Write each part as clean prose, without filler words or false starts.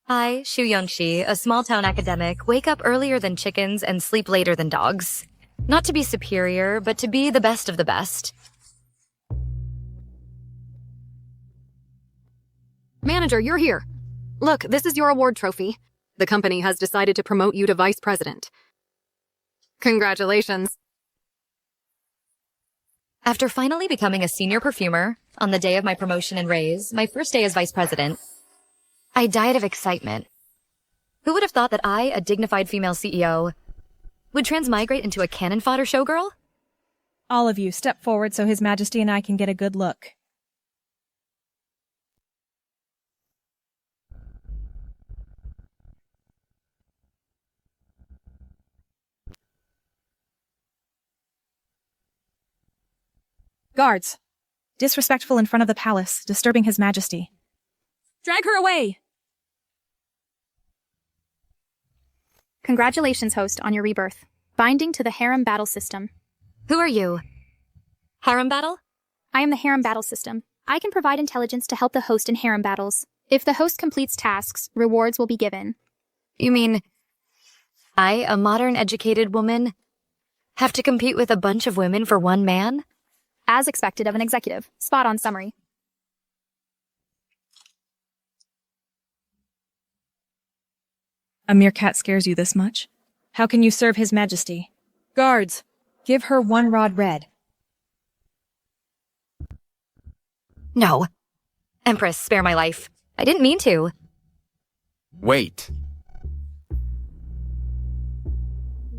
I, Shu Youngshi, a small-town academic, wake up earlier than chickens and sleep later than dogs. Not to be superior, but to be the best of the best. Manager, you're here. Look, this is your award trophy. The company has decided to promote you to vice president. Congratulations. After finally becoming a senior perfumer, on the day of my promotion and raise, my first day as vice president, I died of excitement. Who would have thought that I, a dignified female CEO, would transmigrate into a cannon fodder showgirl? All of you, step forward so His Majesty and I can get a good look. Guards! Disrespectful in front of the palace, disturbing His Majesty. Drag her away! Congratulations, host, on your rebirth. Binding to the harem battle system. Who are you? Harem battle? I am the harem battle system. I can provide intelligence to help the host in harem battles. If the host completes tasks, rewards will be given. You mean, I, a modern educated woman, have to compete with a bunch of women for one man? As expected of an executive. Spot on summary. A meerkat scares you this much? How can you serve His Majesty? Guards, give her one rod red. No. Empress, spare my life. I didn't mean to. Wait.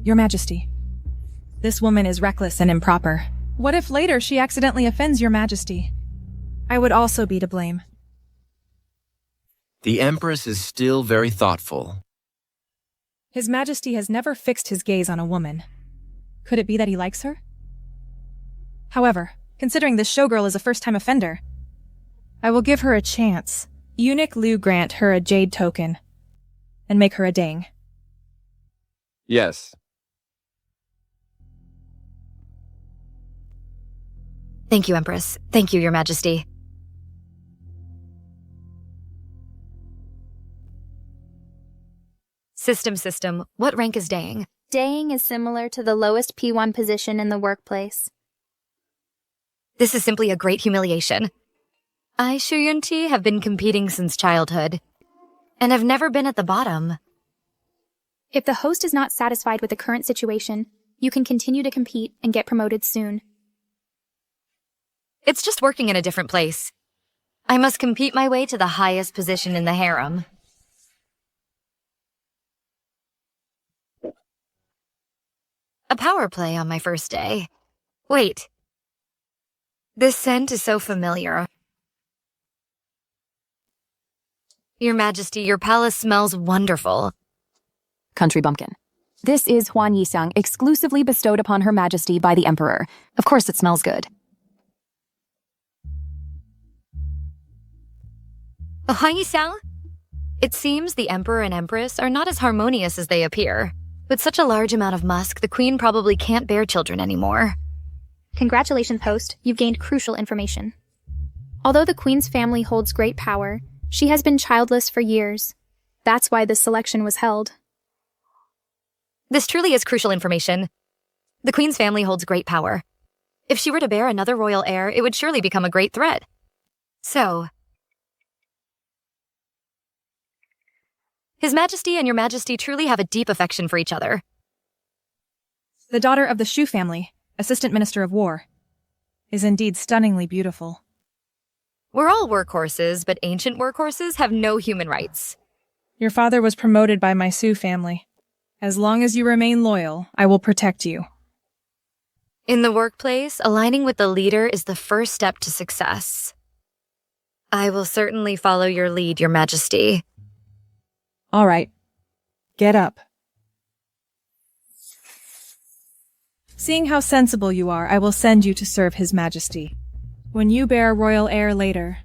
Your Majesty, this woman is reckless and improper. What if later she accidentally offends Your Majesty? I would also be to blame. The Empress is still very thoughtful. His Majesty has never fixed his gaze on a woman. Could it be that he likes her? However, considering this showgirl is a first-time offender, I will give her a chance. Eunuch Liu grant her a jade token, and make her a dang. Yes. Thank you, Empress. Thank you, Your Majesty. System, what rank is Dang? Dang is similar to the lowest P1 position in the workplace. This is simply a great humiliation. I, Shu Yunti, have been competing since childhood, and have never been at the bottom. If the host is not satisfied with the current situation, you can continue to compete and get promoted soon. It's just working in a different place. I must compete my way to the highest position in the harem. A power play on my first day. Wait. This scent is so familiar. Your Majesty, your palace smells wonderful. Country bumpkin. This is Huan Yisang, exclusively bestowed upon Her Majesty by the Emperor. Of course it smells good. Huan-Yi-Sang? It seems the Emperor and Empress are not as harmonious as they appear. With such a large amount of musk, the Queen probably can't bear children anymore. Congratulations, host. You've gained crucial information. Although the Queen's family holds great power, she has been childless for years. That's why this selection was held. This truly is crucial information. The Queen's family holds great power. If she were to bear another royal heir, it would surely become a great threat. So, His Majesty and Your Majesty truly have a deep affection for each other. The daughter of the Shu family, Assistant Minister of War, is indeed stunningly beautiful. We're all workhorses, but ancient workhorses have no human rights. Your father was promoted by my Su family. As long as you remain loyal, I will protect you. In the workplace, aligning with the leader is the first step to success. I will certainly follow your lead, Your Majesty. All right. Get up. Seeing how sensible you are, I will send you to serve His Majesty. When you bear royal heir later,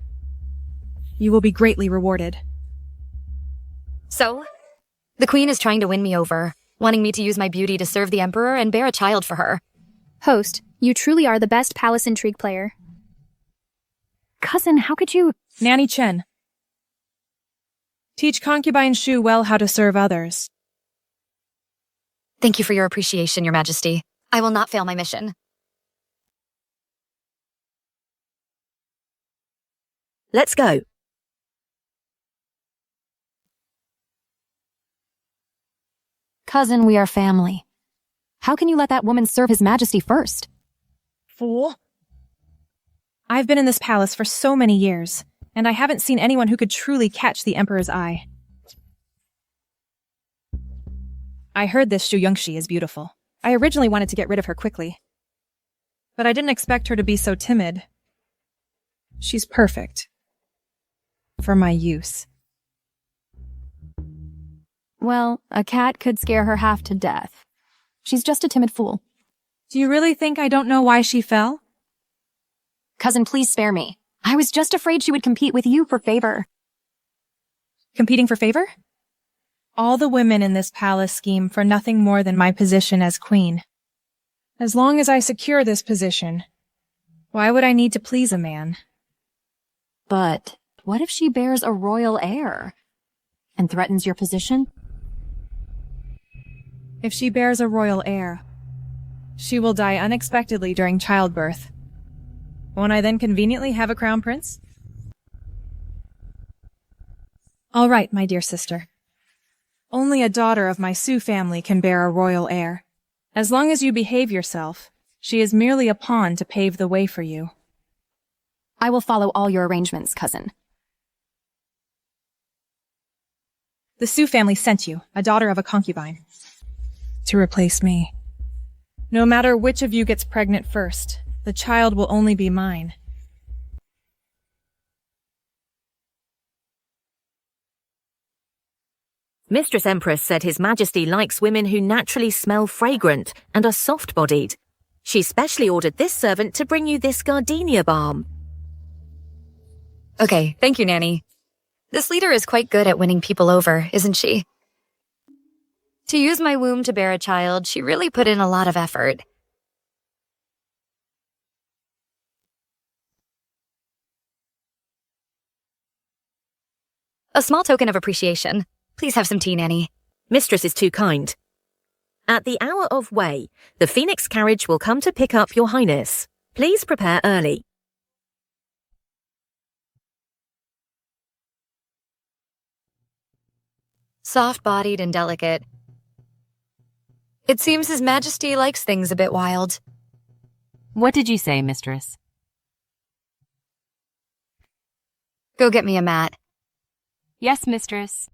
you will be greatly rewarded. So, the Queen is trying to win me over, wanting me to use my beauty to serve the Emperor and bear a child for her. Host, you truly are the best palace intrigue player. Cousin, how could you— Nanny Chen. Teach concubine Shu well how to serve others. Thank you for your appreciation, Your Majesty. I will not fail my mission. Let's go. Cousin, we are family. How can you let that woman serve His Majesty first? Fool. I've been in this palace for so many years, and I haven't seen anyone who could truly catch the Emperor's eye. I heard this Shu Yongxi is beautiful. I originally wanted to get rid of her quickly, but I didn't expect her to be so timid. She's perfect. For my use. Well, a cat could scare her half to death. She's just a timid fool. Do you really think I don't know why she fell? Cousin, please spare me. I was just afraid she would compete with you for favor. Competing for favor? All the women in this palace scheme for nothing more than my position as queen. As long as I secure this position, why would I need to please a man? But what if she bears a royal heir and threatens your position? If she bears a royal heir, she will die unexpectedly during childbirth. Won't I then conveniently have a crown prince? All right, my dear sister. Only a daughter of my Su family can bear a royal heir. As long as you behave yourself, she is merely a pawn to pave the way for you. I will follow all your arrangements, cousin. The Su family sent you, a daughter of a concubine, to replace me. No matter which of you gets pregnant first, the child will only be mine. Mistress Empress said His Majesty likes women who naturally smell fragrant and are soft-bodied. She specially ordered this servant to bring you this gardenia balm. Okay, thank you, Nanny. This leader is quite good at winning people over, isn't she? To use my womb to bear a child, she really put in a lot of effort. A small token of appreciation. Please have some tea, Nanny. Mistress is too kind. At the hour of Wei, the Phoenix carriage will come to pick up your highness. Please prepare early. Soft-bodied and delicate. It seems His Majesty likes things a bit wild. What did you say, mistress? Go get me a mat. Yes, mistress.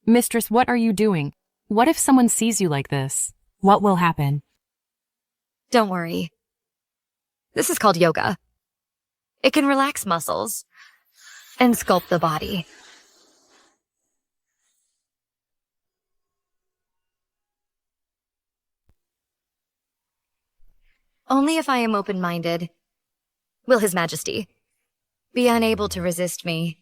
Mistress, what are you doing? What if someone sees you like this? What will happen? Don't worry. This is called yoga. It can relax muscles and sculpt the body. Only if I am open-minded will His Majesty be unable to resist me.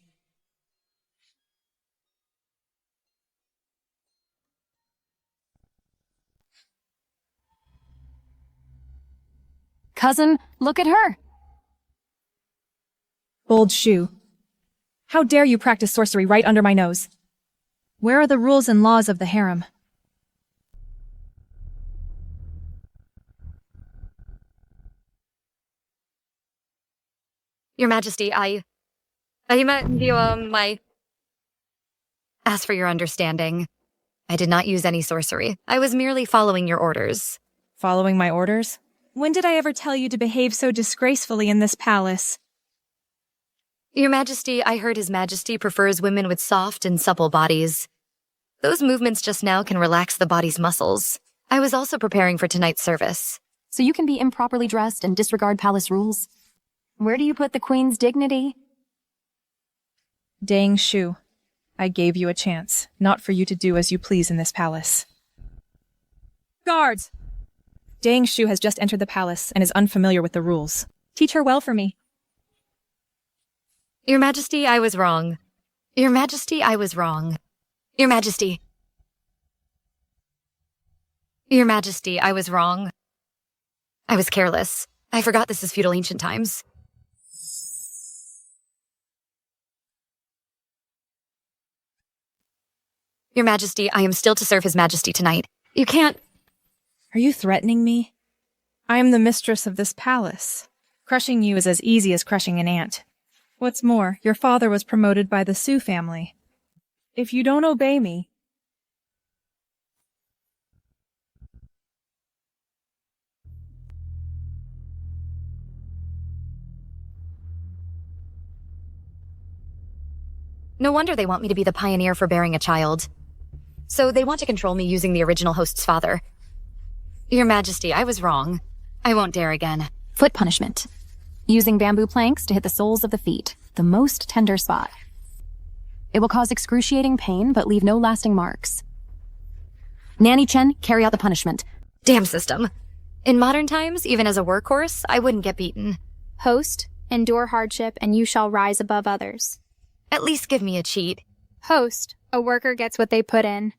Cousin, look at her. Bold Shu. How dare you practice sorcery right under my nose? Where are the rules and laws of the harem? Your Majesty, I meant you, As for your understanding, I did not use any sorcery. I was merely following your orders. Following my orders? When did I ever tell you to behave so disgracefully in this palace? Your Majesty, I heard His Majesty prefers women with soft and supple bodies. Those movements just now can relax the body's muscles. I was also preparing for tonight's service. So you can be improperly dressed and disregard palace rules? Where do you put the queen's dignity? Dang Shu, I gave you a chance, not for you to do as you please in this palace. Guards! Dang Shu has just entered the palace and is unfamiliar with the rules. Teach her well for me. Your Majesty, I was wrong. Your Majesty, I was wrong. Your Majesty. Your Majesty, I was wrong. I was careless. I forgot this is feudal ancient times. Your Majesty, I am still to serve His Majesty tonight. You can't— Are you threatening me? I am the mistress of this palace. Crushing you is as easy as crushing an ant. What's more, your father was promoted by the Sioux family. If you don't obey me— No wonder they want me to be the pioneer for bearing a child. So they want to control me using the original host's father. Your Majesty, I was wrong. I won't dare again. Foot punishment. Using bamboo planks to hit the soles of the feet, the most tender spot. It will cause excruciating pain, but leave no lasting marks. Nanny Chen, carry out the punishment. Damn system. In modern times, even as a workhorse, I wouldn't get beaten. Host, endure hardship and you shall rise above others. At least give me a cheat. Host, a worker gets what they put in.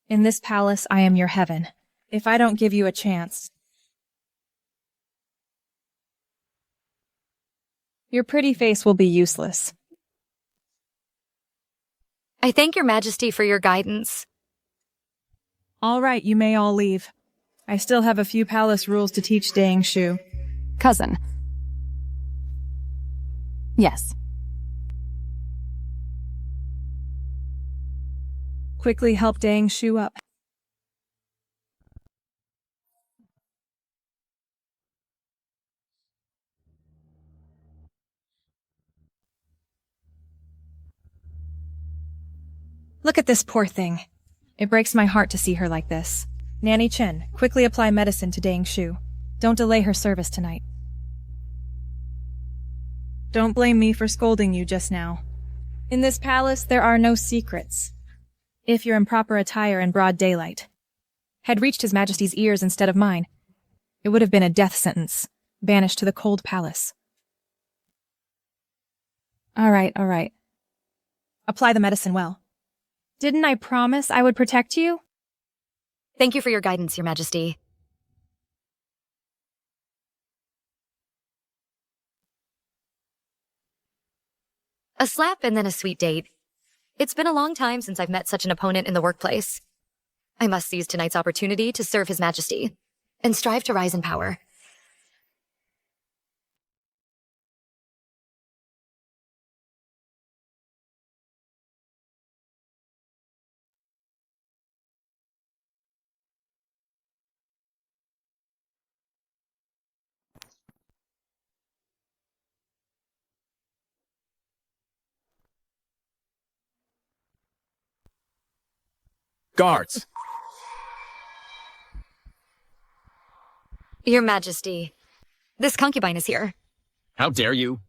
In this palace, I am your heaven. If I don't give you a chance, your pretty face will be useless. I thank your Majesty for your guidance. All right, you may all leave. I still have a few palace rules to teach Dang Shu. Cousin. Yes. Quickly help Dang Shu up. Look at this poor thing. It breaks my heart to see her like this. Nanny Chen, quickly apply medicine to Dang Shu. Don't delay her service tonight. Don't blame me for scolding you just now. In this palace, there are no secrets. If your improper attire in broad daylight had reached His Majesty's ears instead of mine, it would have been a death sentence, banished to the cold palace. All right. Apply the medicine well. Didn't I promise I would protect you? Thank you for your guidance, Your Majesty. A slap and then a sweet date. It's been a long time since I've met such an opponent in the workplace. I must seize tonight's opportunity to serve His Majesty and strive to rise in power. Guards! Your Majesty, this concubine is here. How dare you?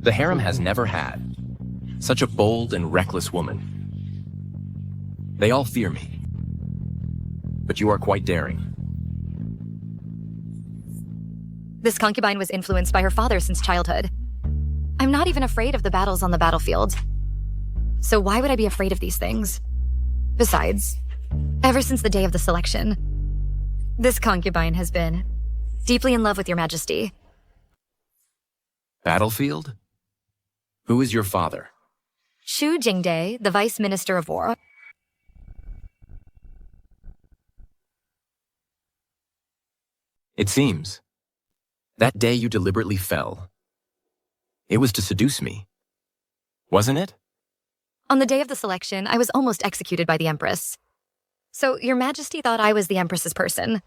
The harem has never had such a bold and reckless woman. They all fear me, but you are quite daring. This concubine was influenced by her father since childhood. I'm not even afraid of the battles on the battlefield. So why would I be afraid of these things? Besides, ever since the day of the selection, this concubine has been deeply in love with Your Majesty. Battlefield? Who is your father? Xu Jingde, the Vice Minister of War. It seems. That day you deliberately fell. It was to seduce me. Wasn't it? On the day of the selection, I was almost executed by the Empress. So Your Majesty thought I was the Empress's person.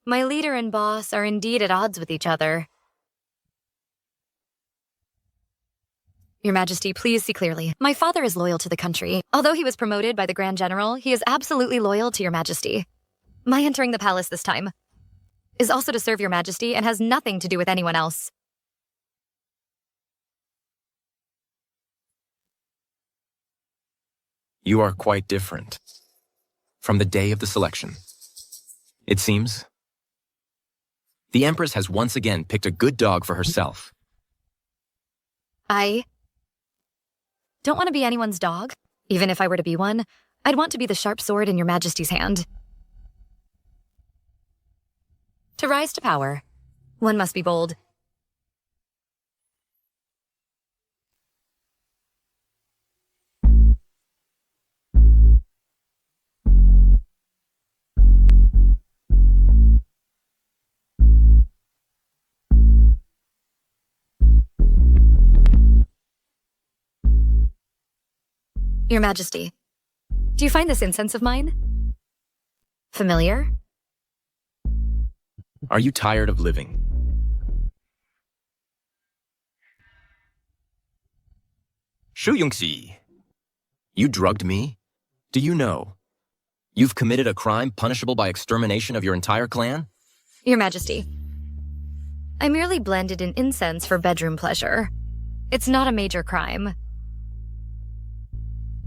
My leader and boss are indeed at odds with each other. Your Majesty, please see clearly. My father is loyal to the country. Although he was promoted by the Grand General, he is absolutely loyal to Your Majesty. My entering the palace this time is also to serve Your Majesty and has nothing to do with anyone else. You are quite different from the day of the selection. It seems the Empress has once again picked a good dog for herself. I don't want to be anyone's dog. Even if I were to be one, I'd want to be the sharp sword in Your Majesty's hand. To rise to power, one must be bold. Your Majesty, do you find this incense of mine familiar? Are you tired of living? Shu Yongxi, you drugged me? Do you know you've committed a crime punishable by extermination of your entire clan? Your Majesty, I merely blended in incense for bedroom pleasure. It's not a major crime.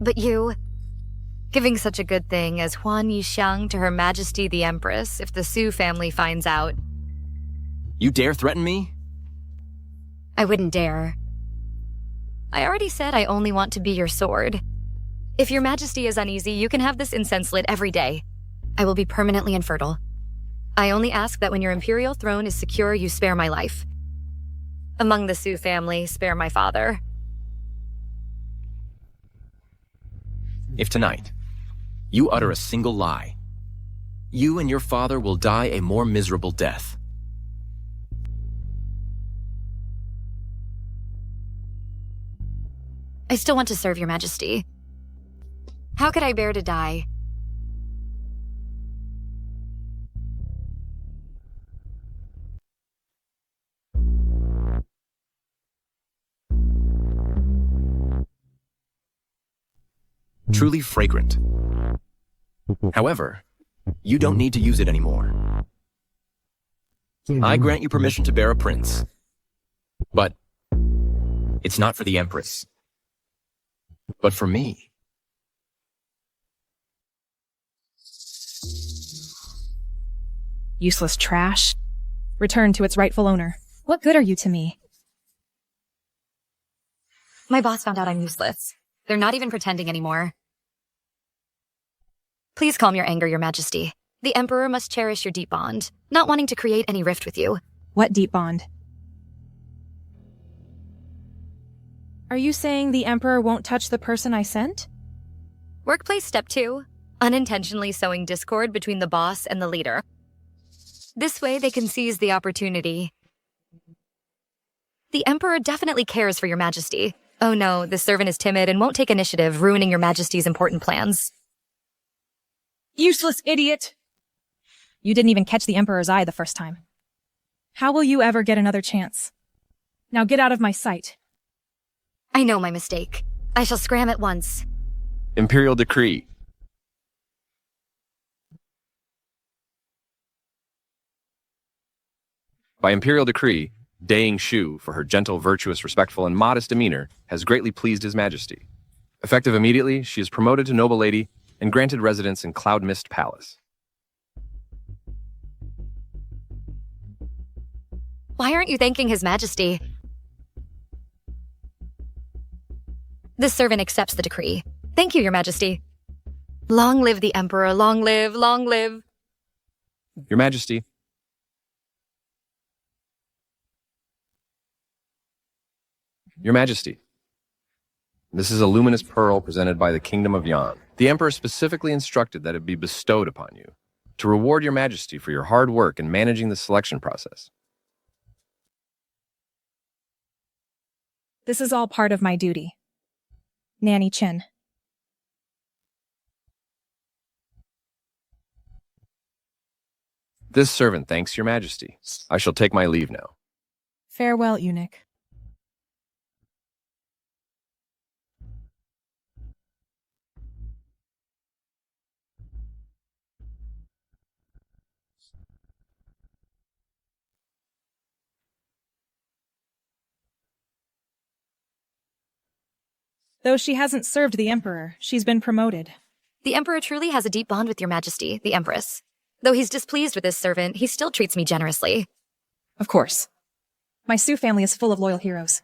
But you, giving such a good thing as Huan Yixiang to Her Majesty the Empress if the Su family finds out. You dare threaten me? I wouldn't dare. I already said I only want to be your sword. If Your Majesty is uneasy, you can have this incense lit every day. I will be permanently infertile. I only ask that when your imperial throne is secure, you spare my life. Among the Su family, spare my father. If tonight you utter a single lie, you and your father will die a more miserable death. I still want to serve Your Majesty. How could I bear to die? Truly fragrant. However, you don't need to use it anymore. I grant you permission to bear a prince. But it's not for the Empress, but for me. Useless trash. Return to its rightful owner. What good are you to me? My boss found out I'm useless. They're not even pretending anymore. Please calm your anger, Your Majesty. The Emperor must cherish your deep bond, not wanting to create any rift with you. What deep bond? Are you saying the Emperor won't touch the person I sent? Workplace step 2, unintentionally sowing discord between the boss and the leader. This way they can seize the opportunity. The Emperor definitely cares for Your Majesty. Oh no, the servant is timid and won't take initiative, ruining Your Majesty's important plans. Useless idiot! You didn't even catch the Emperor's eye the first time. How will you ever get another chance? Now get out of my sight. I know my mistake. I shall scram at once. Imperial decree. By imperial decree, Daying Shu, for her gentle, virtuous, respectful, and modest demeanor, has greatly pleased His Majesty. Effective immediately, she is promoted to noble lady and granted residence in Cloud Mist Palace. Why aren't you thanking His Majesty? This servant accepts the decree. Thank you, Your Majesty. Long live the Emperor, long live, long live. Your Majesty. Your Majesty. This is a luminous pearl presented by the Kingdom of Yan. The Emperor specifically instructed that it be bestowed upon you to reward Your Majesty for your hard work in managing the selection process. This is all part of my duty. Nanny Chen. This servant thanks your majesty. I shall take my leave now. Farewell, eunuch. Though she hasn't served the Emperor, she's been promoted. The Emperor truly has a deep bond with your majesty, the Empress. Though he's displeased with his servant, he still treats me generously. Of course. My Sioux family is full of loyal heroes.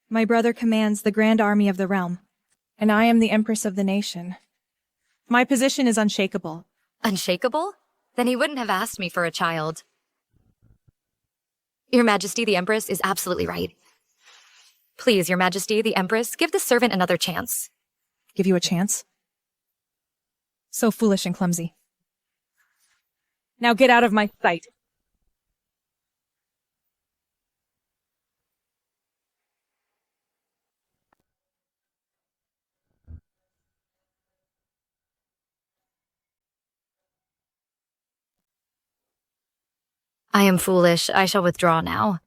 My brother commands the Grand Army of the realm, and I am the Empress of the nation. My position is unshakable. Unshakable? Then he wouldn't have asked me for a child. Your Majesty, the Empress, is absolutely right. Please, Your Majesty, the Empress, give this servant another chance. Give you a chance? So foolish and clumsy. Now get out of my sight. I am foolish. I shall withdraw now.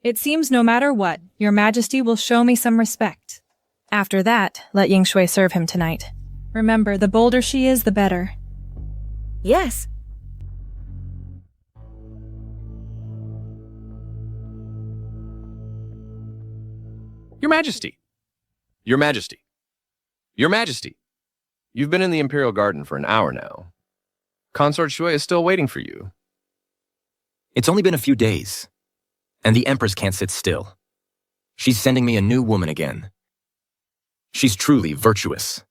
It seems no matter what, Your Majesty will show me some respect. After that, let Ying Shui serve him tonight. Remember, the bolder she is, the better. Yes. Your Majesty! Your Majesty! Your Majesty! You've been in the Imperial Garden for an hour now. Consort Shui is still waiting for you. It's only been a few days, and the Empress can't sit still. She's sending me a new woman again. She's truly virtuous.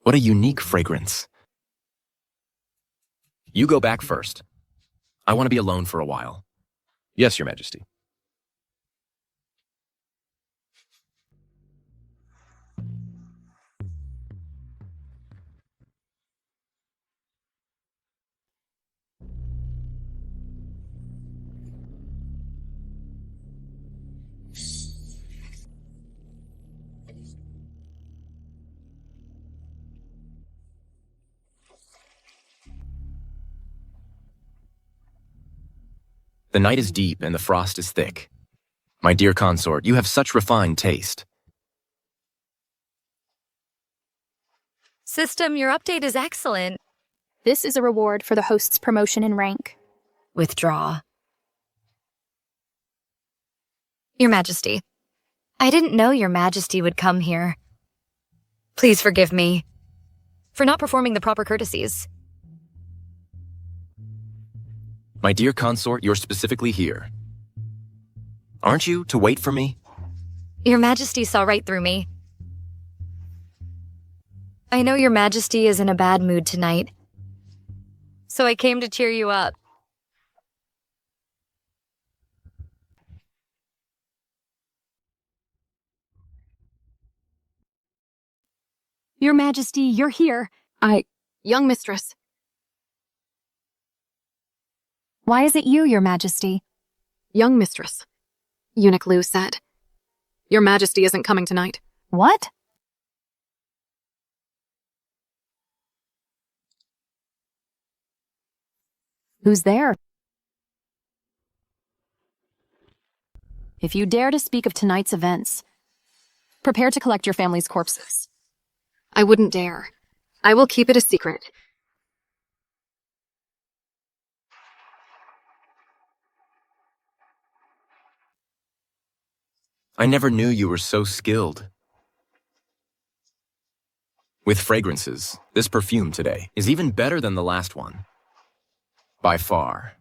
What a unique fragrance. You go back first. I want to be alone for a while. Yes, Your Majesty. The night is deep and the frost is thick. My dear consort, you have such refined taste. System, your update is excellent. This is a reward for the host's promotion in rank. Withdraw. Your Majesty, I didn't know Your Majesty would come here. Please forgive me for not performing the proper courtesies. My dear consort, you're specifically here. Aren't you to wait for me? Your Majesty saw right through me. I know Your Majesty is in a bad mood tonight, so I came to cheer you up. Your Majesty, you're here. Young mistress. Why is it you, Your Majesty? Young mistress. Eunuch Lu said. Your Majesty isn't coming tonight. What? Who's there? If you dare to speak of tonight's events, prepare to collect your family's corpses. I wouldn't dare. I will keep it a secret. I never knew you were so skilled. With fragrances, this perfume today is even better than the last one. By far.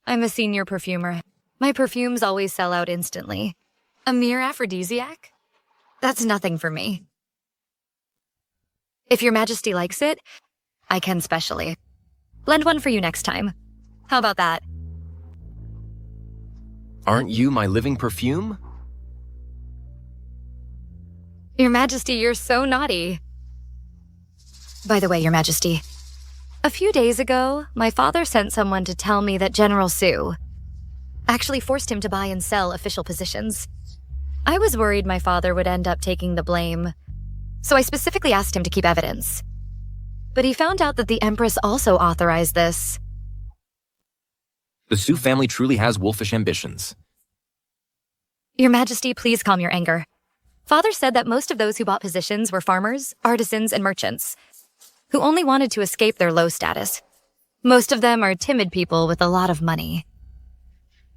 I'm a senior perfumer. My perfumes always sell out instantly. A mere aphrodisiac? That's nothing for me. If Your Majesty likes it, I can specially. Lend one for you next time. How about that? Aren't you my living perfume? Your Majesty, you're so naughty. By the way, Your Majesty, a few days ago, my father sent someone to tell me that General Sue, actually forced him to buy and sell official positions. I was worried my father would end up taking the blame, so I specifically asked him to keep evidence. But he found out that the Empress also authorized this. The Su family truly has wolfish ambitions. Your Majesty, please calm your anger. Father said that most of those who bought positions were farmers, artisans, and merchants, who only wanted to escape their low status. Most of them are timid people with a lot of money.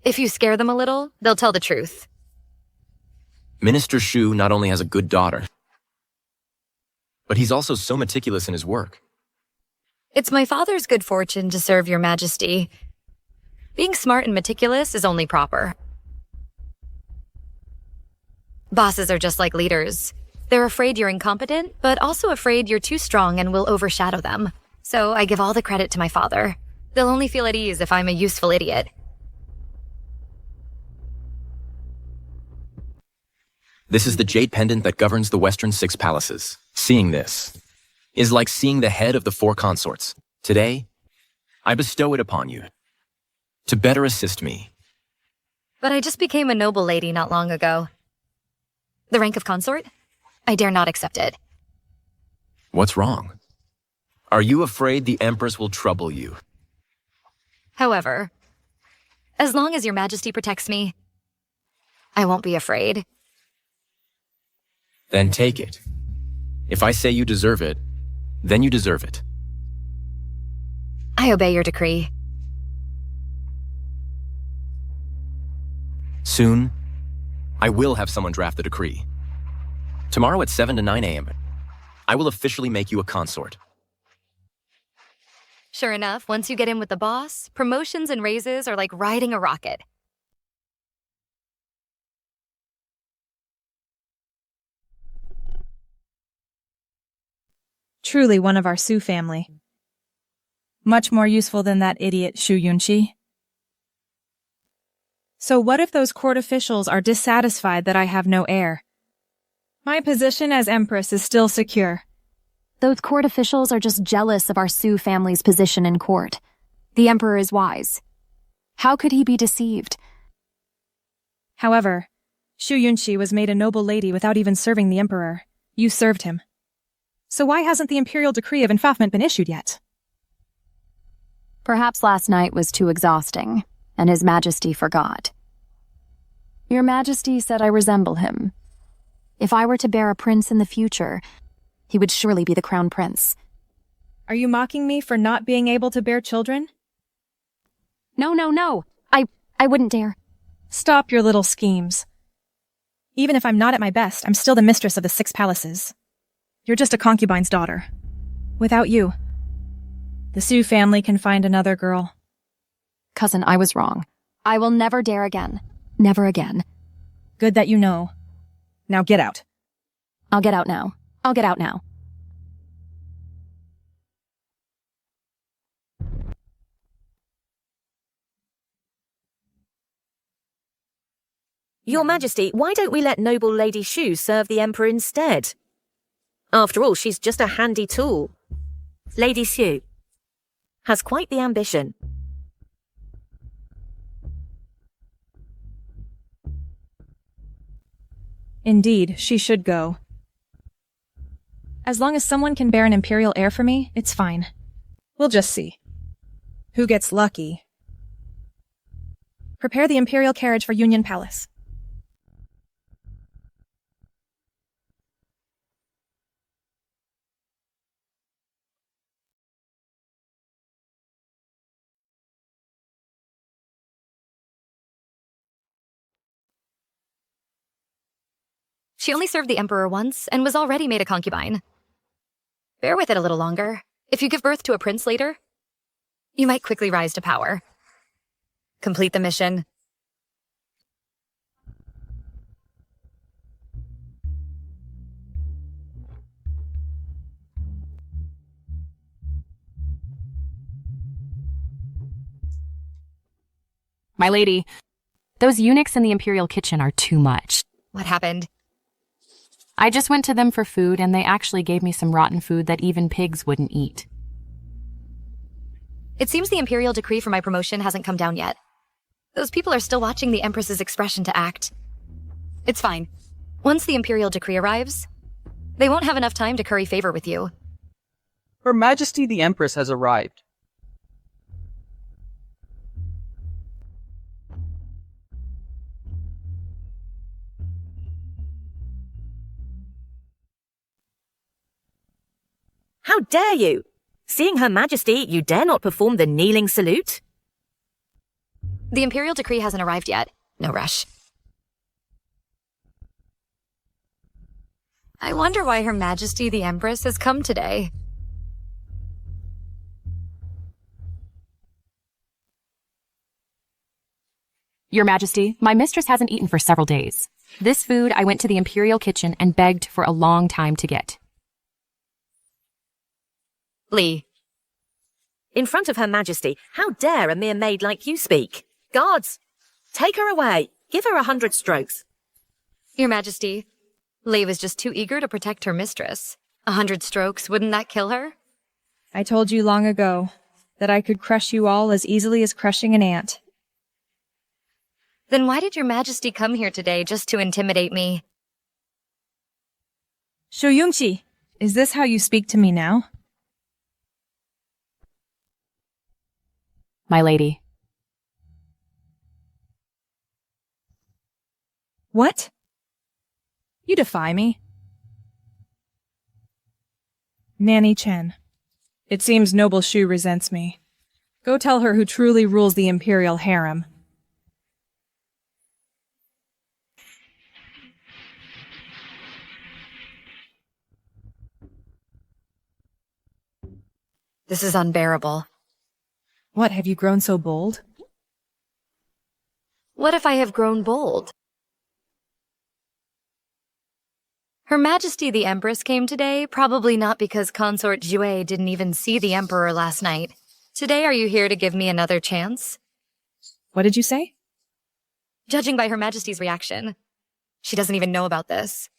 If you scare them a little, they'll tell the truth. Minister Shu not only has a good daughter, but he's also so meticulous in his work. It's my father's good fortune to serve your Majesty. Being smart and meticulous is only proper. Bosses are just like leaders. They're afraid you're incompetent, but also afraid you're too strong and will overshadow them. So I give all the credit to my father. They'll only feel at ease if I'm a useful idiot. This is the jade pendant that governs the Western Six Palaces. Seeing this is like seeing the head of the four consorts. Today, I bestow it upon you to better assist me. But I just became a noble lady not long ago. The rank of consort? I dare not accept it. What's wrong? Are you afraid the Empress will trouble you? However, as long as your Majesty protects me, I won't be afraid. Then take it. If I say you deserve it, then you deserve it. I obey your decree. Soon, I will have someone draft the decree. Tomorrow at 7 to 9 a.m., I will officially make you a consort. Sure enough, once you get in with the boss, promotions and raises are like riding a rocket. Truly one of our Su family. Much more useful than that idiot Shu Yunqi. So what if those court officials are dissatisfied that I have no heir? My position as Empress is still secure. Those court officials are just jealous of our Su family's position in court. The Emperor is wise. How could he be deceived? However, Shu Yunqi was made a noble lady without even serving the Emperor. You served him. So why hasn't the imperial decree of enfranchisement been issued yet? Perhaps last night was too exhausting, and His Majesty forgot. Your Majesty said I resemble him. If I were to bear a prince in the future, he would surely be the crown prince. Are you mocking me for not being able to bear children? No. I wouldn't dare. Stop your little schemes. Even if I'm not at my best, I'm still the mistress of the Six Palaces. You're just a concubine's daughter. Without you, the Su family can find another girl. Cousin, I was wrong. I will never dare again. Never again. Good that you know. Now get out. I'll get out now. I'll get out now. Your Majesty, why don't we let noble Lady Shu serve the Emperor instead? After all, she's just a handy tool. Lady Shu has quite the ambition. Indeed, she should go. As long as someone can bear an imperial heir for me, it's fine. We'll just see. Who gets lucky? Prepare the imperial carriage for Union Palace. She only served the Emperor once and was already made a concubine. Bear with it a little longer. If you give birth to a prince later, you might quickly rise to power. Complete the mission. My lady, those eunuchs in the Imperial kitchen are too much. What happened? I just went to them for food, and they actually gave me some rotten food that even pigs wouldn't eat. It seems the imperial decree for my promotion hasn't come down yet. Those people are still watching the Empress's expression to act. It's fine. Once the Imperial decree arrives, they won't have enough time to curry favor with you. Her Majesty the Empress has arrived. How dare you? Seeing Her Majesty, you dare not perform the kneeling salute? The Imperial decree hasn't arrived yet. No rush. I wonder why Her Majesty the Empress has come today. Your Majesty, my mistress hasn't eaten for several days. This food I went to the Imperial kitchen and begged for a long time to get. Lee. In front of Her Majesty, how dare a mere maid like you speak? Guards, take her away. Give her 100 strokes. Your Majesty, Lee was just too eager to protect her mistress. 100 strokes, wouldn't that kill her? I told you long ago that I could crush you all as easily as crushing an ant. Then why did Your Majesty come here today just to intimidate me? Shu Yungxi, is this how you speak to me now? My lady. What? You defy me? Nanny Chen. It seems Noble Shu resents me. Go tell her who truly rules the Imperial harem. This is unbearable. What, have you grown so bold? What if I have grown bold? Her Majesty the Empress came today, probably not because Consort Jue didn't even see the Emperor last night. Today are you here to give me another chance? What did you say? Judging by Her Majesty's reaction, she doesn't even know about this.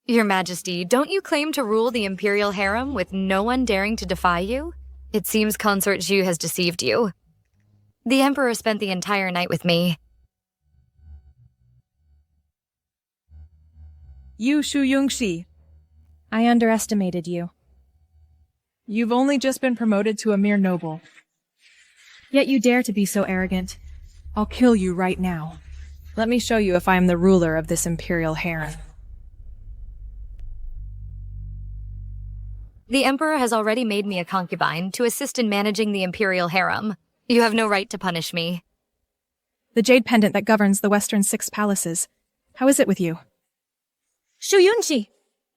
Your Majesty, don't you claim to rule the Imperial harem with no one daring to defy you? It seems Consort Zhu has deceived you. The Emperor spent the entire night with me. You, Shu Yungxi. I underestimated you. You've only just been promoted to a mere noble. Yet you dare to be so arrogant. I'll kill you right now. Let me show you if I am the ruler of this Imperial harem. The Emperor has already made me a concubine to assist in managing the Imperial harem. You have no right to punish me. The jade pendant that governs the Western 6 palaces. How is it with you? Shu Yunqi!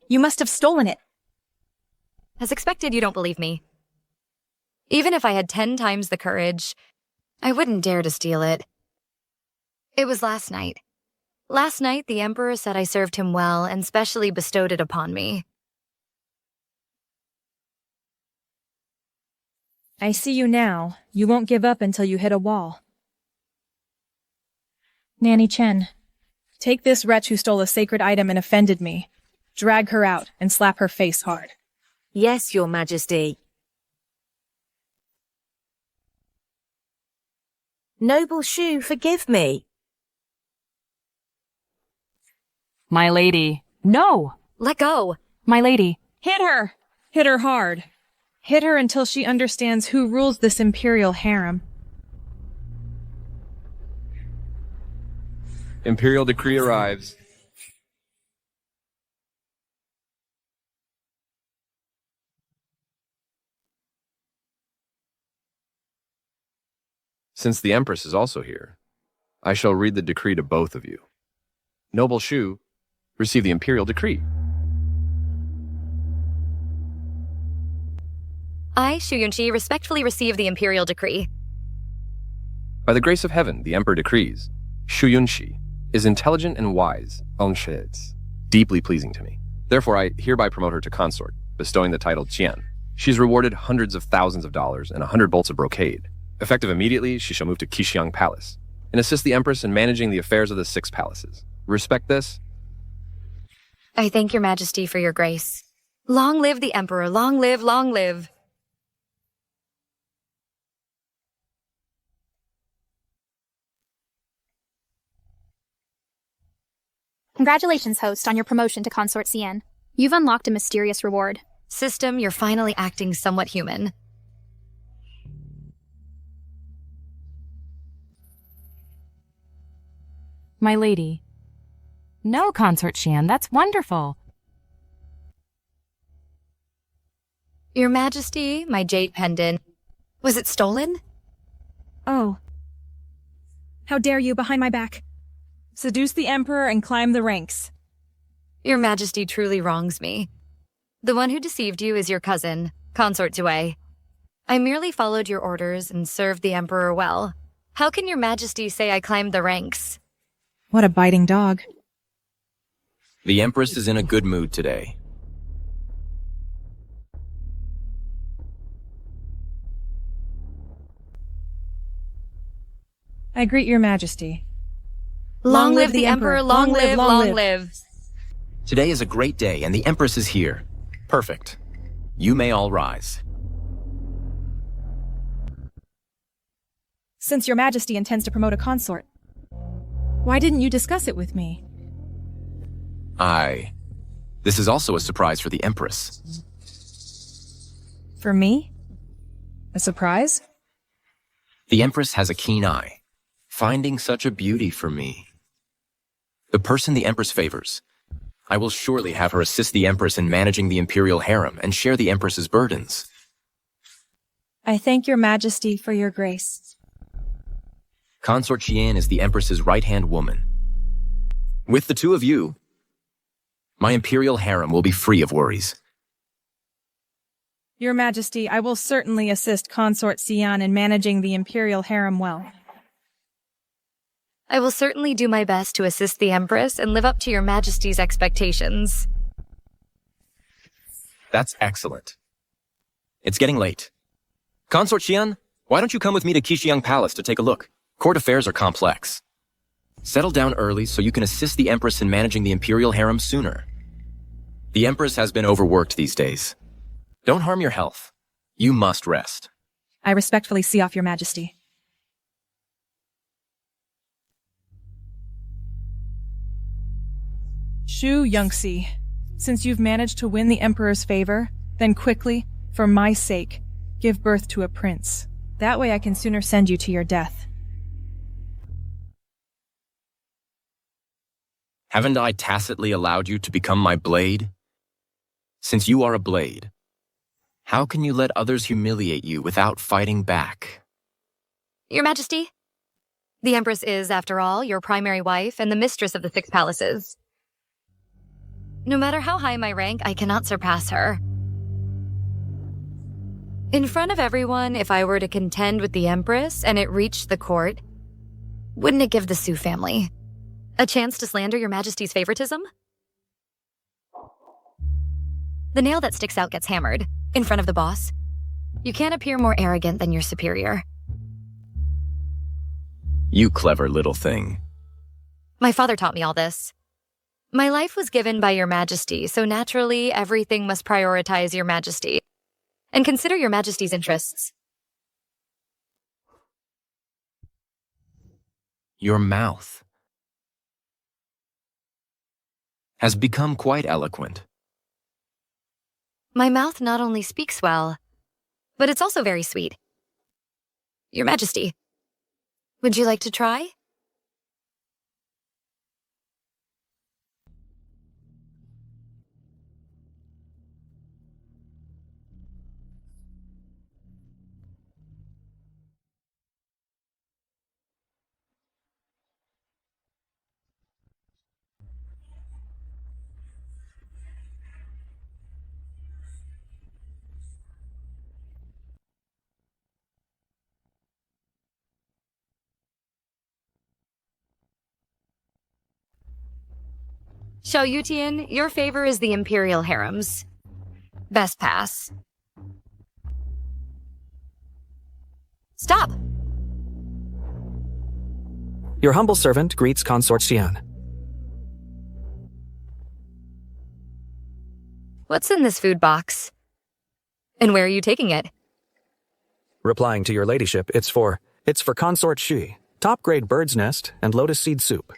You must have stolen it. As expected, you don't believe me. Even if I had 10 times the courage, I wouldn't dare to steal it. It was last night. Last night, the Emperor said I served him well and specially bestowed it upon me. I see you now. You won't give up until you hit a wall. Nanny Chen, take this wretch who stole a sacred item and offended me. Drag her out and slap her face hard. Yes, Your Majesty. Noble Shu, forgive me. My lady. No! Let go! My lady. Hit her! Hit her hard. Hit her until she understands who rules this Imperial harem. Imperial decree arrives. Since the Empress is also here, I shall read the decree to both of you. Noble Shu, receive the Imperial decree. I, Shu Yunqi, respectfully receive the Imperial decree. By the grace of heaven, the Emperor decrees, Shu Yunxi is intelligent and wise, deeply pleasing to me. Therefore, I hereby promote her to consort, bestowing the title Qian. She is rewarded hundreds of thousands of dollars and 100 bolts of brocade. Effective immediately, she shall move to Qixiang Palace and assist the Empress in managing the affairs of the 6 palaces. Respect this? I thank Your Majesty for your grace. Long live the Emperor, long live, long live. Congratulations, host, on your promotion to Consort CN. You've unlocked a mysterious reward. System, you're finally acting somewhat human. My lady. No, Consort Shan, that's wonderful. Your Majesty, my jade pendant. Was it stolen? Oh. How dare you, behind my back? Seduce the Emperor and climb the ranks. Your Majesty truly wrongs me. The one who deceived you is your cousin, Consort Due. I merely followed your orders and served the Emperor well. How can your Majesty say I climbed the ranks? What a biting dog. The Empress is in a good mood today. I greet your Majesty. Long live the Emperor, long live, long live. Today is a great day and the Empress is here. Perfect. You may all rise. Since your Majesty intends to promote a consort, why didn't you discuss it with me? This is also a surprise for the Empress. For me? A surprise? The Empress has a keen eye, finding such a beauty for me. The person the Empress favors. I will surely have her assist the Empress in managing the Imperial harem and share the Empress's burdens. I thank your Majesty for your grace. Consort Qian is the Empress's right-hand woman. With the two of you, my Imperial harem will be free of worries. Your Majesty, I will certainly assist Consort Xian in managing the Imperial harem well. I will certainly do my best to assist the Empress and live up to your Majesty's expectations. That's excellent. It's getting late. Consort Xian, why don't you come with me to Qixiang Palace to take a look? Court affairs are complex. Settle down early so you can assist the Empress in managing the Imperial harem sooner. The Empress has been overworked these days. Don't harm your health. You must rest. I respectfully see off your Majesty. Shu Yongxi, since you've managed to win the Emperor's favor, then quickly, for my sake, give birth to a prince. That way I can sooner send you to your death. Haven't I tacitly allowed you to become my blade? Since you are a blade, how can you let others humiliate you without fighting back? Your Majesty, the Empress is, after all, your primary wife and the mistress of the 6 palaces. No matter how high my rank, I cannot surpass her. In front of everyone, if I were to contend with the Empress and it reached the court, wouldn't it give the Su family a chance to slander your Majesty's favoritism? The nail that sticks out gets hammered in front of the boss. You can't appear more arrogant than your superior. You clever little thing. My father taught me all this. My life was given by your Majesty, so naturally everything must prioritize your Majesty and consider your Majesty's interests. Your mouth has become quite eloquent. My mouth not only speaks well, but it's also very sweet. Your Majesty, would you like to try? Xiao Yutian, your favor is the Imperial harems. Best pass. Stop! Your humble servant greets Consort Xian. What's in this food box? And where are you taking it? Replying to your ladyship, it's for Consort Shi, top-grade bird's nest and lotus seed soup.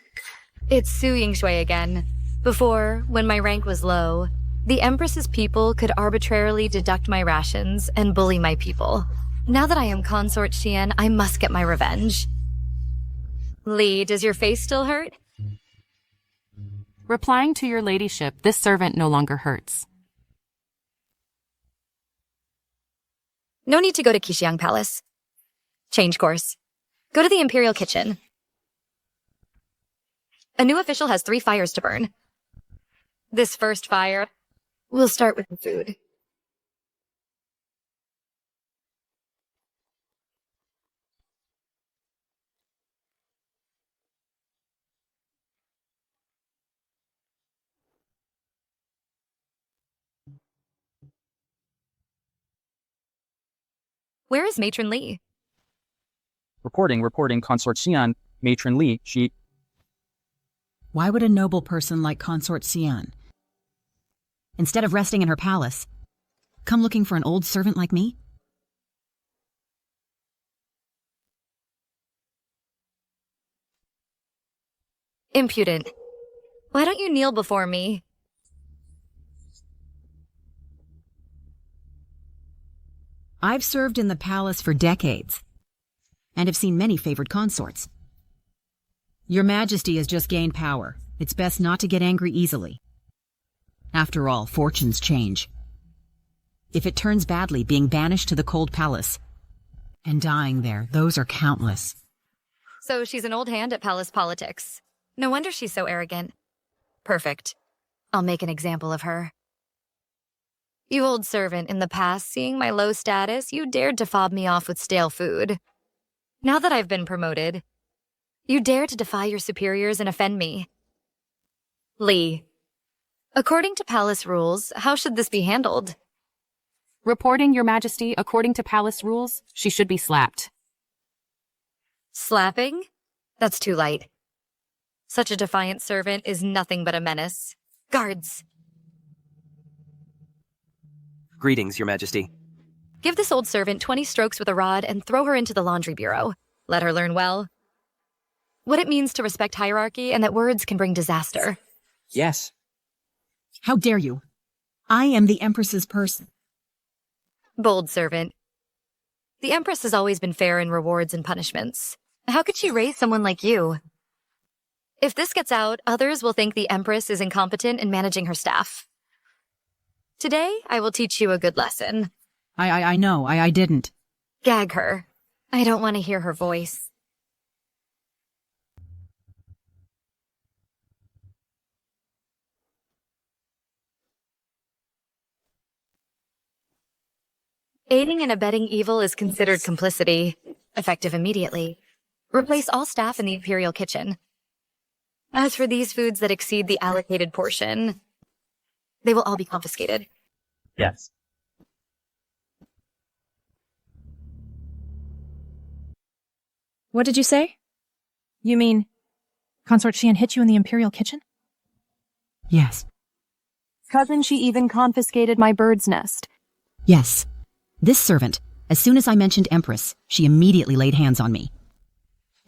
It's Su Yingshui again. Before, when my rank was low, the Empress's people could arbitrarily deduct my rations and bully my people. Now that I am Consort Xian, I must get my revenge. Lee, does your face still hurt? Replying to your ladyship, this servant no longer hurts. No need to go to Qixiang Palace. Change course. Go to the Imperial Kitchen. A new official has 3 fires to burn. This first fire, we'll start with the food. Where is Matron Lee? Reporting, Consort Xian, Matron Lee, she... Why would a noble person like Consort Xian, instead of resting in her palace, come looking for an old servant like me? Impudent. Why don't you kneel before me? I've served in the palace for decades, and have seen many favored consorts. Your Majesty has just gained power. It's best not to get angry easily. After all, fortunes change. If it turns badly, being banished to the cold palace, and dying there, those are countless. So she's an old hand at palace politics. No wonder she's so arrogant. Perfect. I'll make an example of her. You old servant, in the past, seeing my low status, you dared to fob me off with stale food. Now that I've been promoted, you dare to defy your superiors and offend me. Lee, according to palace rules, how should this be handled? Reporting, Your Majesty, according to palace rules, she should be slapped. Slapping? That's too light. Such a defiant servant is nothing but a menace. Guards! Greetings, Your Majesty. Give this old servant 20 strokes with a rod and throw her into the laundry bureau. Let her learn well what it means to respect hierarchy and that words can bring disaster. Yes. How dare you? I am the Empress's person. Bold servant. The Empress has always been fair in rewards and punishments. How could she raise someone like you? If this gets out, others will think the Empress is incompetent in managing her staff. Today, I will teach you a good lesson. I know, I didn't. Gag her. I don't want to hear her voice. Aiding and abetting evil is considered complicity. Effective immediately. Replace all staff in the Imperial Kitchen. As for these foods that exceed the allocated portion, they will all be confiscated. Yes. What did you say? You mean Consort Xian hit you in the Imperial Kitchen? Yes. Cousin, she even confiscated my bird's nest. Yes. This servant, as soon as I mentioned Empress, she immediately laid hands on me.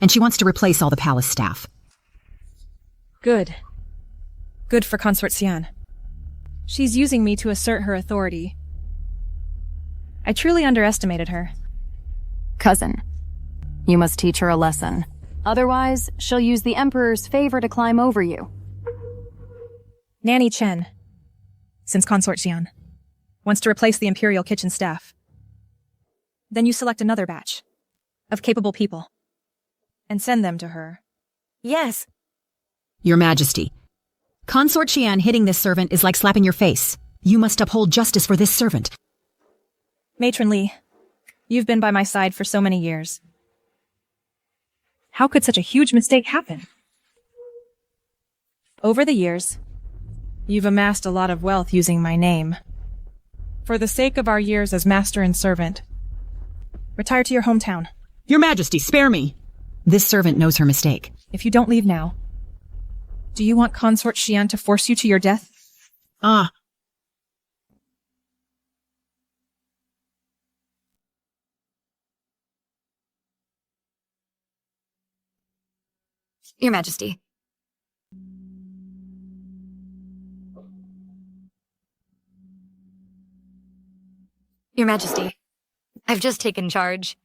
And she wants to replace all the palace staff. Good. Good for Consort Xian. She's using me to assert her authority. I truly underestimated her. Cousin, you must teach her a lesson. Otherwise, she'll use the Emperor's favor to climb over you. Nanny Chen, since Consort Xian, wants to replace the Imperial Kitchen staff. Then you select another batch of capable people and send them to her. Yes. Your Majesty, Consort Xian hitting this servant is like slapping your face. You must uphold justice for this servant. Matron Lee, you've been by my side for so many years. How could such a huge mistake happen? Over the years, you've amassed a lot of wealth using my name. For the sake of our years as master and servant, retire to your hometown. Your Majesty, spare me! This servant knows her mistake. If you don't leave now, do you want Consort Xian to force you to your death? Ah. Your Majesty. Your Majesty, I've just taken charge.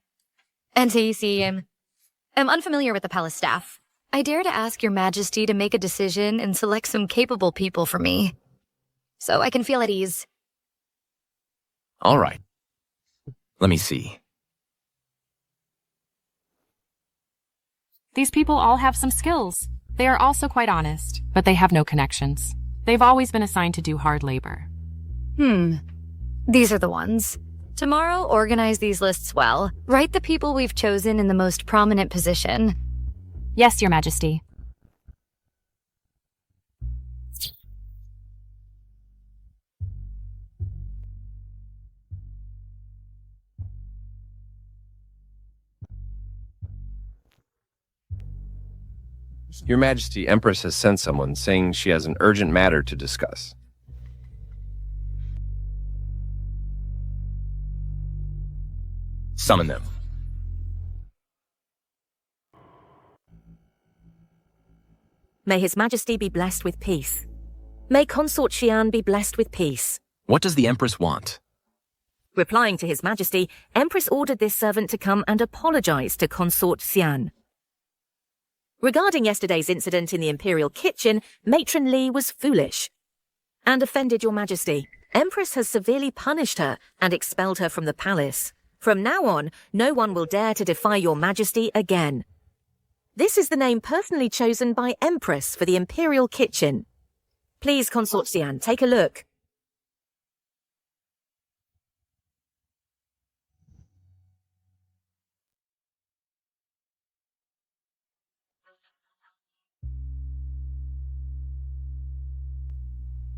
am unfamiliar with the palace staff. I dare to ask Your Majesty to make a decision and select some capable people for me, so I can feel at ease. All right. Let me see. These people all have some skills. They are also quite honest, but they have no connections. They've always been assigned to do hard labor. These are the ones. Tomorrow, organize these lists well. Write the people we've chosen in the most prominent position. Yes, Your Majesty. Your Majesty, Empress has sent someone saying she has an urgent matter to discuss. Summon them. May His Majesty be blessed with peace. May Consort Xian be blessed with peace. What does the Empress want? Replying to His Majesty, Empress ordered this servant to come and apologize to Consort Xian. Regarding yesterday's incident in the Imperial kitchen, Matron Li was foolish and offended Your Majesty. Empress has severely punished her and expelled her from the palace. From now on, no one will dare to defy Your Majesty again. This is the name personally chosen by Empress for the Imperial kitchen. Please, Consort Xian, take a look.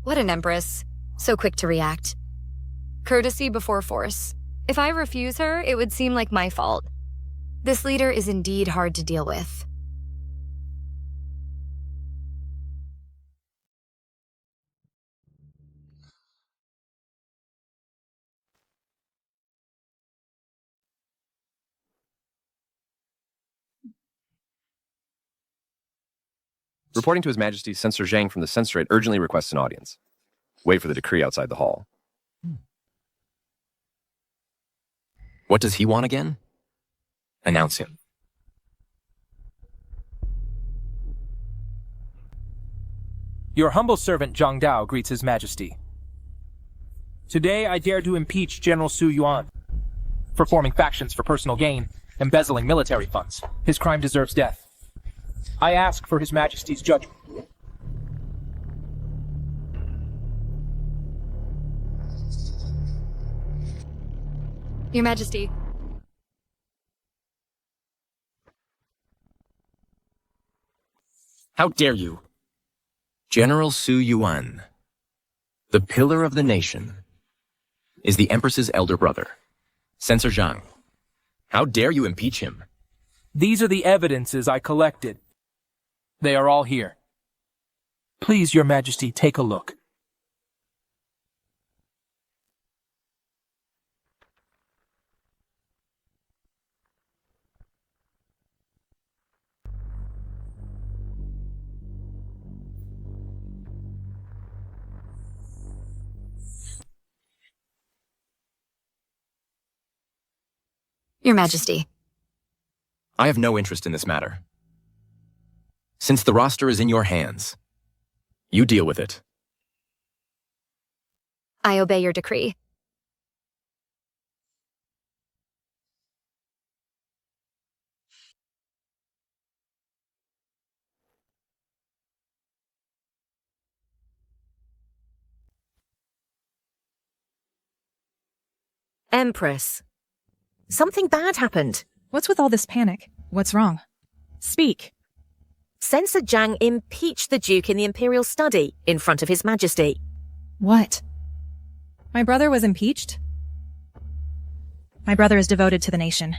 What an empress. So quick to react. Courtesy before force. If I refuse her, it would seem like my fault. This leader is indeed hard to deal with. Reporting to His Majesty, Censor Zhang from the Censorate urgently requests an audience. Wait for the decree outside the hall. What does he want again? Announce him. Your humble servant Zhang Dao greets His Majesty. Today I dare to impeach General Su Yuan for forming factions for personal gain, embezzling military funds. His crime deserves death. I ask for His Majesty's judgment. Your Majesty. How dare you? General Su Yuan, the pillar of the nation, is the Empress's elder brother. Censor Zhang, how dare you impeach him? These are the evidences I collected. They are all here. Please, Your Majesty, take a look. Your Majesty. I have no interest in this matter. Since the roster is in your hands, you deal with it. I obey your decree. Empress. Something bad happened. What's with all this panic? What's wrong? Speak. Censor Zhang impeached the Duke in the Imperial study in front of His Majesty. What? My brother was impeached? My brother is devoted to the nation.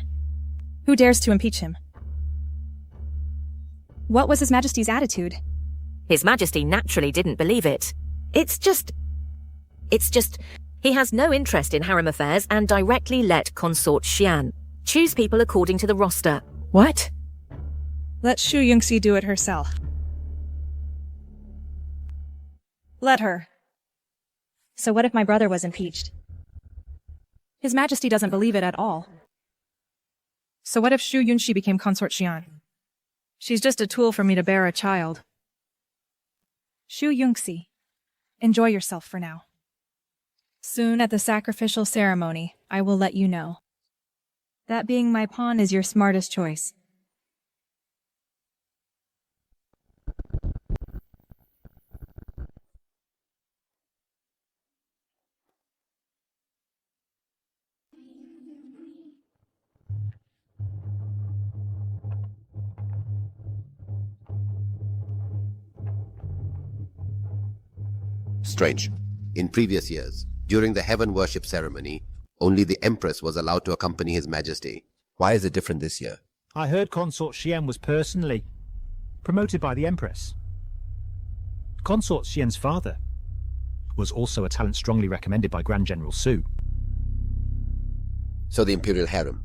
Who dares to impeach him? What was His Majesty's attitude? His Majesty naturally didn't believe it. It's just, he has no interest in harem affairs and directly let Consort Xian choose people according to the roster. What? Let Shu Yingxi do it herself. Let her. So what if my brother was impeached? His Majesty doesn't believe it at all. So what if Shu Yunxi became Consort Xian? She's just a tool for me to bear a child. Shu Yunxi, enjoy yourself for now. Soon at the sacrificial ceremony, I will let you know. That being my pawn is your smartest choice. Strange. In previous years, during the heaven worship ceremony, only the Empress was allowed to accompany His Majesty. Why is it different this year? I heard Consort Xian was personally promoted by the Empress. Consort Xian's father was also a talent strongly recommended by Grand General Su. So the Imperial Harem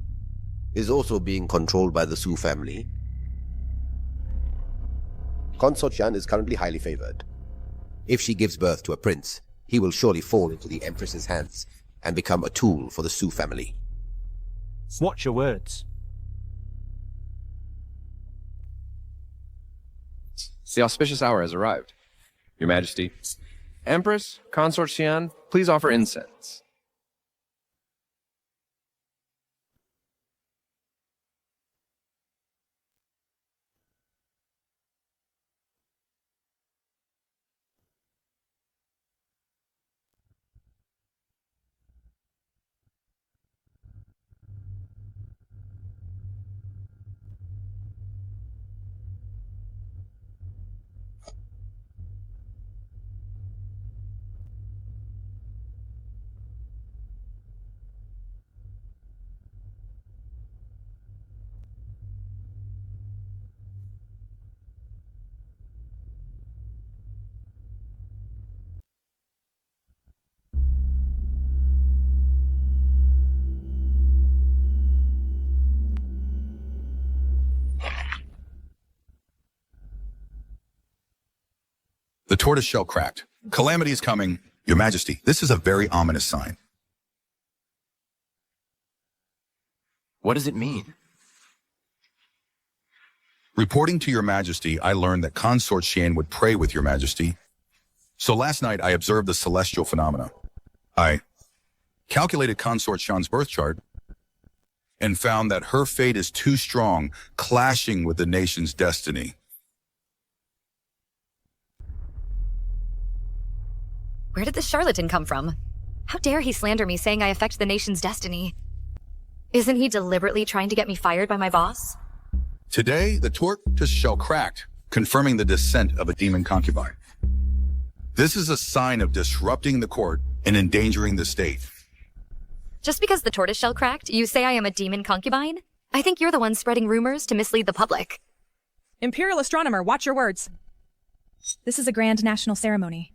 is also being controlled by the Su family. Consort Xian is currently highly favored. If she gives birth to a prince, he will surely fall into the Empress's hands and become a tool for the Su family. Watch your words. The auspicious hour has arrived. Your Majesty. Empress, Consort Xian, please offer incense. The tortoiseshell cracked. Calamity is coming. Your Majesty, this is a very ominous sign. What does it mean? Reporting to Your Majesty, I learned that Consort Xian would pray with Your Majesty. So last night, I observed the celestial phenomena. I calculated Consort Xian's birth chart and found that her fate is too strong, clashing with the nation's destiny. Where did this charlatan come from? How dare he slander me saying I affect the nation's destiny? Isn't he deliberately trying to get me fired by my boss? Today, the tortoiseshell cracked, confirming the descent of a demon concubine. This is a sign of disrupting the court and endangering the state. Just because the tortoiseshell cracked, you say I am a demon concubine? I think you're the one spreading rumors to mislead the public. Imperial astronomer, watch your words. This is a grand national ceremony.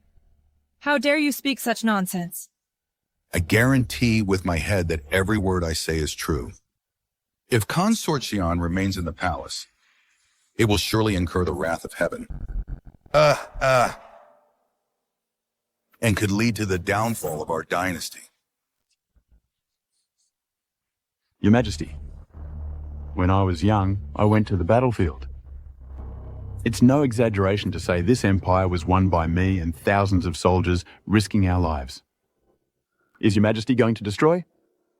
How dare you speak such nonsense? I guarantee with my head that every word I say is true. If Consort Xian remains in the palace, it will surely incur the wrath of heaven. And could lead to the downfall of our dynasty. Your Majesty, when I was young, I went to the battlefield. It's no exaggeration to say this empire was won by me and thousands of soldiers risking our lives. Is Your Majesty going to destroy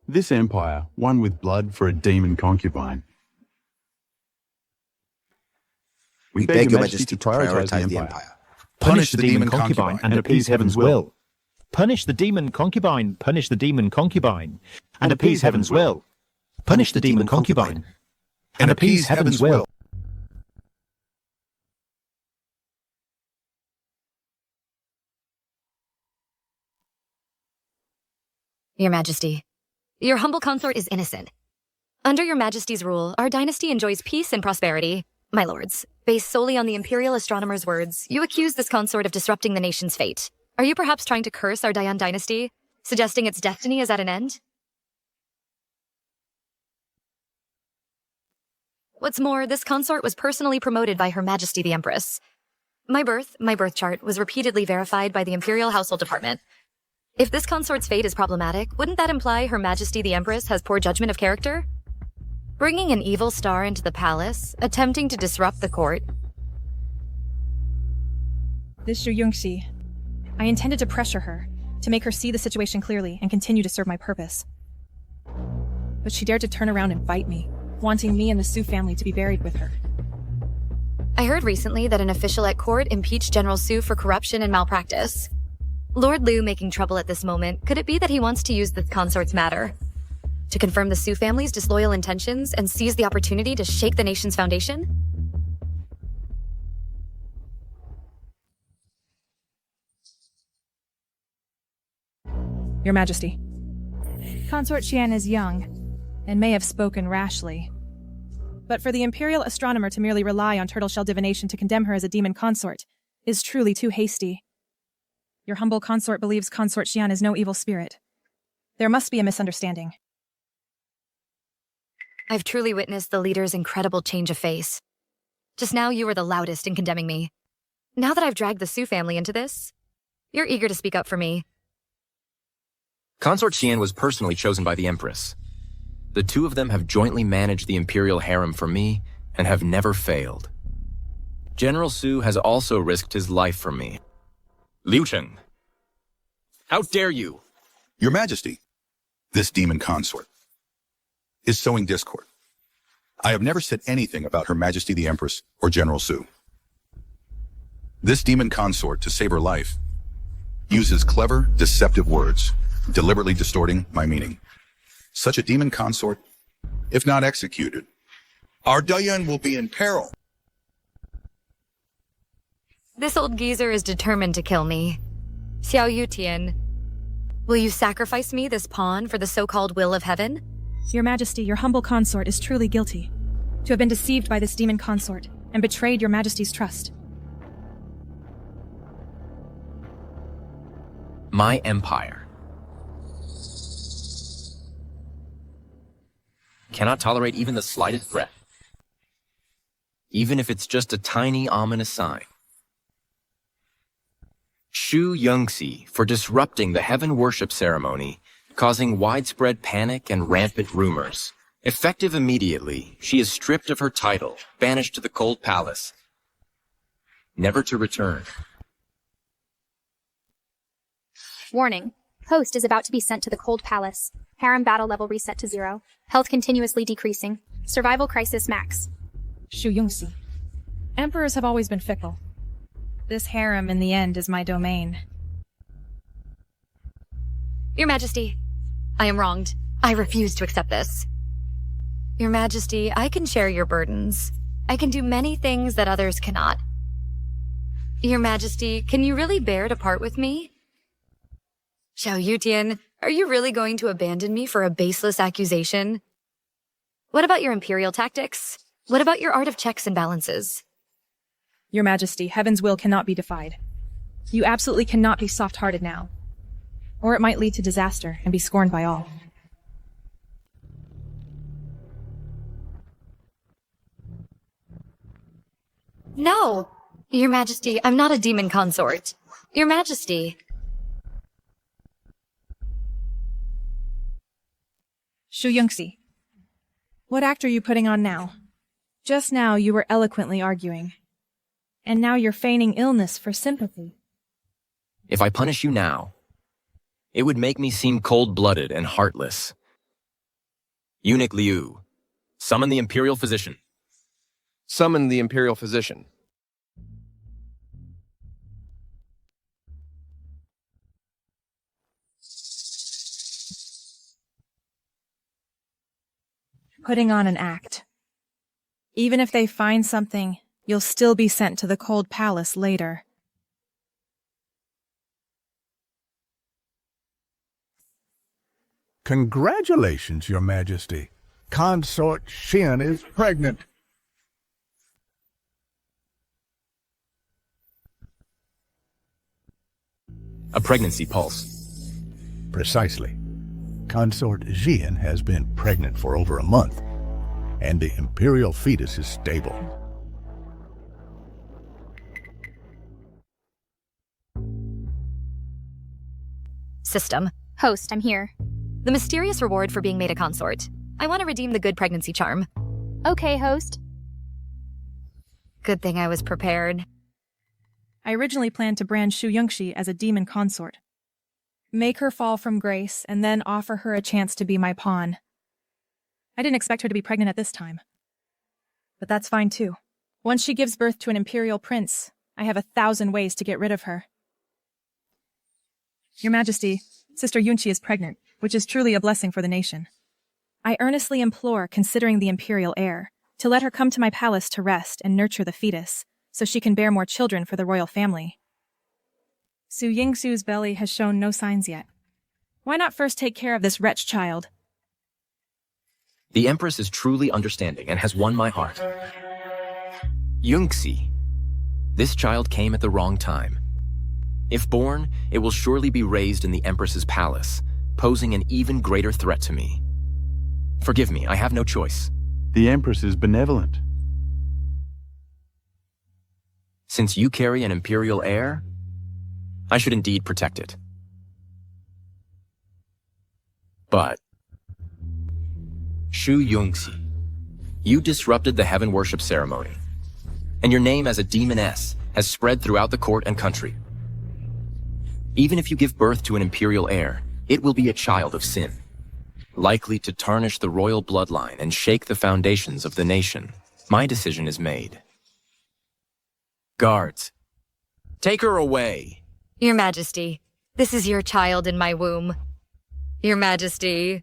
this empire, won with blood for a demon concubine? We beg Your Majesty to prioritize the empire. Punish the demon concubine and appease heaven's will. Punish the demon concubine, punish the demon concubine, and appease heaven's will. Punish the demon concubine, and appease heaven's will. Your Majesty, your humble consort is innocent. Under Your Majesty's rule, our dynasty enjoys peace and prosperity. My lords, based solely on the Imperial astronomer's words, you accuse this consort of disrupting the nation's fate. Are you perhaps trying to curse our Dian dynasty, suggesting its destiny is at an end? What's more, this consort was personally promoted by Her Majesty the Empress. My birth chart, was repeatedly verified by the Imperial Household Department. If this consort's fate is problematic, wouldn't that imply Her Majesty the Empress has poor judgment of character? Bringing an evil star into the palace, attempting to disrupt the court. This Zhu Yongxi. I intended to pressure her, to make her see the situation clearly and continue to serve my purpose. But she dared to turn around and fight me, wanting me and the Su family to be buried with her. I heard recently that an official at court impeached General Su for corruption and malpractice. Lord Liu making trouble at this moment, could it be that he wants to use the consort's matter to confirm the Su family's disloyal intentions and seize the opportunity to shake the nation's foundation? Your Majesty. Consort Xian is young, and may have spoken rashly. But for the Imperial astronomer to merely rely on turtle shell divination to condemn her as a demon consort is truly too hasty. Your humble consort believes Consort Xian is no evil spirit. There must be a misunderstanding. I've truly witnessed the leader's incredible change of face. Just now you were the loudest in condemning me. Now that I've dragged the Su family into this, you're eager to speak up for me. Consort Xian was personally chosen by the Empress. The two of them have jointly managed the Imperial harem for me and have never failed. General Su has also risked his life for me. Liu Cheng, how dare you? Your Majesty, this demon consort is sowing discord. I have never said anything about Her Majesty the Empress or General Su. This demon consort, to save her life, uses clever, deceptive words, deliberately distorting my meaning. Such a demon consort, if not executed, our Dayan will be in peril. This old geezer is determined to kill me. Xiao Yutian, will you sacrifice me, this pawn, for the so-called will of heaven? Your Majesty, your humble consort is truly guilty. To have been deceived by this demon consort and betrayed Your Majesty's trust. My empire cannot tolerate even the slightest threat, even if it's just a tiny ominous sign. Zhu Yongxi for disrupting the heaven worship ceremony, causing widespread panic and rampant rumors. Effective immediately, she is stripped of her title, banished to the cold palace, never to return. Warning. Host is about to be sent to the cold palace. Harem battle level reset to 0. Health continuously decreasing. Survival crisis max. Zhu Yongxi. Emperors have always been fickle. This harem, in the end, is my domain. Your Majesty, I am wronged. I refuse to accept this. Your Majesty, I can share your burdens. I can do many things that others cannot. Your Majesty, can you really bear to part with me? Xiao Yutian, are you really going to abandon me for a baseless accusation? What about your imperial tactics? What about your art of checks and balances? Your Majesty, heaven's will cannot be defied. You absolutely cannot be soft-hearted now. Or it might lead to disaster and be scorned by all. No! Your Majesty, I'm not a demon consort. Your Majesty. Zhu Yongxi. What act are you putting on now? Just now you were eloquently arguing. And now you're feigning illness for sympathy. If I punish you now, it would make me seem cold-blooded and heartless. Eunuch Liu, summon the Imperial Physician. Summon the Imperial Physician. Putting on an act. Even if they find something, you'll still be sent to the cold palace later. Congratulations, Your Majesty. Consort Xian is pregnant. A pregnancy pulse. Precisely. Consort Xian has been pregnant for over a month, and the imperial fetus is stable. system. Host, I'm here. The mysterious reward for being made a consort. I want to redeem the good pregnancy charm. Okay, host. Good thing I was prepared. I originally planned to brand Shu Yungxi as a demon consort. Make her fall from grace, and then offer her a chance to be my pawn. I didn't expect her to be pregnant at this time. But that's fine too. Once she gives birth to an imperial prince, I have 1,000 ways to get rid of her. Your Majesty, Sister Yunqi is pregnant, which is truly a blessing for the nation. I earnestly implore, considering the imperial heir, to let her come to my palace to rest and nurture the fetus, so she can bear more children for the royal family. Su Yingxu's belly has shown no signs yet. Why not first take care of this wretch child? The Empress is truly understanding and has won my heart. Yungxi. This child came at the wrong time. If born, it will surely be raised in the Empress's palace, posing an even greater threat to me. Forgive me, I have no choice. The Empress is benevolent. Since you carry an imperial heir, I should indeed protect it. But, Shu Yungxi, you disrupted the heaven worship ceremony, and your name as a demoness has spread throughout the court and country. Even if you give birth to an imperial heir, it will be a child of sin, likely to tarnish the royal bloodline and shake the foundations of the nation. My decision is made. Guards, take her away. Your Majesty, this is your child in my womb. Your Majesty.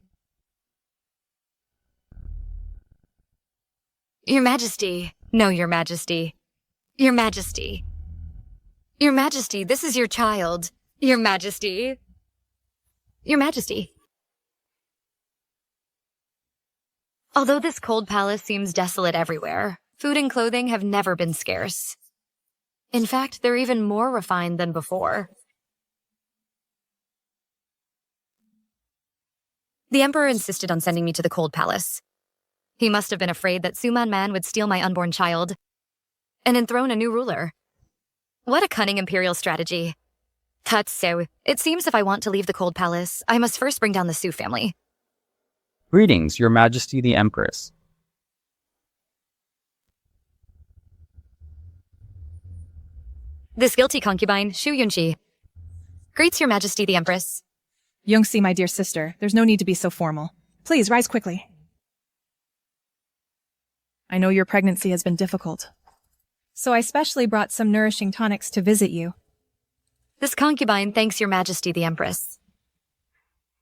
Your Majesty. No, Your Majesty. Your Majesty. Your Majesty, this is your child. Your Majesty. Your Majesty. Although this cold palace seems desolate everywhere, food and clothing have never been scarce. In fact, they're even more refined than before. The Emperor insisted on sending me to the cold palace. He must have been afraid that Suman Man would steal my unborn child and enthrone a new ruler. What a cunning imperial strategy. That's so. It seems if I want to leave the cold palace, I must first bring down the Su family. Greetings, Your Majesty the Empress. This guilty concubine, Shu Yunqi. Greets Your Majesty the Empress. Yungxi, my dear sister, there's no need to be so formal. Please, rise quickly. I know your pregnancy has been difficult, so I specially brought some nourishing tonics to visit you. This concubine thanks Your Majesty the Empress.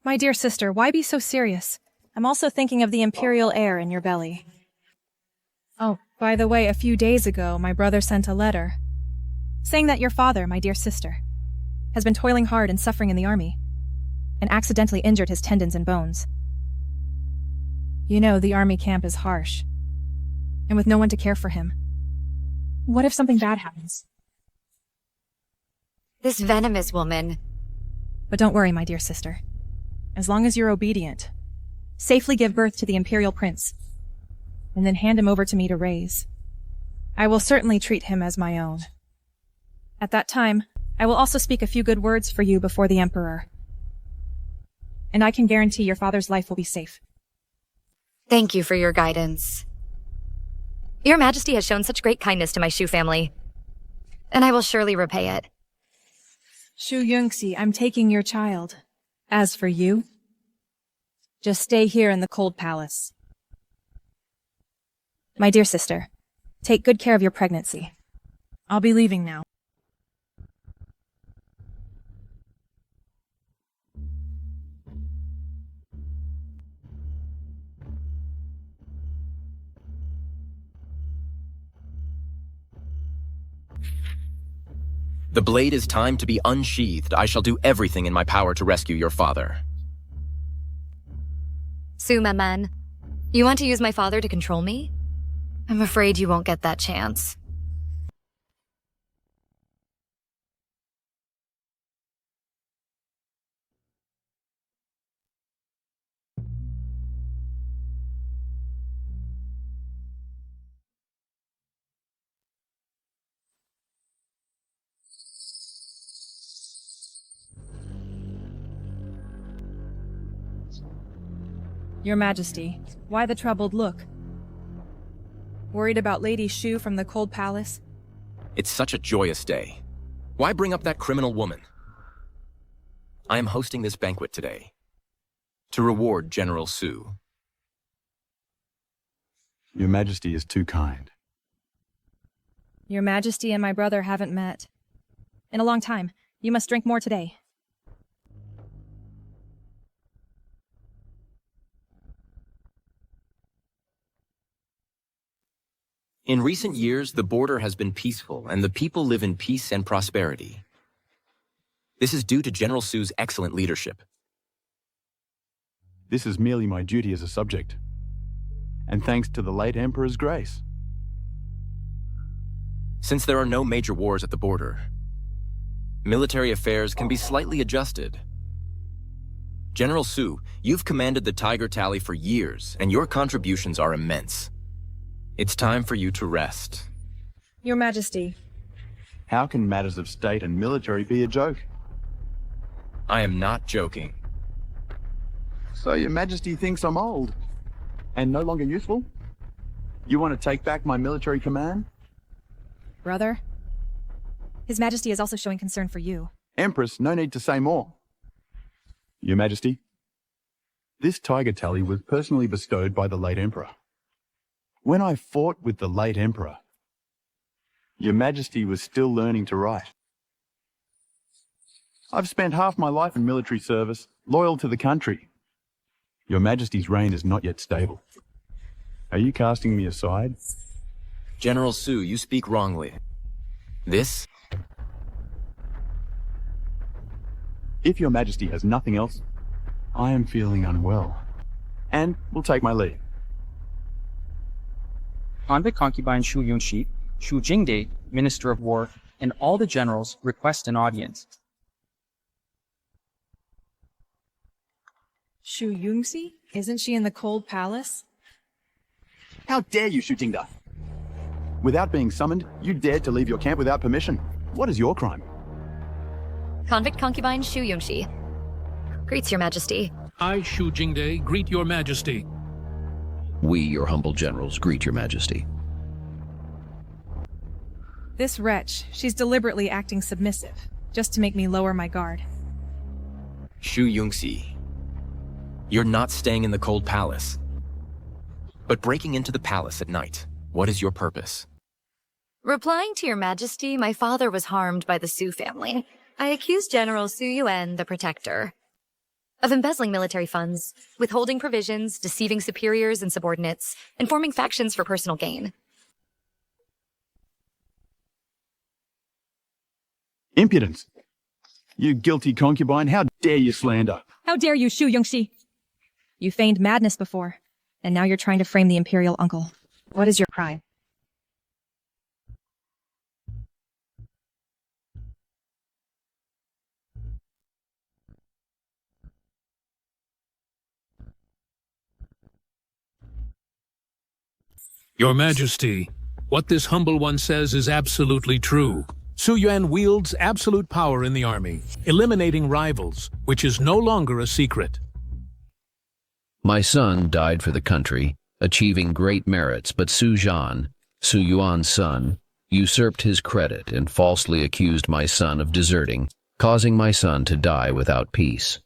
My dear sister, why be so serious? I'm also thinking of the imperial heir in your belly. Oh, by the way, a few days ago, my brother sent a letter saying that your father, my dear sister, has been toiling hard and suffering in the army, and accidentally injured his tendons and bones. You know, the army camp is harsh, and with no one to care for him. What if something bad happens? This venomous woman. But don't worry, my dear sister. As long as you're obedient, safely give birth to the imperial prince, and then hand him over to me to raise. I will certainly treat him as my own. At that time, I will also speak a few good words for you before the Emperor. And I can guarantee your father's life will be safe. Thank you for your guidance. Your Majesty has shown such great kindness to my Shu family, and I will surely repay it. Shu Yungxi, I'm taking your child. As for you, just stay here in the cold palace. My dear sister, take good care of your pregnancy. I'll be leaving now. The blade is time to be unsheathed. I shall do everything in my power to rescue your father. Suman Man, you want to use my father to control me? I'm afraid you won't get that chance. Your Majesty, why the troubled look? Worried about Lady Shu from the Cold Palace? It's such a joyous day. Why bring up that criminal woman? I am hosting this banquet today to reward General Su. Your Majesty is too kind. Your Majesty and my brother haven't met in a long time. You must drink more today. In recent years, the border has been peaceful, and the people live in peace and prosperity. This is due to General Su's excellent leadership. This is merely my duty as a subject, and thanks to the late Emperor's grace. Since there are no major wars at the border, military affairs can be slightly adjusted. General Su, you've commanded the Tiger Tally for years, and your contributions are immense. It's time for you to rest. Your Majesty. How can matters of state and military be a joke? I am not joking. So Your Majesty thinks I'm old and no longer useful? You want to take back my military command? Brother? His Majesty is also showing concern for you. Empress, no need to say more. Your Majesty, this Tiger Tally was personally bestowed by the late Emperor. When I fought with the late Emperor, Your Majesty was still learning to write. I've spent half my life in military service, loyal to the country. Your Majesty's reign is not yet stable. Are you casting me aside? General Su, you speak wrongly. This? If Your Majesty has nothing else, I am feeling unwell, and will take my leave. Convict concubine Shu Yongxi, Shu Jingde, Minister of War, and all the generals request an audience. Shu Yongxi? Isn't she in the Cold Palace? How dare you, Shu Jingde? Without being summoned, you dared to leave your camp without permission. What is your crime? Convict concubine Shu Yongxi. Greets Your Majesty. I, Shu Jingde, greet Your Majesty. We, your humble generals, greet Your Majesty. This wretch, she's deliberately acting submissive, just to make me lower my guard. Shu Yongxi, you're not staying in the Cold Palace, but breaking into the palace at night. What is your purpose? Replying to Your Majesty, my father was harmed by the Su family. I accused General Su Yuan, the Protector, of embezzling military funds, withholding provisions, deceiving superiors and subordinates, and forming factions for personal gain. Impudence! You guilty concubine, how dare you slander? How dare you, Shu Yongxi? You feigned madness before, and now you're trying to frame the imperial uncle. What is your crime? Your Majesty, what this humble one says is absolutely true. Su Yuan wields absolute power in the army, eliminating rivals, which is no longer a secret. My son died for the country, achieving great merits, but Su Zhan, Su Yuan's son, usurped his credit and falsely accused my son of deserting, causing my son to die without peace.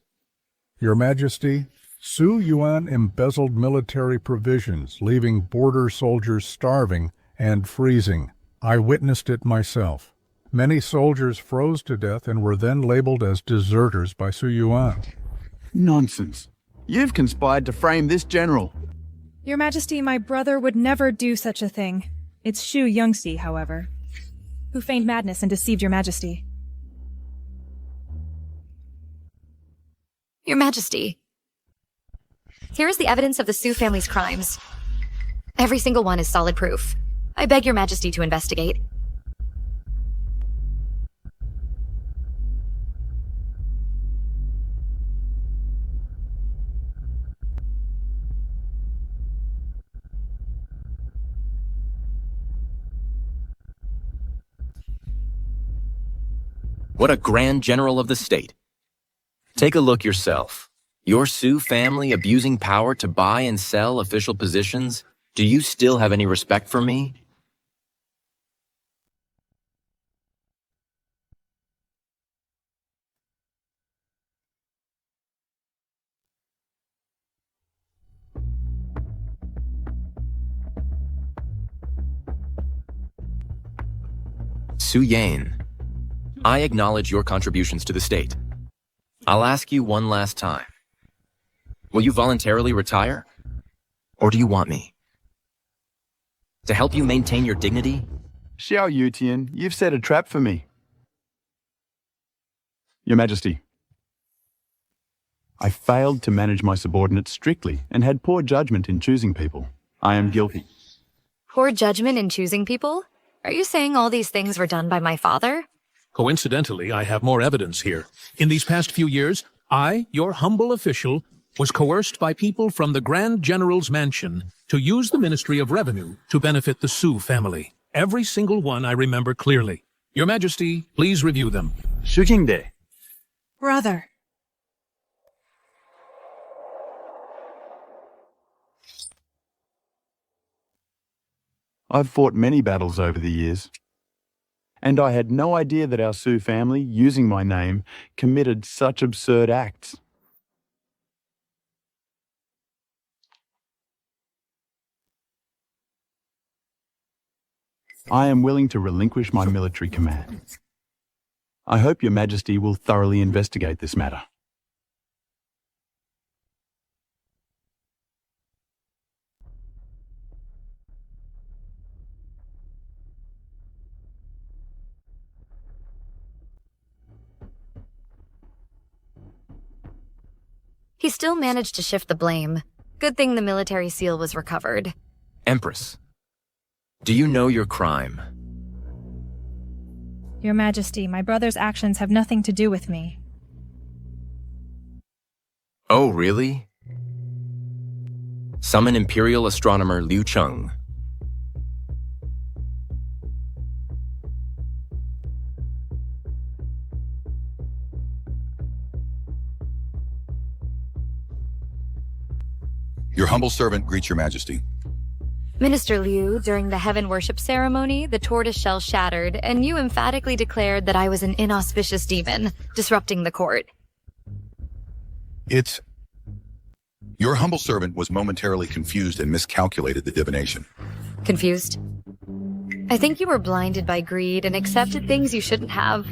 Your Majesty, Su Yuan embezzled military provisions, leaving border soldiers starving and freezing. I witnessed it myself. Many soldiers froze to death and were then labeled as deserters by Su Yuan. Nonsense. You've conspired to frame this general. Your Majesty, my brother would never do such a thing. It's Shu Yongxi, however, who feigned madness and deceived Your Majesty. Your Majesty, here is the evidence of the Su family's crimes. Every single one is solid proof. I beg Your Majesty to investigate. What a grand general of the state. Take a look yourself. Your Sioux family abusing power to buy and sell official positions? Do you still have any respect for me? Su Yan, I acknowledge your contributions to the state. I'll ask you one last time. Will you voluntarily retire? Or do you want me to help you maintain your dignity? Xiao Yutian, you've set a trap for me. Your Majesty, I failed to manage my subordinates strictly and had poor judgment in choosing people. I am guilty. Poor judgment in choosing people? Are you saying all these things were done by my father? Coincidentally, I have more evidence here. In these past few years, I, your humble official, was coerced by people from the Grand General's mansion to use the Ministry of Revenue to benefit the Sioux family. Every single one I remember clearly. Your Majesty, please review them. Shujingde. Brother. I've fought many battles over the years, and I had no idea that our Sioux family, using my name, committed such absurd acts. I am willing to relinquish my military command. I hope Your Majesty will thoroughly investigate this matter. He still managed to shift the blame. Good thing the military seal was recovered. Empress, do you know your crime? Your Majesty, my brother's actions have nothing to do with me. Oh, really? Summon Imperial Astronomer Liu Cheng. Your humble servant greets Your Majesty. Minister Liu, during the heaven worship ceremony, the tortoise shell shattered, and you emphatically declared that I was an inauspicious demon, disrupting the court. Your humble servant was momentarily confused and miscalculated the divination. Confused? I think you were blinded by greed and accepted things you shouldn't have.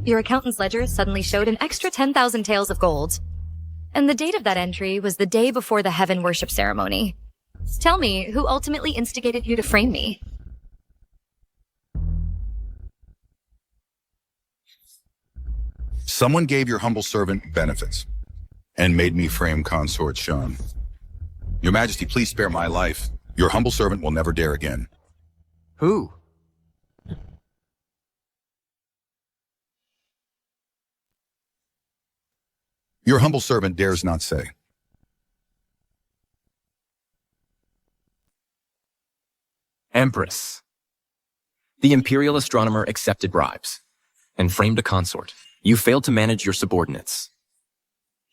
Your accountant's ledger suddenly showed an extra 10,000 taels of gold. And the date of that entry was the day before the heaven worship ceremony. Tell me, who ultimately instigated you to frame me? Someone gave your humble servant benefits and made me frame Consort Shan. Your Majesty, please spare my life. Your humble servant will never dare again. Who? Your humble servant dares not say. Empress. The Imperial Astronomer accepted bribes and framed a consort. You failed to manage your subordinates.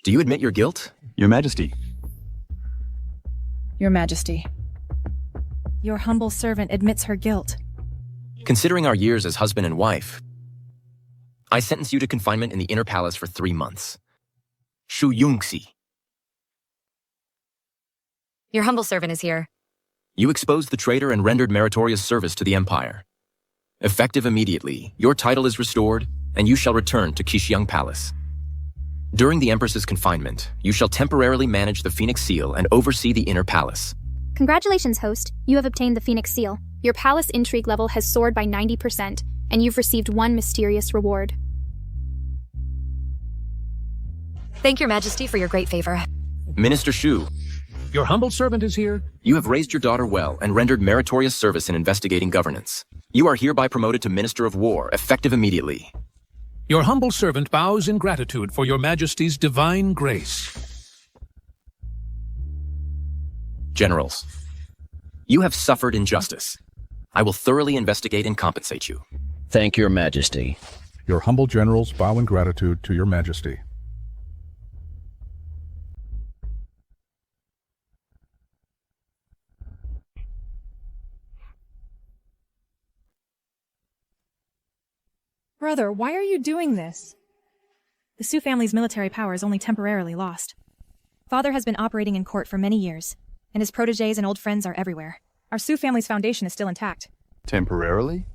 Do you admit your guilt? Your Majesty. Your Majesty. Your humble servant admits her guilt. Considering our years as husband and wife, I sentence you to confinement in the inner palace for 3 months. Shu Yungxi. Your humble servant is here. You exposed the traitor and rendered meritorious service to the Empire. Effective immediately, your title is restored, and you shall return to Qixiang Palace. During the Empress's confinement, you shall temporarily manage the Phoenix Seal and oversee the inner palace. Congratulations, host. You have obtained the Phoenix Seal. Your palace intrigue level has soared by 90%, and you've received one mysterious reward. Thank your Majesty for your great favor. Minister Shu. Your humble servant is here. You have raised your daughter well and rendered meritorious service in investigating governance. You are hereby promoted to Minister of War, effective immediately. Your humble servant bows in gratitude for your Majesty's divine grace. Generals, you have suffered injustice. I will thoroughly investigate and compensate you. Thank your Majesty. Your humble generals bow in gratitude to Your Majesty. Brother, why are you doing this? The Su family's military power is only temporarily lost. Father has been operating in court for many years, and his protégés and old friends are everywhere. Our Su family's foundation is still intact. Temporarily?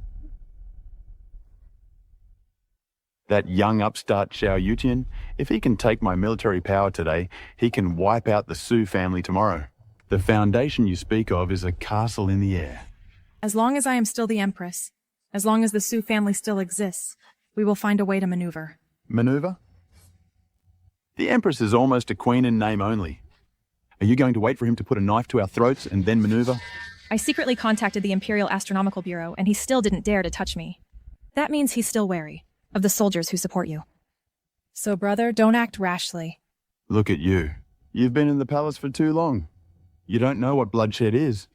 That young upstart Xiao Yutian, if he can take my military power today, he can wipe out the Su family tomorrow. The foundation you speak of is a castle in the air. As long as I am still the Empress, as long as the Su family still exists, we will find a way to maneuver. Maneuver? The Empress is almost a queen in name only. Are you going to wait for him to put a knife to our throats and then maneuver? I secretly contacted the Imperial Astronomical Bureau, and he still didn't dare to touch me. That means he's still wary of the soldiers who support you. So, brother, don't act rashly. Look at you. You've been in the palace for too long. You don't know what bloodshed is.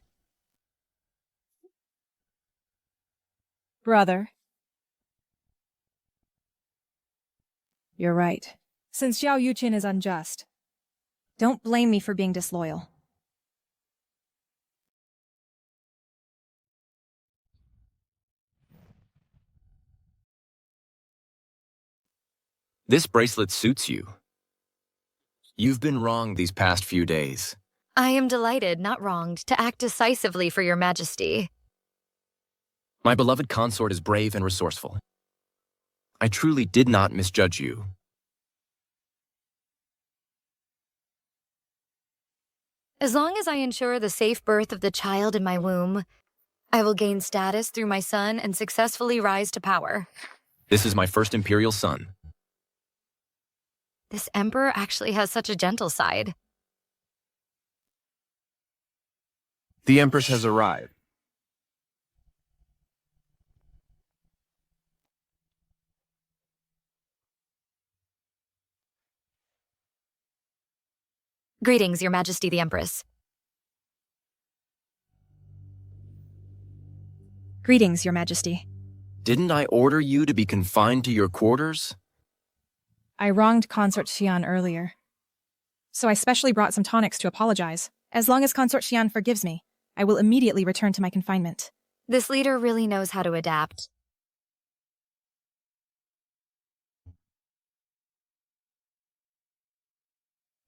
Brother. You're right. Since Xiao Yuqin is unjust, don't blame me for being disloyal. This bracelet suits you. You've been wrong these past few days. I am delighted, not wronged, to act decisively for your majesty. My beloved consort is brave and resourceful. I truly did not misjudge you. As long as I ensure the safe birth of the child in my womb, I will gain status through my son and successfully rise to power. This is my first imperial son. This emperor actually has such a gentle side. The Empress has arrived. Greetings, Your Majesty the Empress. Greetings, Your Majesty. Didn't I order you to be confined to your quarters? I wronged Consort Xian earlier, so I specially brought some tonics to apologize. As long as Consort Xian forgives me, I will immediately return to my confinement. This leader really knows how to adapt.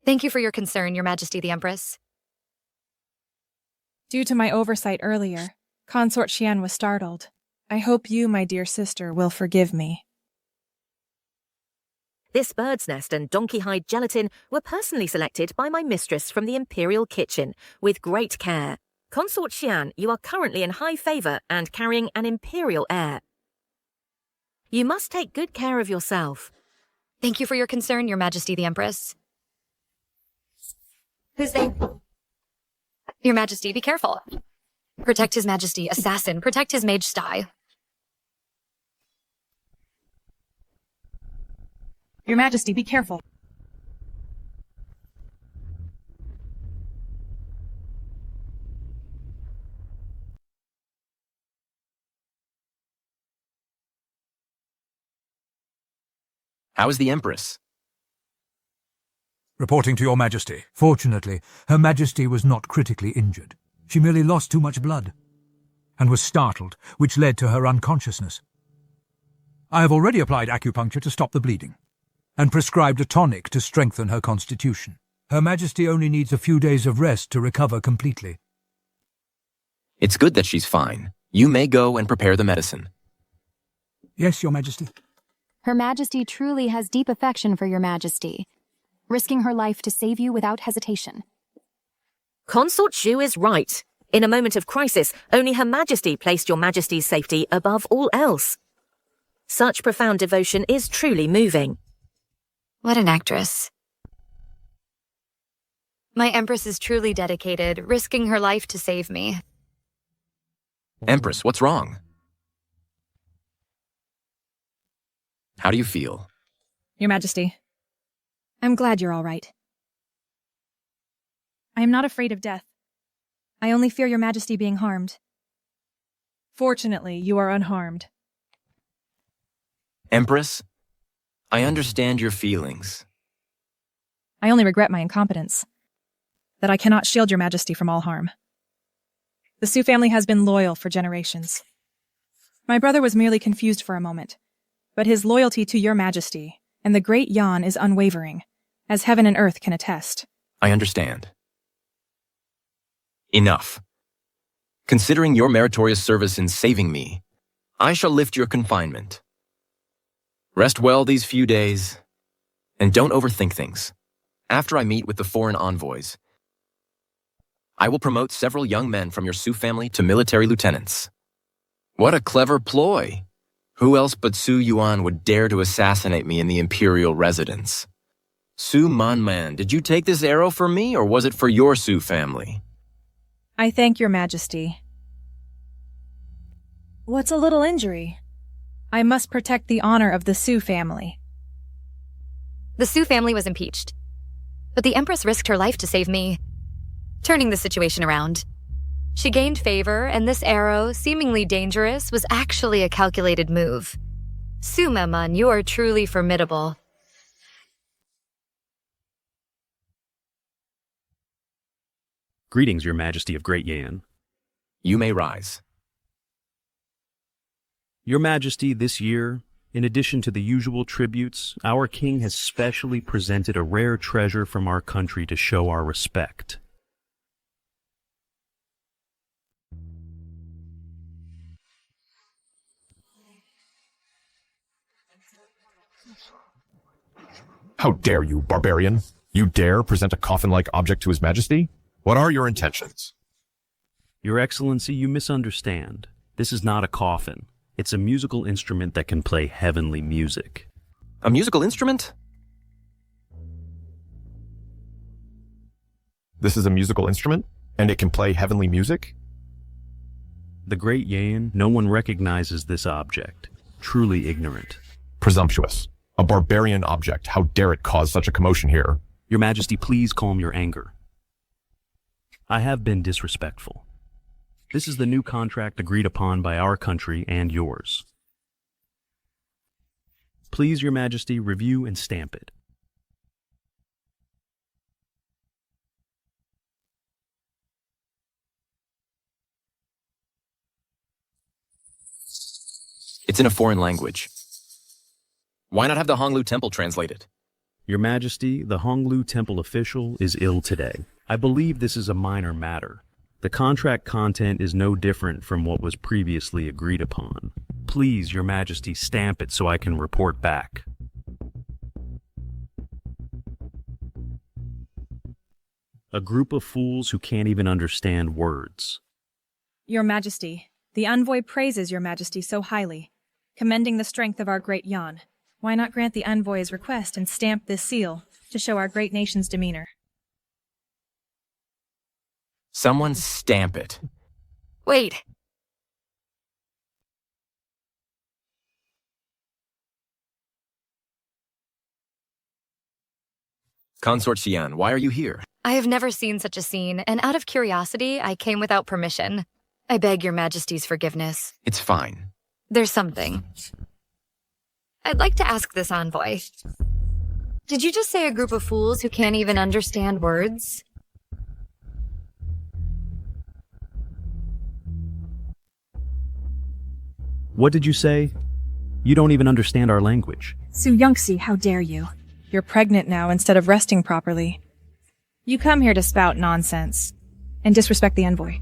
Thank you for your concern, Your Majesty the Empress. Due to my oversight earlier, Consort Xian was startled. I hope you, my dear sister, will forgive me. This bird's nest and donkey-hide gelatin were personally selected by my mistress from the Imperial kitchen, with great care. Consort Xian, you are currently in high favor and carrying an Imperial heir. You must take good care of yourself. Thank you for your concern, Your Majesty the Empress. Who's there? Your Majesty, be careful. Protect His Majesty, assassin, protect His mage sty. Your Majesty, be careful. How is the Empress? Reporting to Your Majesty. Fortunately, Her Majesty was not critically injured. She merely lost too much blood and was startled, which led to her unconsciousness. I have already applied acupuncture to stop the bleeding and prescribed a tonic to strengthen her constitution. Her Majesty only needs a few days of rest to recover completely. It's good that she's fine. You may go and prepare the medicine. Yes, Your Majesty. Her Majesty truly has deep affection for Your Majesty, risking her life to save you without hesitation. Consort Zhu is right. In a moment of crisis, only Her Majesty placed Your Majesty's safety above all else. Such profound devotion is truly moving. What an actress. My Empress is truly dedicated, risking her life to save me. Empress, what's wrong? How do you feel? Your Majesty, I'm glad you're all right. I am not afraid of death. I only fear Your Majesty being harmed. Fortunately, you are unharmed. Empress, I understand your feelings. I only regret my incompetence, that I cannot shield Your Majesty from all harm. The Su family has been loyal for generations. My brother was merely confused for a moment, but his loyalty to your majesty and the great Yan is unwavering, as heaven and earth can attest. I understand. Enough. Considering your meritorious service in saving me, I shall lift your confinement. Rest well these few days, and don't overthink things. After I meet with the foreign envoys, I will promote several young men from your Su family to military lieutenants. What a clever ploy! Who else but Su Yuan would dare to assassinate me in the imperial residence? Su Man, did you take this arrow for me, or was it for your Su family? I thank your majesty. What's a little injury? I must protect the honor of the Su family. The Su family was impeached, but the Empress risked her life to save me, turning the situation around. She gained favor, and this arrow, seemingly dangerous, was actually a calculated move. Su Man, you are truly formidable. Greetings, Your Majesty of Great Yan. You may rise. Your Majesty, this year, in addition to the usual tributes, our king has specially presented a rare treasure from our country to show our respect. How dare you, barbarian? You dare present a coffin-like object to His Majesty? What are your intentions? Your Excellency, you misunderstand. This is not a coffin. It's a musical instrument that can play heavenly music. A musical instrument? This is a musical instrument, and it can play heavenly music? The Great Yan, no one recognizes this object. Truly ignorant. Presumptuous. A barbarian object. How dare it cause such a commotion here? Your Majesty, please calm your anger. I have been disrespectful. This is the new contract agreed upon by our country and yours. Please, Your Majesty, review and stamp it. It's in a foreign language. Why not have the Honglu Temple translated? Your Majesty, the Honglu Temple official is ill today. I believe this is a minor matter. The contract content is no different from what was previously agreed upon. Please, Your Majesty, stamp it so I can report back. A group of fools who can't even understand words. Your Majesty, the envoy praises Your Majesty so highly, commending the strength of our great Yan. Why not grant the envoy's request and stamp this seal to show our great nation's demeanor? Someone stamp it. Wait. Consort Xian, why are you here? I have never seen such a scene, and out of curiosity, I came without permission. I beg Your Majesty's forgiveness. It's fine. There's something. I'd like to ask this envoy. Did you just say a group of fools who can't even understand words? What did you say? You don't even understand our language. Su Yongxi, how dare you? You're pregnant now instead of resting properly. You come here to spout nonsense and disrespect the envoy.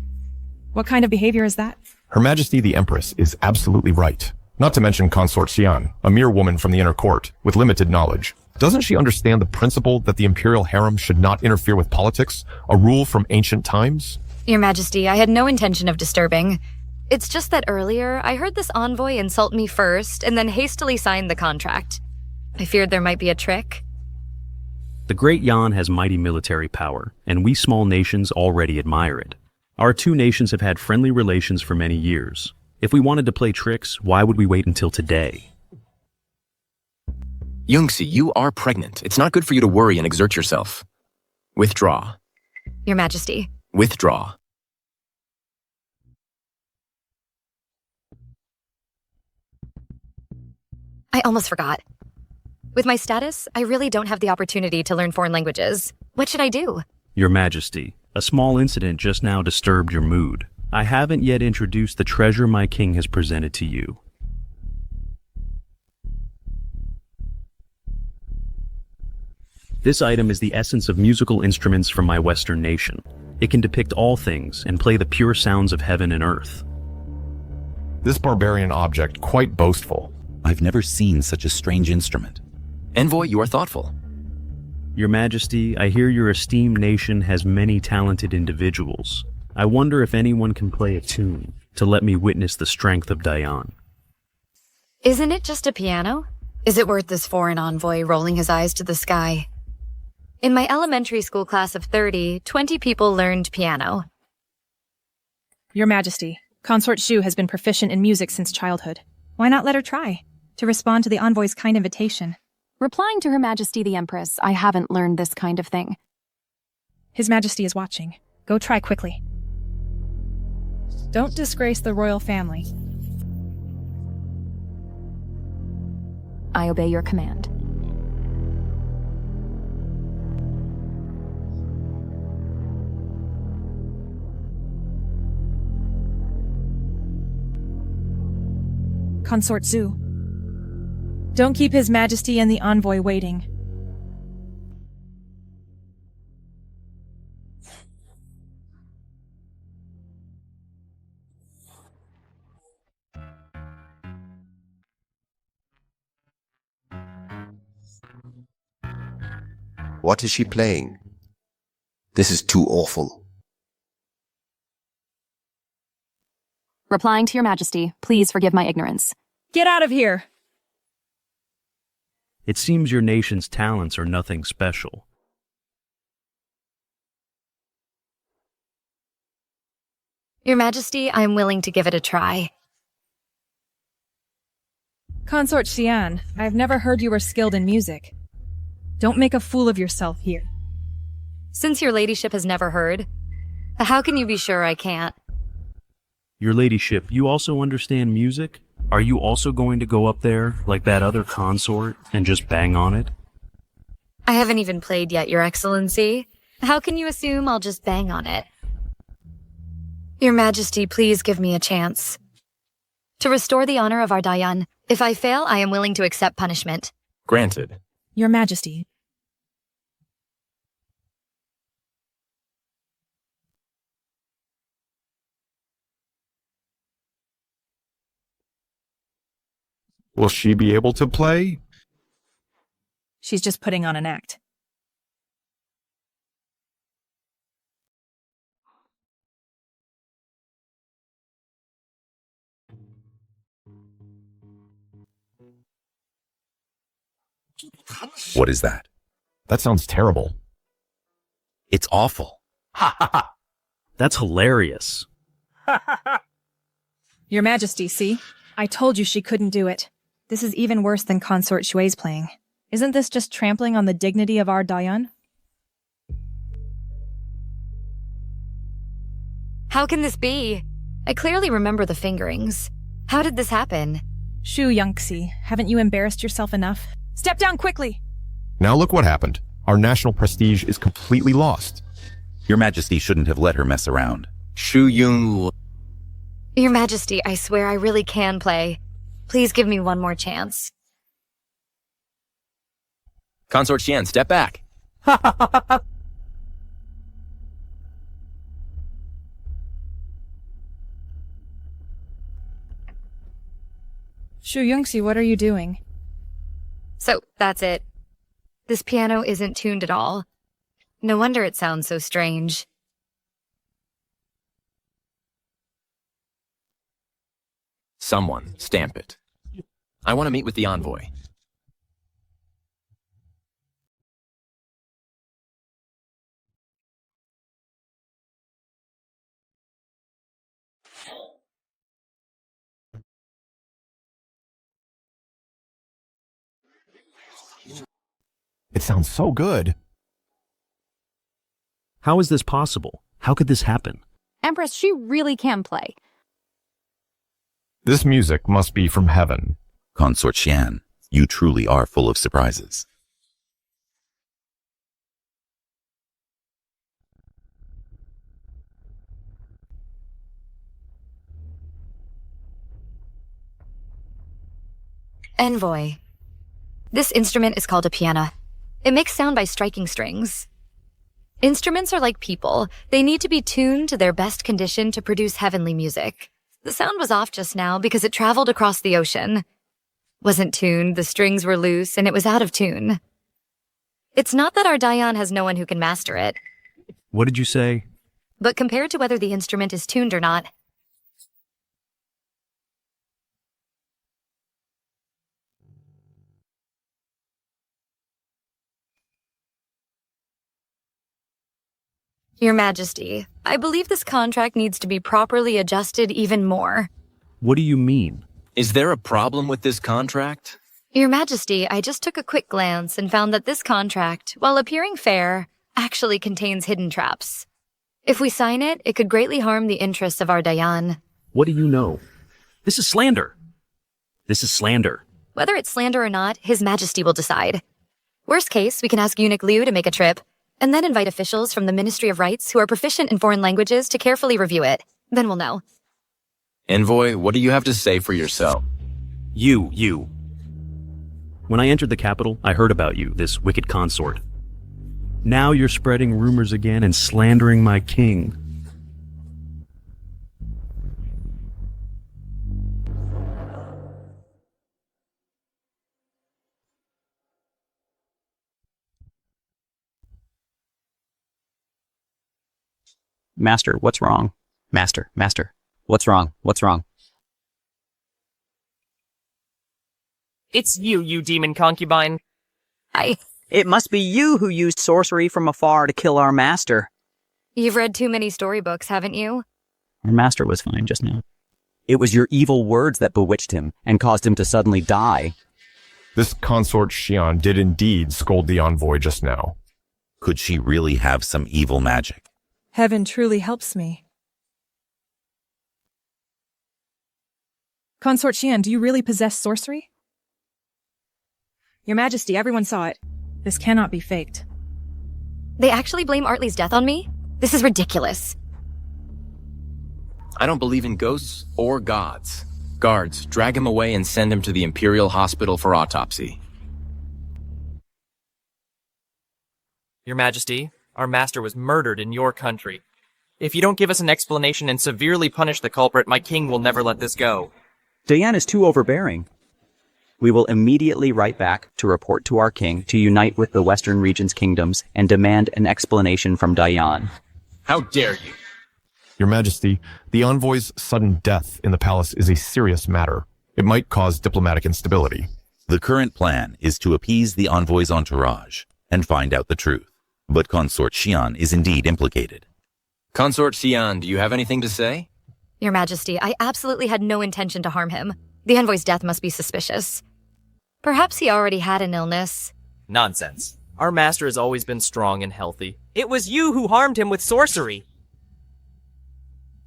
What kind of behavior is that? Her Majesty the Empress is absolutely right. Not to mention Consort Xian, a mere woman from the inner court, with limited knowledge. Doesn't she understand the principle that the imperial harem should not interfere with politics, a rule from ancient times? Your Majesty, I had no intention of disturbing. It's just that earlier, I heard this envoy insult me first and then hastily signed the contract. I feared there might be a trick. The Great Yan has mighty military power, and we small nations already admire it. Our two nations have had friendly relations for many years. If we wanted to play tricks, why would we wait until today? Yongxi, you are pregnant. It's not good for you to worry and exert yourself. Withdraw. Your Majesty. Withdraw. I almost forgot. With my status, I really don't have the opportunity to learn foreign languages. What should I do? Your Majesty, a small incident just now disturbed your mood. I haven't yet introduced the treasure my king has presented to you. This item is the essence of musical instruments from my Western nation. It can depict all things and play the pure sounds of heaven and earth. This barbarian object quite boastful. I've never seen such a strange instrument. Envoy, you are thoughtful. Your Majesty, I hear your esteemed nation has many talented individuals. I wonder if anyone can play a tune to let me witness the strength of Diane. Isn't it just a piano? Is it worth this foreign envoy rolling his eyes to the sky? In my elementary school class of 30, 20 people learned piano. Your Majesty, Consort Shu has been proficient in music since childhood. Why not let her try? To respond to the envoy's kind invitation. Replying to Her Majesty the Empress, I haven't learned this kind of thing. His Majesty is watching. Go try quickly. Don't disgrace the royal family. I obey your command. Consort Zhu. Don't keep His Majesty and the envoy waiting. What is she playing? This is too awful. Replying to Your Majesty, please forgive my ignorance. Get out of here! It seems your nation's talents are nothing special. Your Majesty, I am willing to give it a try. Consort Xian, I have never heard you were skilled in music. Don't make a fool of yourself here. Since your ladyship has never heard, how can you be sure I can't? Your ladyship, you also understand music? Are you also going to go up there, like that other consort, and just bang on it? I haven't even played yet, Your Excellency. How can you assume I'll just bang on it? Your Majesty, please give me a chance. To restore the honor of our Dayan, if I fail, I am willing to accept punishment. Granted. Your Majesty. Will she be able to play? She's just putting on an act. What is that? That sounds terrible. It's awful. Ha ha ha! That's hilarious. Your Majesty, see? I told you she couldn't do it. This is even worse than Consort Shui's playing. Isn't this just trampling on the dignity of our Dayan? How can this be? I clearly remember the fingerings. How did this happen? Shu Yangxi, haven't you embarrassed yourself enough? Step down quickly! Now look what happened. Our national prestige is completely lost. Your Majesty shouldn't have let her mess around. Shu Yung. Your Majesty, I swear I really can play. Please give me one more chance. Consort Xian, step back. Shu Yangxi, what are you doing? So, that's it. This piano isn't tuned at all. No wonder it sounds so strange. Someone, stamp it. I want to meet with the envoy. It sounds so good. How is this possible? How could this happen? Empress, she really can play. This music must be from heaven. Consort Xian, you truly are full of surprises. Envoy. This instrument is called a piano. It makes sound by striking strings. Instruments are like people. They need to be tuned to their best condition to produce heavenly music. The sound was off just now because it traveled across the ocean. Wasn't tuned, the strings were loose, and it was out of tune. It's not that our Dayan has no one who can master it, What did you say? but compared to whether the instrument is tuned or not, Your Majesty, I believe this contract needs to be properly adjusted even more. What do you mean? Is there a problem with this contract? Your Majesty, I just took a quick glance and found that this contract, while appearing fair, actually contains hidden traps. If we sign it, it could greatly harm the interests of our Dayan. What do you know? This is slander. This is slander. Whether it's slander or not, His Majesty will decide. Worst case, we can ask Eunuch Liu to make a trip, and then invite officials from the Ministry of Rights who are proficient in foreign languages to carefully review it. Then we'll know. Envoy, what do you have to say for yourself? You. When I entered the capital, I heard about you, this wicked consort. Now you're spreading rumors again and slandering my king. Master, what's wrong? Master, what's wrong? What's wrong? It's you, you demon concubine. It must be you who used sorcery from afar to kill our master. You've read too many storybooks, haven't you? Our master was fine just now. It was your evil words that bewitched him and caused him to suddenly die. This consort Xian did indeed scold the envoy just now. Could she really have some evil magic? Heaven truly helps me. Consort Xian, do you really possess sorcery? Your Majesty, everyone saw it. This cannot be faked. They actually blame Artley's death on me? This is ridiculous. I don't believe in ghosts or gods. Guards, drag him away and send him to the Imperial Hospital for autopsy. Your Majesty, our master was murdered in your country. If you don't give us an explanation and severely punish the culprit, my king will never let this go. Diane is too overbearing. We will immediately write back to report to our king to unite with the Western region's kingdoms and demand an explanation from Diane. How dare you? Your Majesty, the envoy's sudden death in the palace is a serious matter. It might cause diplomatic instability. The current plan is to appease the envoy's entourage and find out the truth. But Consort Xian is indeed implicated. Consort Xian, do you have anything to say? Your Majesty, I absolutely had no intention to harm him. The envoy's death must be suspicious. Perhaps he already had an illness. Nonsense. Our master has always been strong and healthy. It was you who harmed him with sorcery.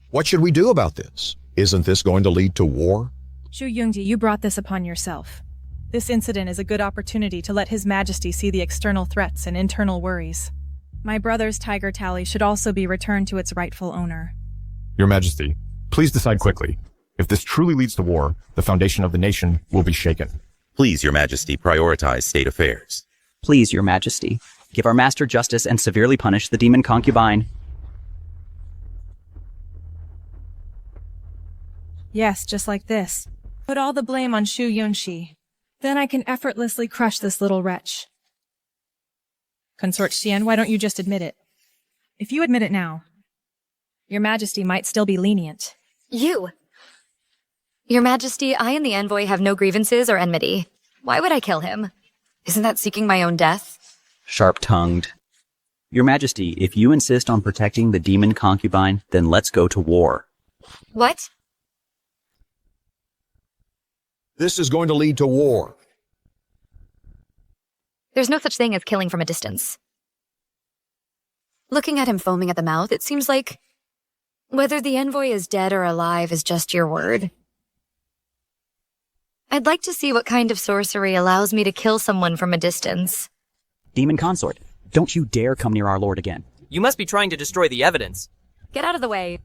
What should we do about this? Isn't this going to lead to war? Shu Yungji, you brought this upon yourself. This incident is a good opportunity to let His Majesty see the external threats and internal worries. My brother's tiger tally should also be returned to its rightful owner. Your Majesty, please decide quickly. If this truly leads to war, the foundation of the nation will be shaken. Please, Your Majesty, prioritize state affairs. Please, Your Majesty, give our master justice and severely punish the demon concubine. Yes, just like this. Put all the blame on Shu Yunxi. Then I can effortlessly crush this little wretch. Consort Xian, why don't you just admit it? If you admit it now, Your Majesty might still be lenient. You! Your Majesty, I and the envoy have no grievances or enmity. Why would I kill him? Isn't that seeking my own death? Sharp-tongued. Your Majesty, if you insist on protecting the demon concubine, then let's go to war. What? This is going to lead to war. There's no such thing as killing from a distance. Looking at him foaming at the mouth, it seems like whether the envoy is dead or alive is just your word. I'd like to see what kind of sorcery allows me to kill someone from a distance. Demon consort, don't you dare come near our lord again. You must be trying to destroy the evidence. Get out of the way.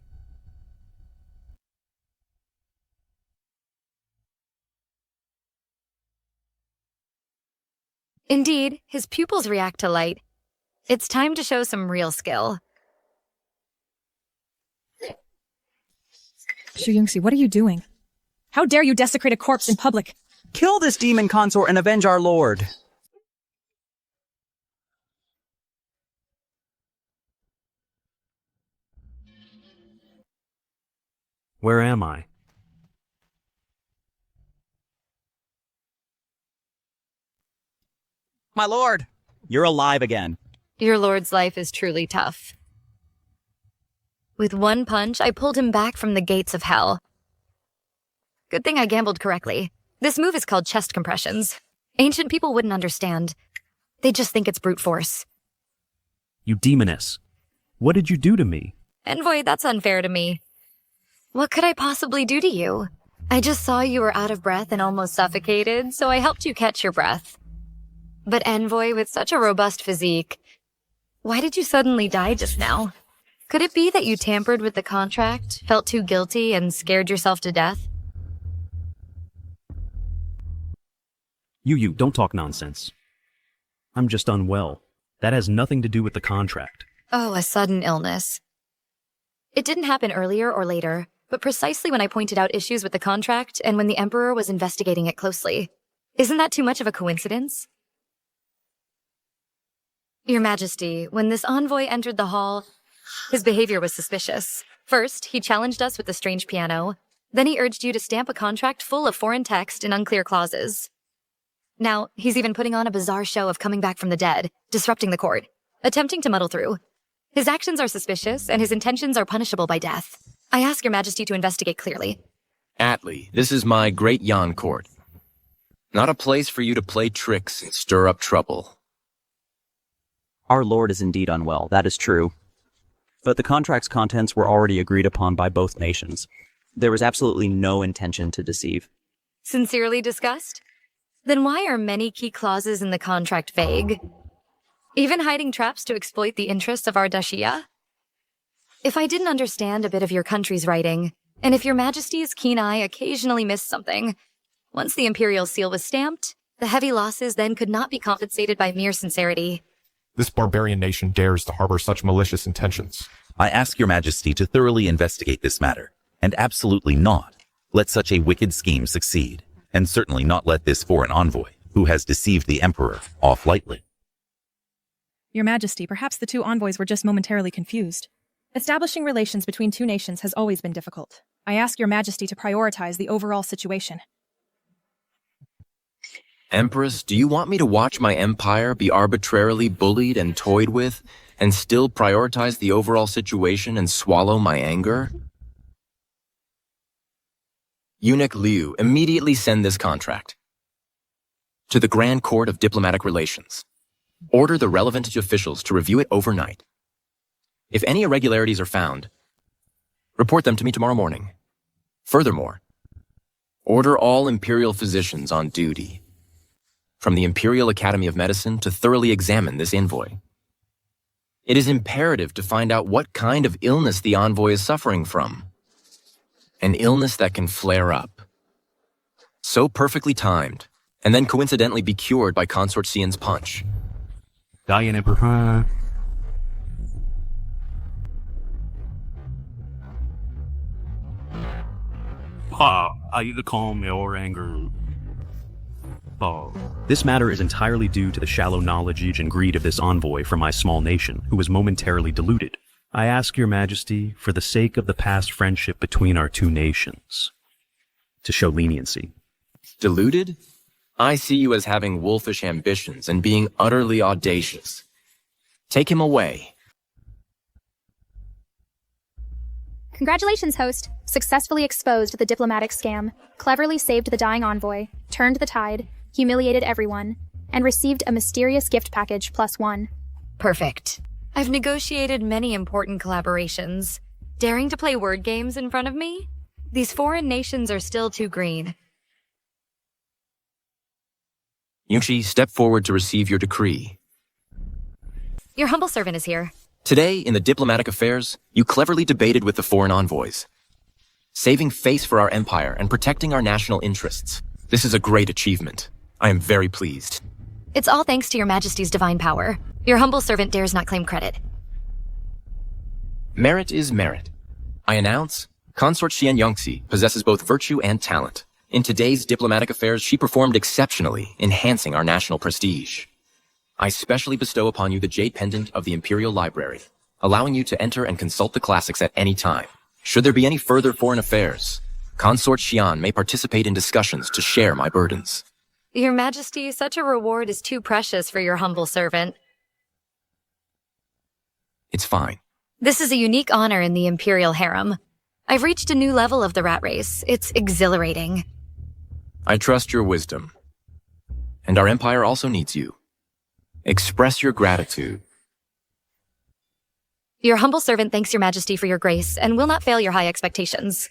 Indeed, his pupils react to light. It's time to show some real skill. Shu Yungxi, what are you doing? How dare you desecrate a corpse in public? Kill this demon consort and avenge our lord. Where am I? My lord! You're alive again. Your lord's life is truly tough. With one punch, I pulled him back from the gates of hell. Good thing I gambled correctly. This move is called chest compressions. Ancient people wouldn't understand. They'd just think it's brute force. You demoness. What did you do to me? Envoy, that's unfair to me. What could I possibly do to you? I just saw you were out of breath and almost suffocated, so I helped you catch your breath. But Envoy, with such a robust physique, why did you suddenly die just now? Could it be that you tampered with the contract, felt too guilty, and scared yourself to death? You, don't talk nonsense. I'm just unwell. That has nothing to do with the contract. Oh, a sudden illness. It didn't happen earlier or later, but precisely when I pointed out issues with the contract and when the Emperor was investigating it closely. Isn't that too much of a coincidence? Your Majesty, when this envoy entered the hall, his behavior was suspicious. First, he challenged us with the strange piano. Then he urged you to stamp a contract full of foreign text and unclear clauses. Now, he's even putting on a bizarre show of coming back from the dead, disrupting the court, attempting to muddle through. His actions are suspicious, and his intentions are punishable by death. I ask Your Majesty to investigate clearly. Atli, this is my great Yan court. Not a place for you to play tricks and stir up trouble. Our lord is indeed unwell, that is true. But the contract's contents were already agreed upon by both nations. There was absolutely no intention to deceive. Sincerely discussed? Then why are many key clauses in the contract vague? Even hiding traps to exploit the interests of our Dacia? If I didn't understand a bit of your country's writing, and if Your Majesty's keen eye occasionally missed something, once the imperial seal was stamped, the heavy losses then could not be compensated by mere sincerity. This barbarian nation dares to harbor such malicious intentions. I ask your majesty to thoroughly investigate this matter, and absolutely not let such a wicked scheme succeed, and certainly not let this foreign envoy, who has deceived the emperor, off lightly. Your Majesty, perhaps the two envoys were just momentarily confused. Establishing relations between two nations has always been difficult. I ask Your Majesty to prioritize the overall situation. Empress, do you want me to watch my empire be arbitrarily bullied and toyed with, and still prioritize the overall situation and swallow my anger? Eunuch Liu, immediately send this contract to the Grand Court of Diplomatic Relations. Order the relevant officials to review it overnight. If any irregularities are found, report them to me tomorrow morning. Furthermore, order all imperial physicians on duty from the Imperial Academy of Medicine to thoroughly examine this envoy. It is imperative to find out what kind of illness the envoy is suffering from. An illness that can flare up. So perfectly timed, and then coincidentally be cured by Consort Xian's punch. Diane Emperor. I calm your anger. This matter is entirely due to the shallow knowledge and greed of this envoy from my small nation, who was momentarily deluded. I ask your majesty, for the sake of the past friendship between our two nations, to show leniency. Deluded? I see you as having wolfish ambitions and being utterly audacious. Take him away. Congratulations, host. Successfully exposed the diplomatic scam, cleverly saved the dying envoy, turned the tide, humiliated everyone, and received a mysterious gift package +1. Perfect. I've negotiated many important collaborations. Daring to play word games in front of me? These foreign nations are still too green. Yuxi, step forward to receive your decree. Your humble servant is here. Today, in the diplomatic affairs, you cleverly debated with the foreign envoys, saving face for our empire and protecting our national interests. This is a great achievement. I am very pleased. It's all thanks to your Majesty's divine power. Your humble servant dares not claim credit. Merit is merit. I announce, Consort Xian Yongxi possesses both virtue and talent. In today's diplomatic affairs, she performed exceptionally, enhancing our national prestige. I specially bestow upon you the Jade Pendant of the Imperial Library, allowing you to enter and consult the classics at any time. Should there be any further foreign affairs, Consort Xian may participate in discussions to share my burdens. Your Majesty, such a reward is too precious for your humble servant. It's fine. This is a unique honor in the Imperial harem. I've reached a new level of the rat race. It's exhilarating. I trust your wisdom. And our empire also needs you. Express your gratitude. Your humble servant thanks your Majesty for your grace and will not fail your high expectations.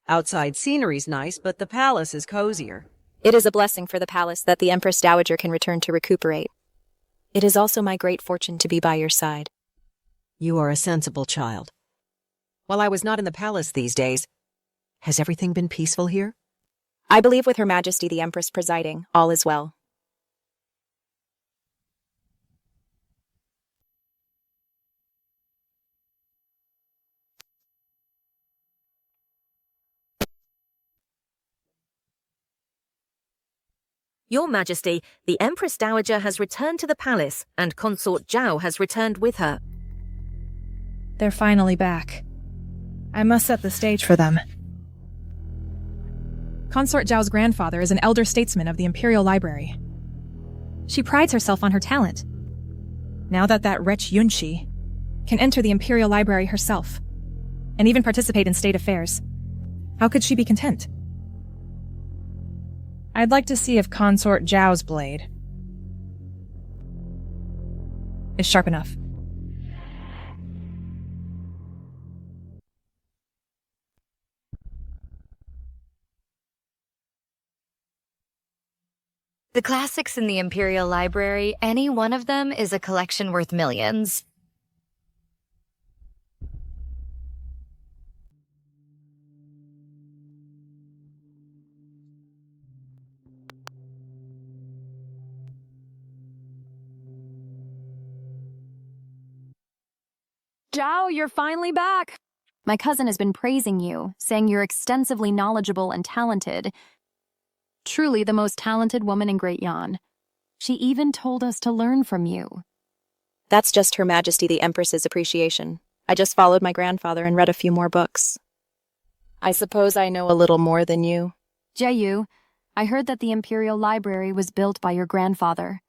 Outside scenery's nice, but the palace is cozier. It is a blessing for the palace that the Empress Dowager can return to recuperate. It is also my great fortune to be by your side. You are a sensible child. While I was not in the palace these days, has everything been peaceful here? I believe with Her Majesty the Empress presiding, all is well. Your Majesty, the Empress Dowager has returned to the palace, and Consort Zhao has returned with her. They're finally back. I must set the stage for them. Consort Zhao's grandfather is an elder statesman of the Imperial Library. She prides herself on her talent. Now that wretch Yunxi can enter the Imperial Library herself, and even participate in state affairs, how could she be content? I'd like to see if Consort Zhao's blade is sharp enough. The classics in the Imperial Library, any one of them is a collection worth millions. Zhao, you're finally back. My cousin has been praising you, saying you're extensively knowledgeable and talented. Truly the most talented woman in Great Yan. She even told us to learn from you. That's just Her Majesty the Empress's appreciation. I just followed my grandfather and read a few more books. I suppose I know a little more than you. Jieyu, I heard that the Imperial Library was built by your grandfather.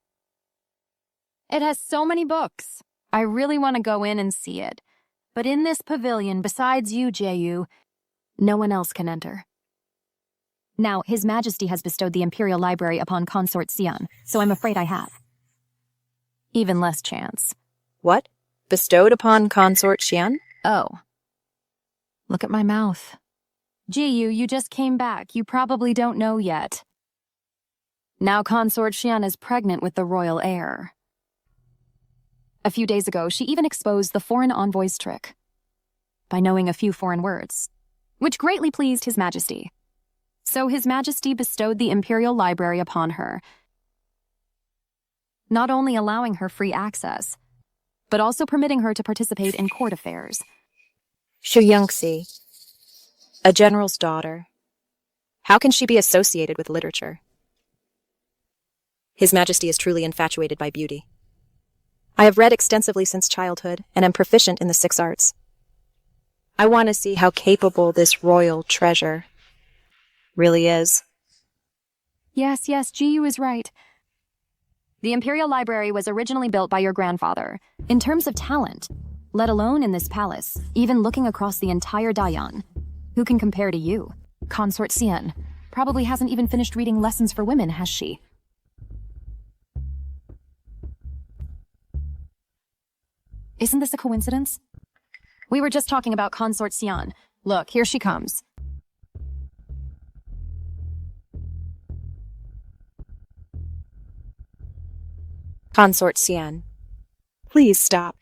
It has so many books. I really want to go in and see it. But in this pavilion, besides you, Jieyu, no one else can enter. Now, His Majesty has bestowed the Imperial Library upon Consort Xian, so I'm afraid I have. Even less chance. What? Bestowed upon Consort Xian? Oh. Look at my mouth. Jieyu, you just came back. You probably don't know yet. Now Consort Xian is pregnant with the royal heir. A few days ago, she even exposed the foreign envoy's trick by knowing a few foreign words, which greatly pleased His Majesty. So His Majesty bestowed the Imperial Library upon her, not only allowing her free access, but also permitting her to participate in court affairs. Shu Yongxi, a general's daughter. How can she be associated with literature? His Majesty is truly infatuated by beauty. I have read extensively since childhood and am proficient in the 6 arts. I want to see how capable this royal treasure really is. Yes, Jieyu is right. The Imperial Library was originally built by your grandfather. In terms of talent, let alone in this palace, even looking across the entire Dayan, who can compare to you? Consort Xian probably hasn't even finished reading Lessons for Women, has she? Isn't this a coincidence? We were just talking about Consort Xian. Look, here she comes. Consort Xian, please stop.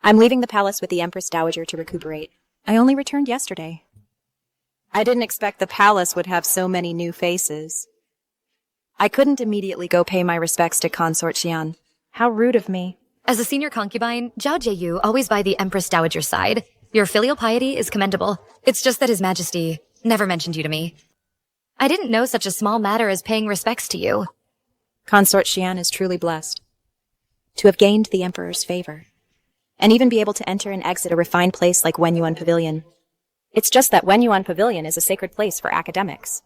I'm leaving the palace with the Empress Dowager to recuperate. I only returned yesterday. I didn't expect the palace would have so many new faces. I couldn't immediately go pay my respects to Consort Xian. How rude of me. As a senior concubine, Zhao Jieyu always by the Empress Dowager's side. Your filial piety is commendable. It's just that His Majesty never mentioned you to me. I didn't know such a small matter as paying respects to you. Consort Xian is truly blessed to have gained the Emperor's favor, and even be able to enter and exit a refined place like Wenyuan Pavilion. It's just that Wenyuan Pavilion is a sacred place for academics.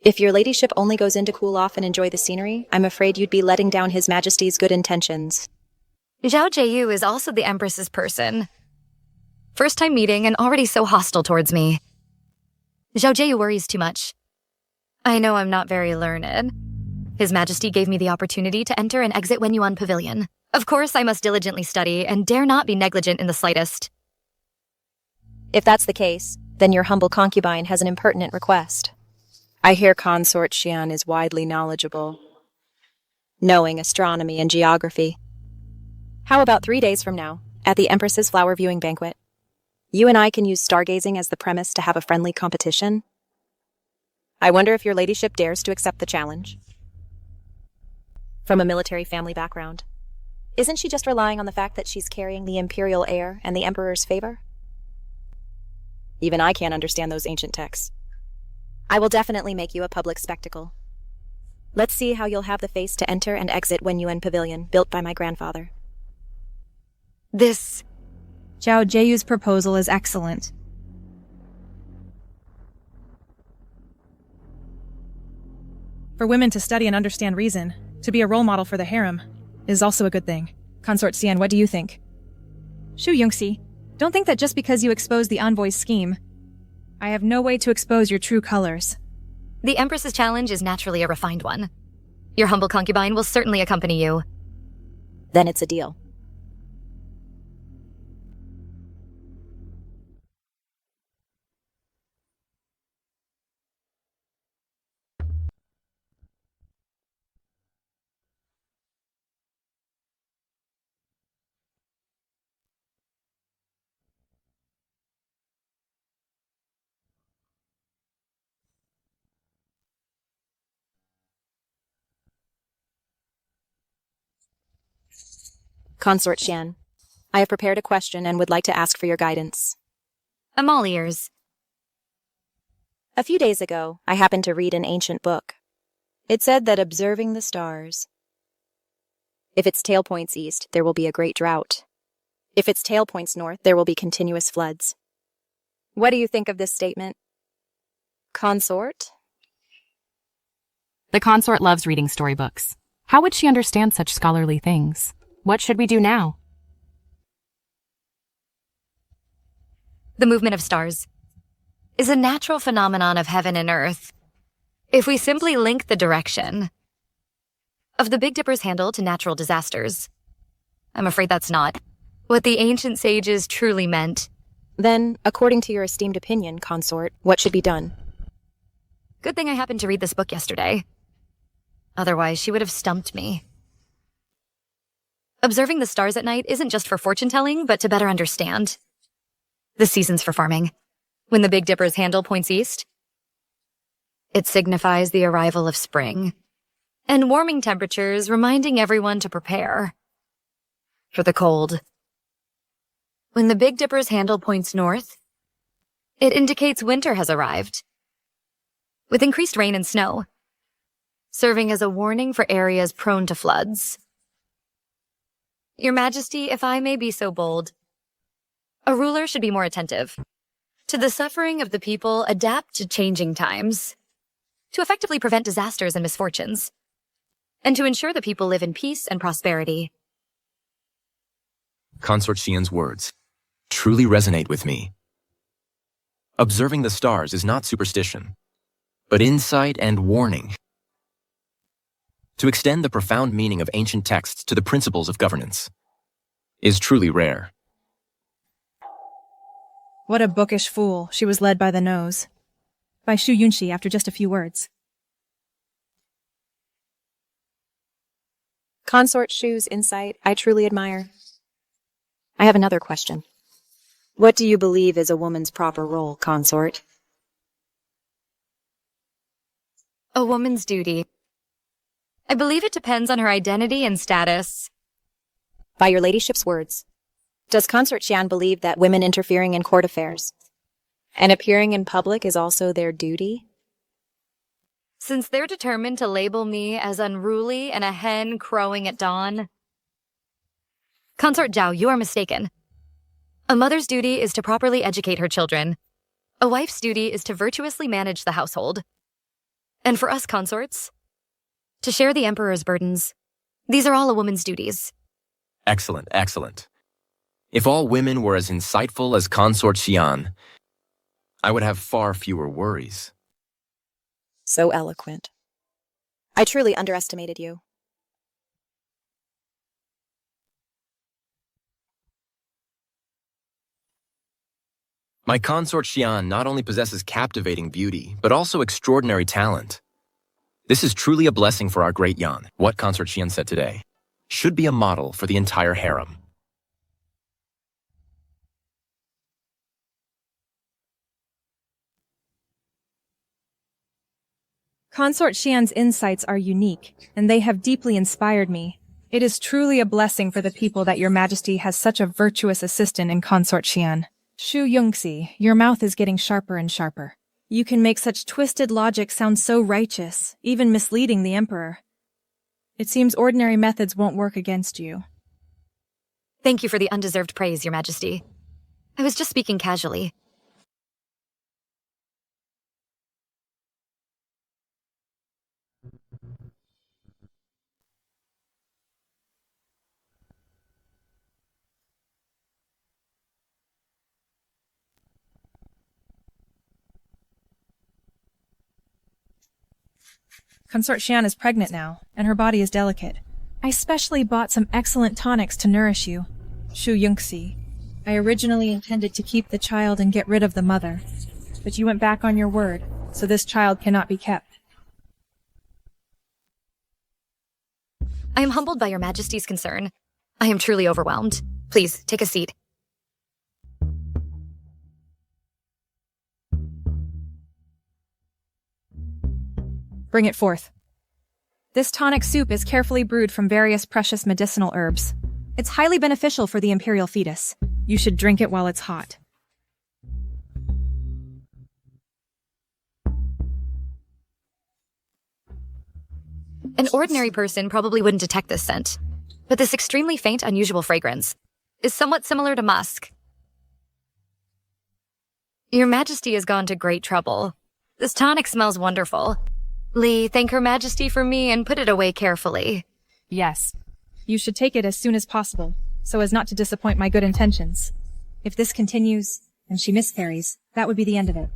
If your ladyship only goes in to cool off and enjoy the scenery, I'm afraid you'd be letting down His Majesty's good intentions. Zhao Jieyu is also the Empress's person. First time meeting and already so hostile towards me. Zhao Jieyu worries too much. I know I'm not very learned. His Majesty gave me the opportunity to enter and exit Wenyuan Pavilion. Of course, I must diligently study and dare not be negligent in the slightest. If that's the case, then your humble concubine has an impertinent request. I hear Consort Xian is widely knowledgeable, knowing astronomy and geography. How about 3 days from now, at the Empress's flower viewing banquet? You and I can use stargazing as the premise to have a friendly competition. I wonder if your ladyship dares to accept the challenge. From a military family background, isn't she just relying on the fact that she's carrying the imperial heir and the Emperor's favor? Even I can't understand those ancient texts. I will definitely make you a public spectacle. Let's see how you'll have the face to enter and exit Wenyuan Pavilion, built by my grandfather. This... Zhao Jieyu's proposal is excellent. For women to study and understand reason, to be a role model for the harem, is also a good thing. Consort Xian, what do you think? Shu Yongxi, don't think that just because you expose the envoy's scheme, I have no way to expose your true colors. The Empress's challenge is naturally a refined one. Your humble concubine will certainly accompany you. Then it's a deal. Consort Xian, I have prepared a question and would like to ask for your guidance. I'm all ears. A few days ago, I happened to read an ancient book. It said that observing the stars, if its tail points east, there will be a great drought. If its tail points north, there will be continuous floods. What do you think of this statement? Consort? The consort loves reading storybooks. How would she understand such scholarly things? What should we do now? The movement of stars is a natural phenomenon of heaven and earth. If we simply link the direction of the Big Dipper's handle to natural disasters, I'm afraid that's not what the ancient sages truly meant. Then, according to your esteemed opinion, consort, what should be done? Good thing I happened to read this book yesterday. Otherwise, she would have stumped me. Observing the stars at night isn't just for fortune-telling, but to better understand the seasons for farming. When the Big Dipper's handle points east, it signifies the arrival of spring, and warming temperatures reminding everyone to prepare for the cold. When the Big Dipper's handle points north, it indicates winter has arrived, with increased rain and snow, serving as a warning for areas prone to floods. Your Majesty, if I may be so bold, a ruler should be more attentive to the suffering of the people, adapt to changing times, to effectively prevent disasters and misfortunes, and to ensure the people live in peace and prosperity. Consort Xian's words truly resonate with me. Observing the stars is not superstition, but insight and warning. To extend the profound meaning of ancient texts to the principles of governance is truly rare. What a bookish fool. She was led by the nose. By Shu Yunxi after just a few words. Consort Shu's insight I truly admire. I have another question. What do you believe is a woman's proper role, consort? A woman's duty. I believe it depends on her identity and status. By your ladyship's words, does Consort Xian believe that women interfering in court affairs and appearing in public is also their duty? Since they're determined to label me as unruly and a hen crowing at dawn. Consort Zhao, you are mistaken. A mother's duty is to properly educate her children. A wife's duty is to virtuously manage the household. And for us consorts, to share the emperor's burdens. These are all a woman's duties. Excellent, excellent. If all women were as insightful as Consort Xian, I would have far fewer worries. So eloquent. I truly underestimated you. My consort Xian not only possesses captivating beauty, but also extraordinary talent. This is truly a blessing for our great Yan. What Consort Xian said today should be a model for the entire harem. Consort Xian's insights are unique, and they have deeply inspired me. It is truly a blessing for the people that your majesty has such a virtuous assistant in Consort Xian. Shu Yunxi, your mouth is getting sharper and sharper. You can make such twisted logic sound so righteous, even misleading the emperor. It seems ordinary methods won't work against you. Thank you for the undeserved praise, your majesty. I was just speaking casually. Consort Xian is pregnant now, and her body is delicate. I specially bought some excellent tonics to nourish you. Shu Yunxi, I originally intended to keep the child and get rid of the mother, but you went back on your word, so this child cannot be kept. I am humbled by your majesty's concern. I am truly overwhelmed. Please, take a seat. Bring it forth. This tonic soup is carefully brewed from various precious medicinal herbs. It's highly beneficial for the imperial fetus. You should drink it while it's hot. An ordinary person probably wouldn't detect this scent, but this extremely faint, unusual fragrance is somewhat similar to musk. Your majesty has gone to great trouble. This tonic smells wonderful. Li, thank Her Majesty for me and put it away carefully. Yes. You should take it as soon as possible, so as not to disappoint my good intentions. If this continues, and she miscarries, that would be the end of it.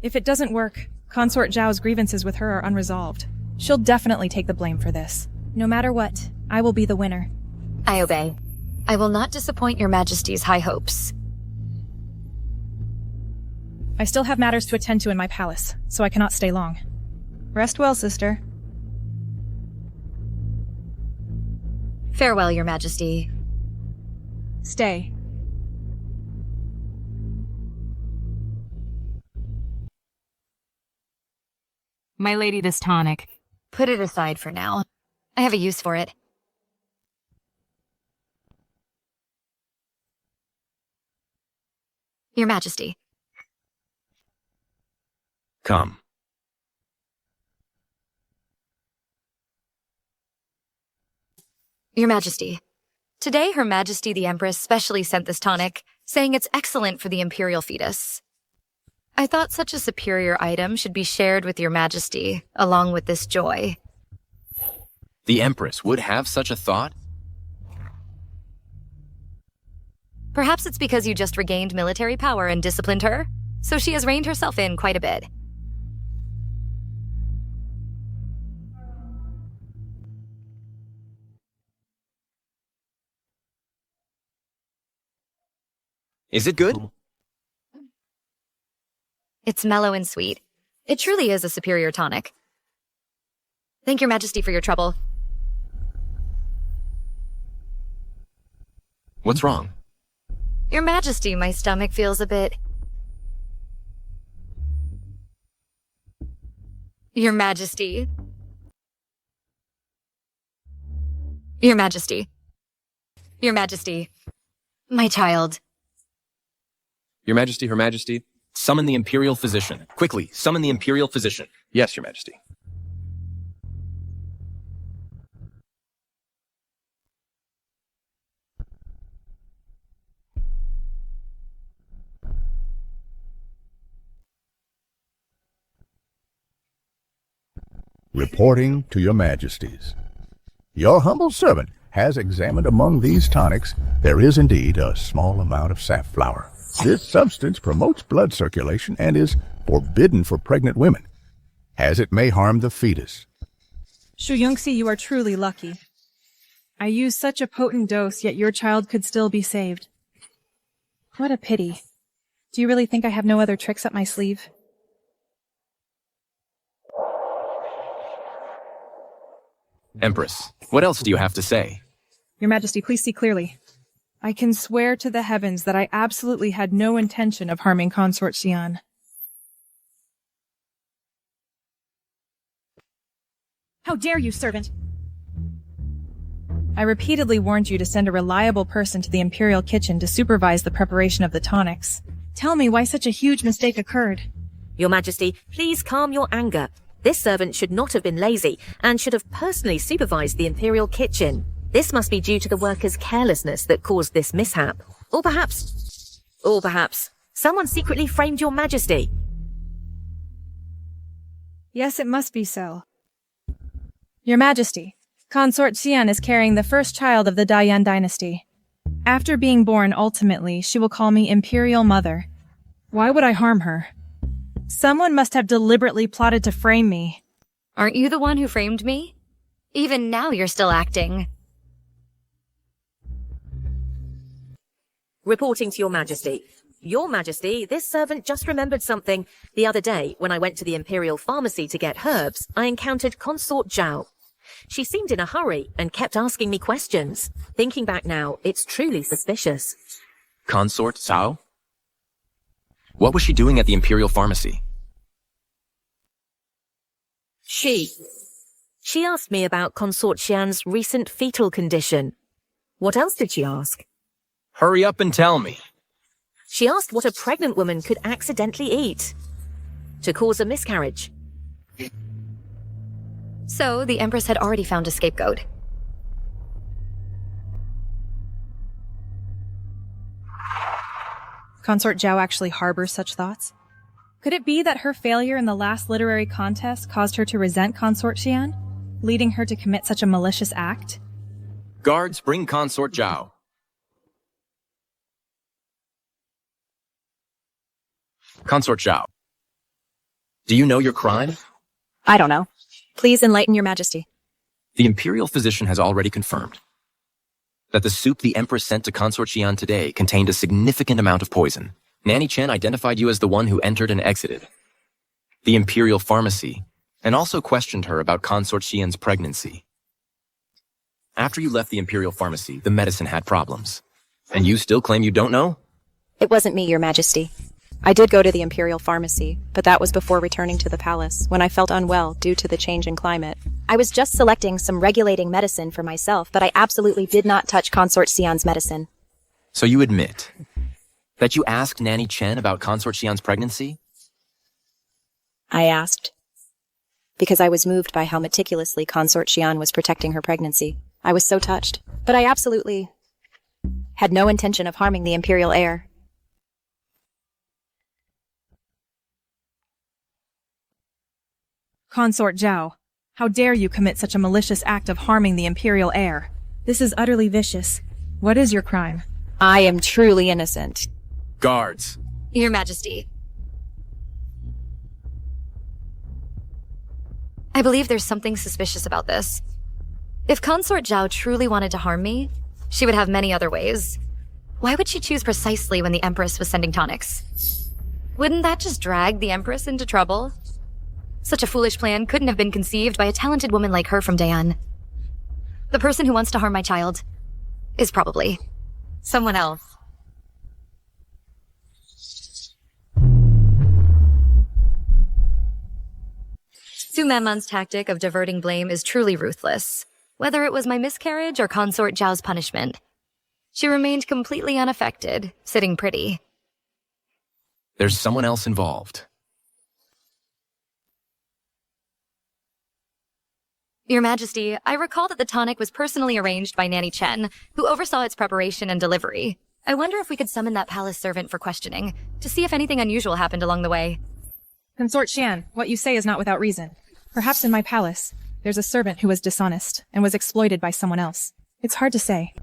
If it doesn't work, Consort Zhao's grievances with her are unresolved. She'll definitely take the blame for this. No matter what, I will be the winner. I obey. I will not disappoint your majesty's high hopes. I still have matters to attend to in my palace, so I cannot stay long. Rest well, sister. Farewell, your majesty. Stay. My lady, this tonic. Put it aside for now. I have a use for it. Your majesty. Come. Your majesty. Today, Her Majesty the Empress specially sent this tonic, saying it's excellent for the imperial fetus. I thought such a superior item should be shared with your majesty, along with this joy. The Empress would have such a thought? Perhaps it's because you just regained military power and disciplined her, so she has reined herself in quite a bit. Is it good? It's mellow and sweet. It truly is a superior tonic. Thank your majesty for your trouble. What's wrong? Your majesty, my stomach feels a bit... Your majesty. Your majesty. Your majesty. My child. Your Majesty, Her Majesty, summon the Imperial Physician. Quickly, summon the Imperial Physician. Yes, Your Majesty. Reporting to your majesties. Your humble servant has examined among these tonics. There is indeed a small amount of safflower. This substance promotes blood circulation and is forbidden for pregnant women, as it may harm the fetus. Shu Yongxi, you are truly lucky. I used such a potent dose, yet your child could still be saved. What a pity. Do you really think I have no other tricks up my sleeve? Empress, what else do you have to say? Your Majesty, please see clearly. I can swear to the heavens that I absolutely had no intention of harming Consort Xian. How dare you, servant! I repeatedly warned you to send a reliable person to the Imperial kitchen to supervise the preparation of the tonics. Tell me why such a huge mistake occurred. Your Majesty, please calm your anger. This servant should not have been lazy and should have personally supervised the Imperial kitchen. This must be due to the workers' carelessness that caused this mishap. Or perhaps, someone secretly framed your Majesty. Yes, it must be so. Your Majesty, Consort Xian is carrying the first child of the Dayan dynasty. After being born, ultimately, she will call me Imperial Mother. Why would I harm her? Someone must have deliberately plotted to frame me. Aren't you the one who framed me? Even now you're still acting. Reporting to your Majesty. Your Majesty, this servant just remembered something. The other day, when I went to the Imperial Pharmacy to get herbs, I encountered Consort Zhao. She seemed in a hurry and kept asking me questions. Thinking back now, it's truly suspicious. Consort Zhao? What was she doing at the Imperial Pharmacy? She asked me about Consort Xian's recent fetal condition. What else did she ask? Hurry up and tell me. She asked what a pregnant woman could accidentally eat to cause a miscarriage. So, the Empress had already found a scapegoat. Consort Zhao actually harbors such thoughts? Could it be that her failure in the last literary contest caused her to resent Consort Xian, leading her to commit such a malicious act? Guards, bring Consort Zhao. Consort Zhao, do you know your crime? I don't know. Please enlighten your Majesty. The Imperial Physician has already confirmed that the soup the Empress sent to Consort Xian today contained a significant amount of poison. Nanny Chen identified you as the one who entered and exited the Imperial Pharmacy and also questioned her about Consort Xian's pregnancy. After you left the Imperial Pharmacy, the medicine had problems. And you still claim you don't know? It wasn't me, your Majesty. I did go to the Imperial Pharmacy, but that was before returning to the palace, when I felt unwell due to the change in climate. I was just selecting some regulating medicine for myself, but I absolutely did not touch Consort Xian's medicine. So you admit that you asked Nanny Chen about Consort Xian's pregnancy? I asked. Because I was moved by how meticulously Consort Xian was protecting her pregnancy. I was so touched. But I absolutely had no intention of harming the Imperial heir. Consort Zhao, how dare you commit such a malicious act of harming the Imperial heir? This is utterly vicious. What is your crime? I am truly innocent. Guards. Your Majesty, I believe there's something suspicious about this. If Consort Zhao truly wanted to harm me, she would have many other ways. Why would she choose precisely when the Empress was sending tonics? Wouldn't that just drag the Empress into trouble? Such a foolish plan couldn't have been conceived by a talented woman like her from Daean. The person who wants to harm my child is probably someone else. Su Manman's tactic of diverting blame is truly ruthless. Whether it was my miscarriage or Consort Zhao's punishment, she remained completely unaffected, sitting pretty. There's someone else involved. Your Majesty, I recall that the tonic was personally arranged by Nanny Chen, who oversaw its preparation and delivery. I wonder if we could summon that palace servant for questioning, to see if anything unusual happened along the way. Consort Xian, what you say is not without reason. Perhaps in my palace, there's a servant who was dishonest and was exploited by someone else. It's hard to say.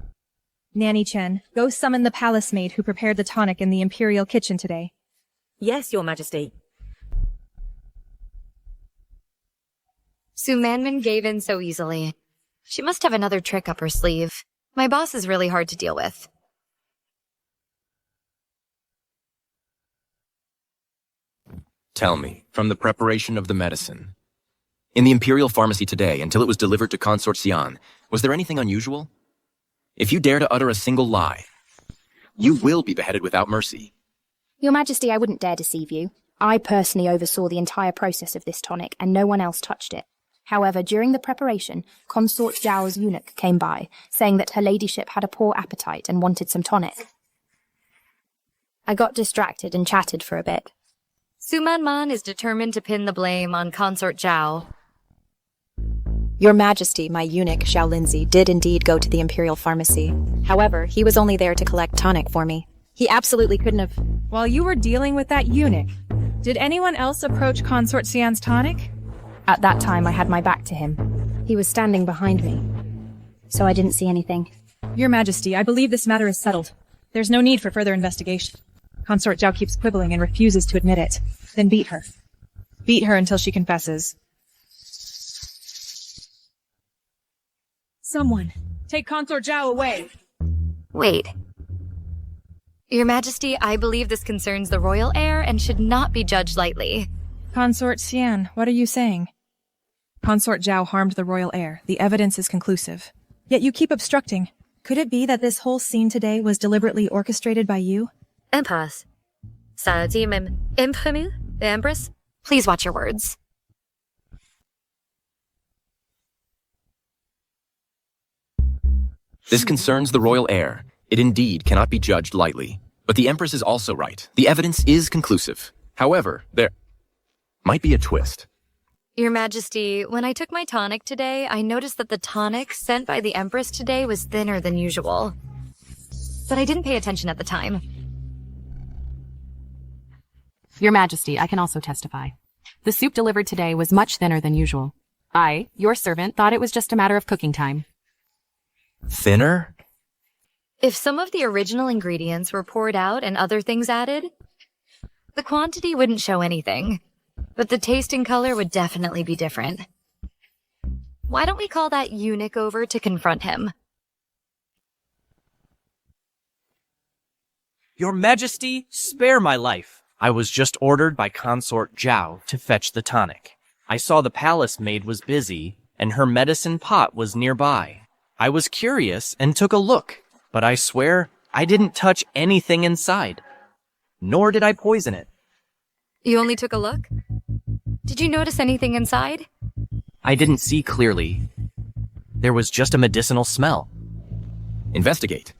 Nanny Chen, go summon the palace maid who prepared the tonic in the imperial kitchen today. Yes, Your Majesty. Su Manman gave in so easily. She must have another trick up her sleeve. My boss is really hard to deal with. Tell me, from the preparation of the medicine. In the Imperial Pharmacy today, until it was delivered to Consort Xian, was there anything unusual? If you dare to utter a single lie, you will be beheaded without mercy. Your Majesty, I wouldn't dare deceive you. I personally oversaw the entire process of this tonic, and no one else touched it. However, during the preparation, Consort Zhao's eunuch came by, saying that her ladyship had a poor appetite and wanted some tonic. I got distracted and chatted for a bit. Su Manman is determined to pin the blame on Consort Zhao. Your Majesty, my eunuch, Xiao Lindsay, did indeed go to the Imperial Pharmacy. However, he was only there to collect tonic for me. He absolutely couldn't have... While you were dealing with that eunuch, did anyone else approach Consort Xian's tonic? At that time, I had my back to him. He was standing behind me, so I didn't see anything. Your Majesty, I believe this matter is settled. There's no need for further investigation. Consort Zhao keeps quibbling and refuses to admit it. Then beat her. Beat her until she confesses. Someone, take Consort Zhao away! Wait. Your Majesty, I believe this concerns the royal heir and should not be judged lightly. Consort Xian, what are you saying? Consort Zhao harmed the royal heir. The evidence is conclusive. Yet you keep obstructing. Could it be that this whole scene today was deliberately orchestrated by you? Empress. The Empress? Please watch your words. This concerns the royal heir. It indeed cannot be judged lightly. But the Empress is also right. The evidence is conclusive. However, there might be a twist. Your Majesty, when I took my tonic today, I noticed that the tonic sent by the Empress today was thinner than usual. But I didn't pay attention at the time. Your Majesty, I can also testify. The soup delivered today was much thinner than usual. I, your servant, thought it was just a matter of cooking time. Thinner? If some of the original ingredients were poured out and other things added, the quantity wouldn't show anything, but the taste and color would definitely be different. Why don't we call that eunuch over to confront him? Your Majesty, spare my life. I was just ordered by Consort Zhao to fetch the tonic. I saw the palace maid was busy, and her medicine pot was nearby. I was curious and took a look, but I swear I didn't touch anything inside. Nor did I poison it. You only took a look? Did you notice anything inside? I didn't see clearly. There was just a medicinal smell. Investigate.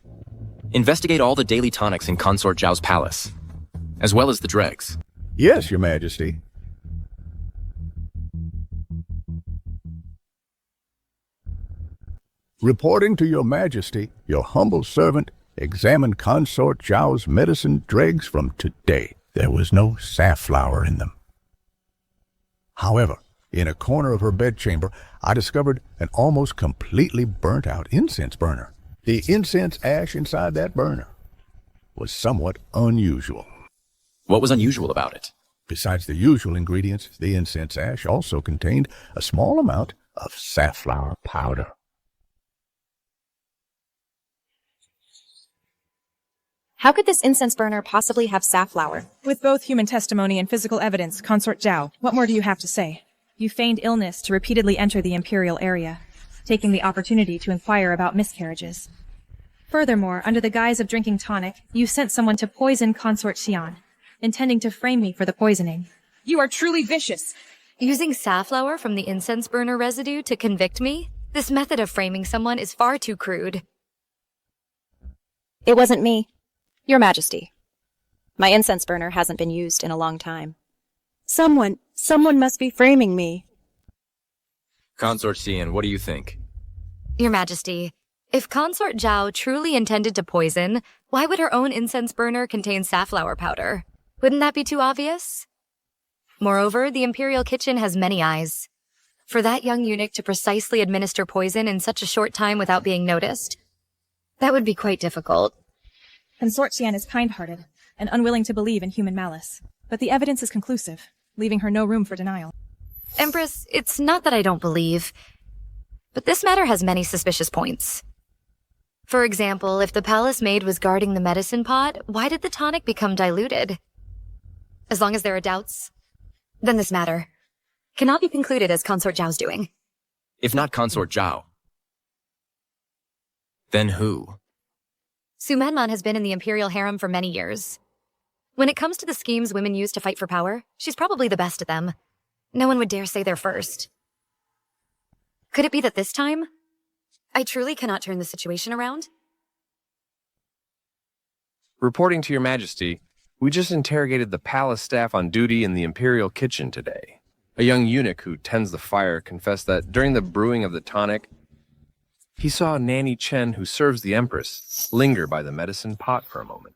Investigate all the daily tonics in Consort Zhao's palace, as well as the dregs. Yes, Your Majesty. Reporting to Your Majesty, your humble servant examined Consort Zhao's medicine dregs from today. There was no safflower in them. However, in a corner of her bedchamber, I discovered an almost completely burnt-out incense burner. The incense ash inside that burner was somewhat unusual. What was unusual about it? Besides the usual ingredients, the incense ash also contained a small amount of safflower powder. How could this incense burner possibly have safflower? With both human testimony and physical evidence, Consort Zhao, what more do you have to say? You feigned illness to repeatedly enter the Imperial area, taking the opportunity to inquire about miscarriages. Furthermore, under the guise of drinking tonic, you sent someone to poison Consort Xian, intending to frame me for the poisoning. You are truly vicious. Using safflower from the incense burner residue to convict me? This method of framing someone is far too crude. It wasn't me. Your Majesty. My incense burner hasn't been used in a long time. Someone must be framing me. Consort Xian, what do you think? Your Majesty, if Consort Zhao truly intended to poison, why would her own incense burner contain safflower powder? Wouldn't that be too obvious? Moreover, the Imperial kitchen has many eyes. For that young eunuch to precisely administer poison in such a short time without being noticed, that would be quite difficult. Consort Xian is kind-hearted and unwilling to believe in human malice, but the evidence is conclusive, leaving her no room for denial. Empress, it's not that I don't believe, but this matter has many suspicious points. For example, if the palace maid was guarding the medicine pot, why did the tonic become diluted? As long as there are doubts, then this matter cannot be concluded as Consort Zhao's doing. If not Consort Zhao, then who? Su Menman has been in the Imperial harem for many years. When it comes to the schemes women use to fight for power, she's probably the best at them. No one would dare say they're first. Could it be that this time, I truly cannot turn the situation around? Reporting to Your Majesty, we just interrogated the palace staff on duty in the Imperial kitchen today. A young eunuch who tends the fire confessed that during the brewing of the tonic, he saw Nanny Chen, who serves the Empress, linger by the medicine pot for a moment.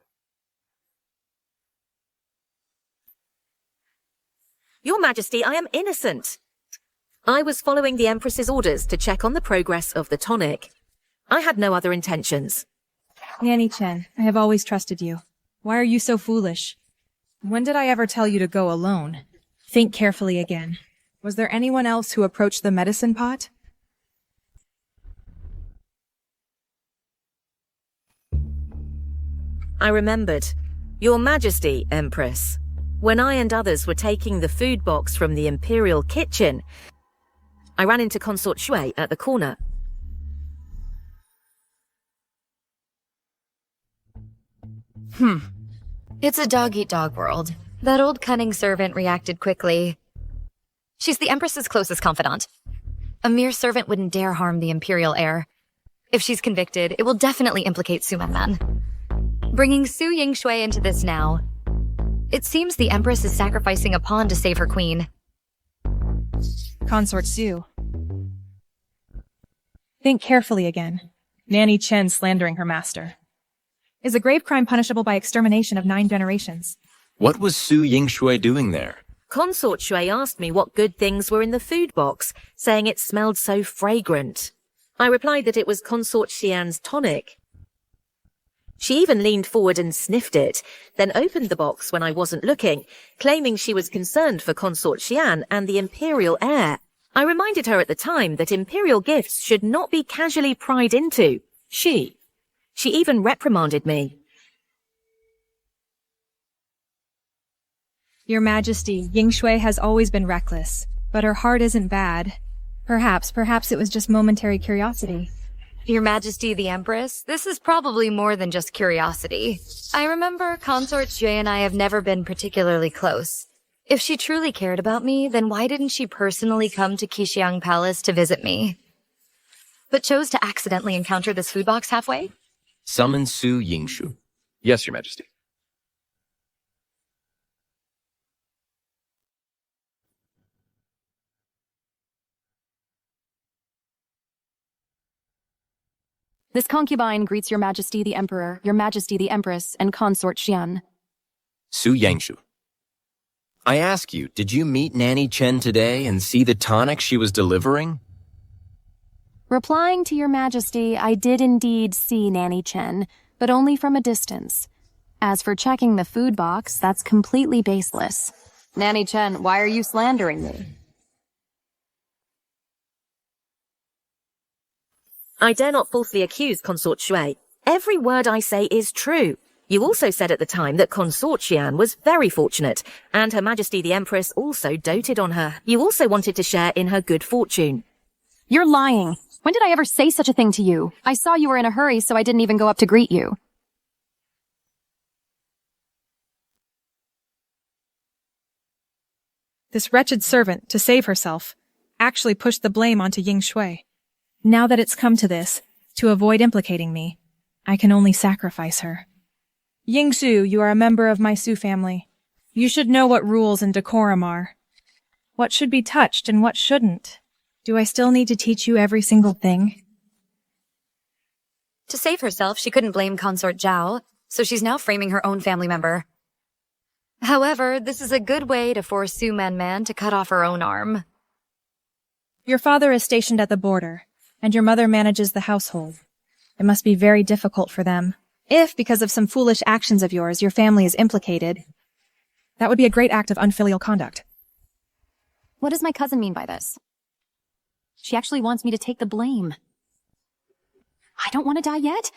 Your Majesty, I am innocent. I was following the Empress's orders to check on the progress of the tonic. I had no other intentions. Nanny Chen, I have always trusted you. Why are you so foolish? When did I ever tell you to go alone? Think carefully again. Was there anyone else who approached the medicine pot? I remembered. Your Majesty, Empress. When I and others were taking the food box from the Imperial kitchen, I ran into Consort Shui at the corner. It's a dog-eat-dog world. That old cunning servant reacted quickly. She's the Empress's closest confidant. A mere servant wouldn't dare harm the Imperial heir. If she's convicted, it will definitely implicate Su Menman. Bringing Su Yingshui into this now, it seems the Empress is sacrificing a pawn to save her queen. Consort Su. Think carefully again. Nanny Chen slandering her master. Is a grave crime punishable by extermination of 9 generations? What was Su Yingshui doing there? Consort Shui asked me what good things were in the food box, saying it smelled so fragrant. I replied that it was Consort Xian's tonic. She even leaned forward and sniffed it, then opened the box when I wasn't looking, claiming she was concerned for Consort Xian and the Imperial heir. I reminded her at the time that Imperial gifts should not be casually pried into. She even reprimanded me. Your Majesty, Yingshui has always been reckless, but her heart isn't bad. Perhaps it was just momentary curiosity. Your Majesty the Empress, this is probably more than just curiosity. I remember Consort Shui and I have never been particularly close. If she truly cared about me, then why didn't she personally come to Qixiang Palace to visit me? But chose to accidentally encounter this food box halfway? Summon Su Yingshu. Yes, Your Majesty. This concubine greets Your Majesty the Emperor, Your Majesty the Empress, and Consort Xian. Su Yingshu. I ask you, did you meet Nanny Chen today and see the tonic she was delivering? Replying to Your Majesty, I did indeed see Nanny Chen, but only from a distance. As for checking the food box, that's completely baseless. Nanny Chen, why are you slandering me? I dare not falsely accuse Consort Shui. Every word I say is true. You also said at the time that Consort Xian was very fortunate, and Her Majesty the Empress also doted on her. You also wanted to share in her good fortune. You're lying. When did I ever say such a thing to you? I saw you were in a hurry, so I didn't even go up to greet you. This wretched servant, to save herself, actually pushed the blame onto Ying Shui. Now that it's come to this, to avoid implicating me, I can only sacrifice her. Ying Su, you are a member of my Su family. You should know what rules and decorum are. What should be touched and what shouldn't. Do I still need to teach you every single thing? To save herself, she couldn't blame Consort Zhao, so she's now framing her own family member. However, this is a good way to force Su Man to cut off her own arm. Your father is stationed at the border, and your mother manages the household. It must be very difficult for them. If, because of some foolish actions of yours, your family is implicated, that would be a great act of unfilial conduct. What does my cousin mean by this? She actually wants me to take the blame. I don't want to die yet.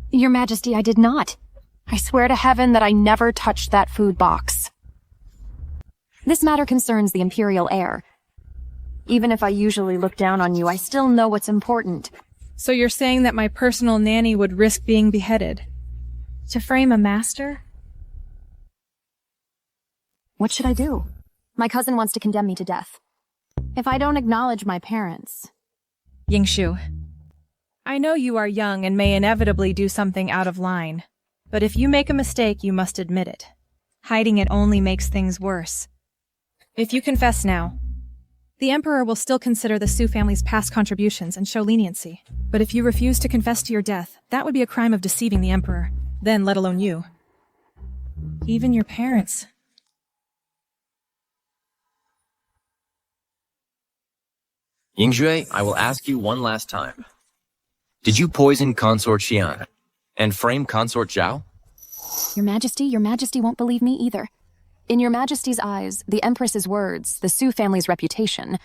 Your Majesty, I did not. I swear to heaven that I never touched that food box. This matter concerns the Imperial heir. Even if I usually look down on you, I still know what's important. So you're saying that my personal nanny would risk being beheaded? To frame a master? What should I do? My cousin wants to condemn me to death. If I don't acknowledge my parents... Yingshu, I know you are young and may inevitably do something out of line, but if you make a mistake, you must admit it. Hiding it only makes things worse. If you confess now, the Emperor will still consider the Su family's past contributions and show leniency. But if you refuse to confess to your death, that would be a crime of deceiving the Emperor, then let alone you. Even your parents. Yingxue, I will ask you one last time. Did you poison Consort Xian and frame Consort Zhao? Your Majesty won't believe me either. In Your Majesty's eyes, the Empress's words, the Su family's reputation,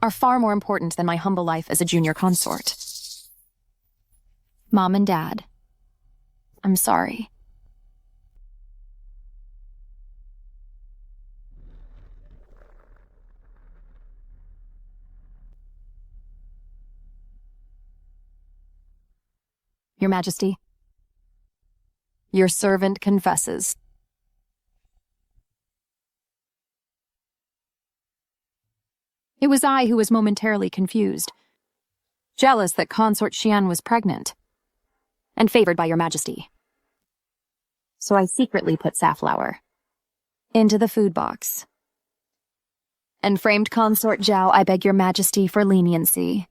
are far more important than my humble life as a junior consort. Mom and Dad, I'm sorry. Your Majesty, your servant confesses. It was I who was momentarily confused, jealous that Consort Xian was pregnant, and favored by Your Majesty. So I secretly put safflower into the food box and framed Consort Zhao. I beg Your Majesty for leniency.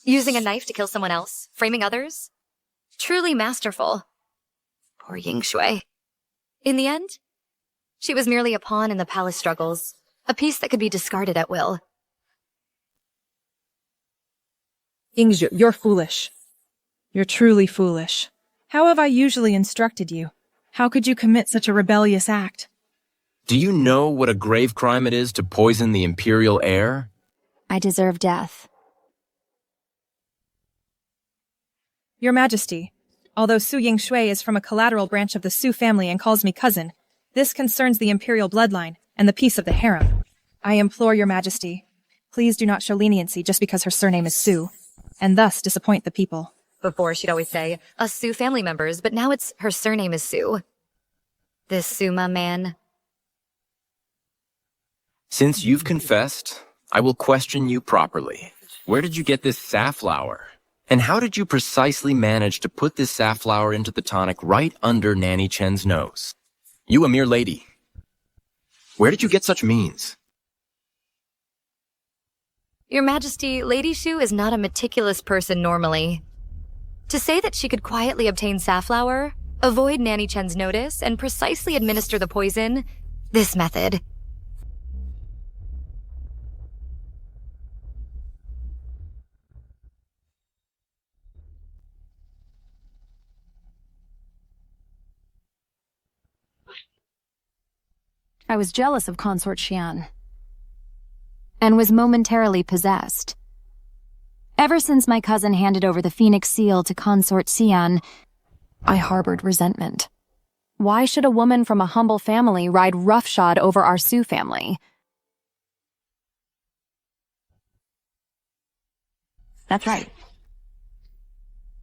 Using a knife to kill someone else, framing others? Truly masterful. Poor Ying Shui. In the end, she was merely a pawn in the palace struggles, a piece that could be discarded at will. Yingzhu, you're foolish. You're truly foolish. How have I usually instructed you? How could you commit such a rebellious act? Do you know what a grave crime it is to poison the Imperial heir? I deserve death. Your Majesty, although Su Yingshui is from a collateral branch of the Su family and calls me cousin, this concerns the imperial bloodline and the peace of the harem. I implore Your Majesty, please do not show leniency just because her surname is Su, and thus disappoint the people. Before, she'd always say, us Su family members, but now it's her surname is Su. This Suma man. Since you've confessed, I will question you properly. Where did you get this safflower? And how did you precisely manage to put this safflower into the tonic right under Nanny Chen's nose? You a mere lady. Where did you get such means? Your Majesty, Lady Shu is not a meticulous person normally. To say that she could quietly obtain safflower, avoid Nanny Chen's notice, and precisely administer the poison, this method. I was jealous of Consort Xian, and was momentarily possessed. Ever since my cousin handed over the Phoenix Seal to Consort Xian, I harbored resentment. Why should a woman from a humble family ride roughshod over our Sioux family? That's right.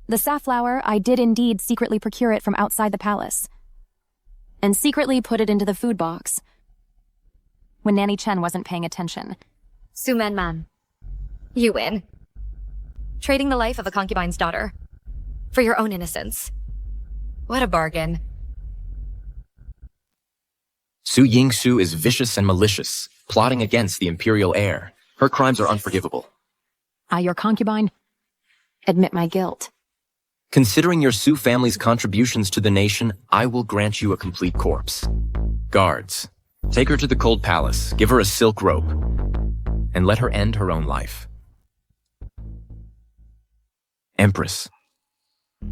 The safflower, I did indeed secretly procure it from outside the palace, and secretly put it into the food box when Nanny Chen wasn't paying attention. Su Man, you win. Trading the life of a concubine's daughter for your own innocence. What a bargain. Su Yingsu is vicious and malicious, plotting against the imperial heir. Her crimes are unforgivable. I, your concubine, admit my guilt. Considering your Su family's contributions to the nation, I will grant you a complete corpse. Guards, take her to the cold palace, give her a silk rope, and let her end her own life. Empress.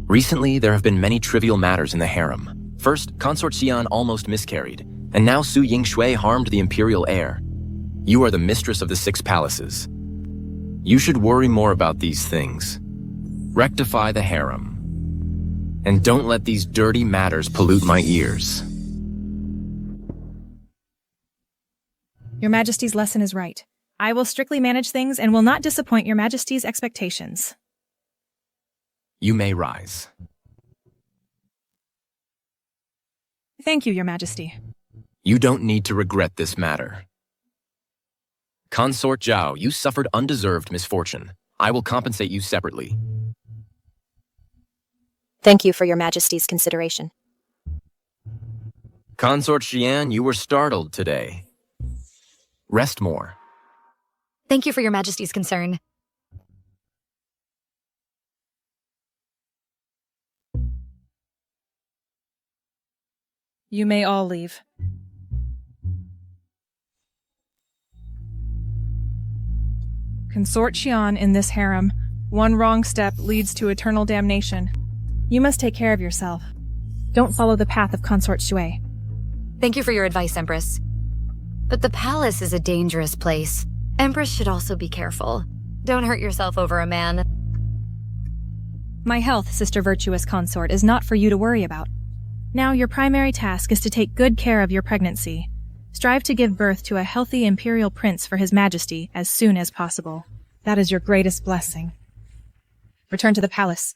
Recently, there have been many trivial matters in the harem. First, Consort Xian almost miscarried, and now Su Yingshui harmed the imperial heir. You are the mistress of the 6 palaces. You should worry more about these things. Rectify the harem. And don't let these dirty matters pollute my ears. Your Majesty's lesson is right. I will strictly manage things and will not disappoint Your Majesty's expectations. You may rise. Thank you, Your Majesty. You don't need to regret this matter. Consort Zhao, you suffered undeserved misfortune. I will compensate you separately. Thank you for Your Majesty's consideration. Consort Xian, you were startled today. Rest more. Thank you for Your Majesty's concern. You may all leave. Consort Xian in this harem. One wrong step leads to eternal damnation. You must take care of yourself. Don't follow the path of Consort Shui. Thank you for your advice, Empress. But the palace is a dangerous place. Empress should also be careful. Don't hurt yourself over a man. My health, Sister Virtuous Consort, is not for you to worry about. Now your primary task is to take good care of your pregnancy. Strive to give birth to a healthy imperial prince for His Majesty as soon as possible. That is your greatest blessing. Return to the palace.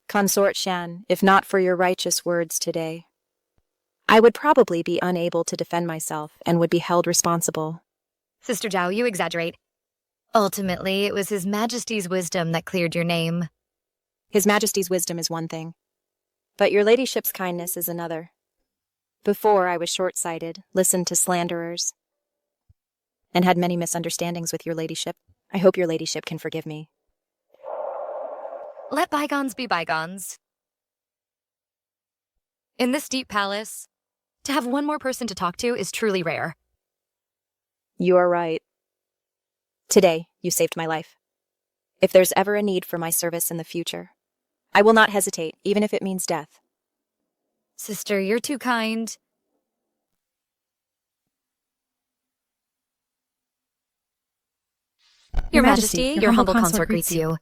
Consort Shan, if not for your righteous words today, I would probably be unable to defend myself and would be held responsible. Sister Zhao, you exaggerate. Ultimately, it was His Majesty's wisdom that cleared your name. His Majesty's wisdom is one thing, but your ladyship's kindness is another. Before I was short-sighted, listened to slanderers, and had many misunderstandings with your ladyship. I hope your ladyship can forgive me. Let bygones be bygones. In this deep palace, to have one more person to talk to is truly rare. You are right. Today, you saved my life. If there's ever a need for my service in the future, I will not hesitate, even if it means death. Sister, you're too kind. Your Majesty, your humble consort greets you.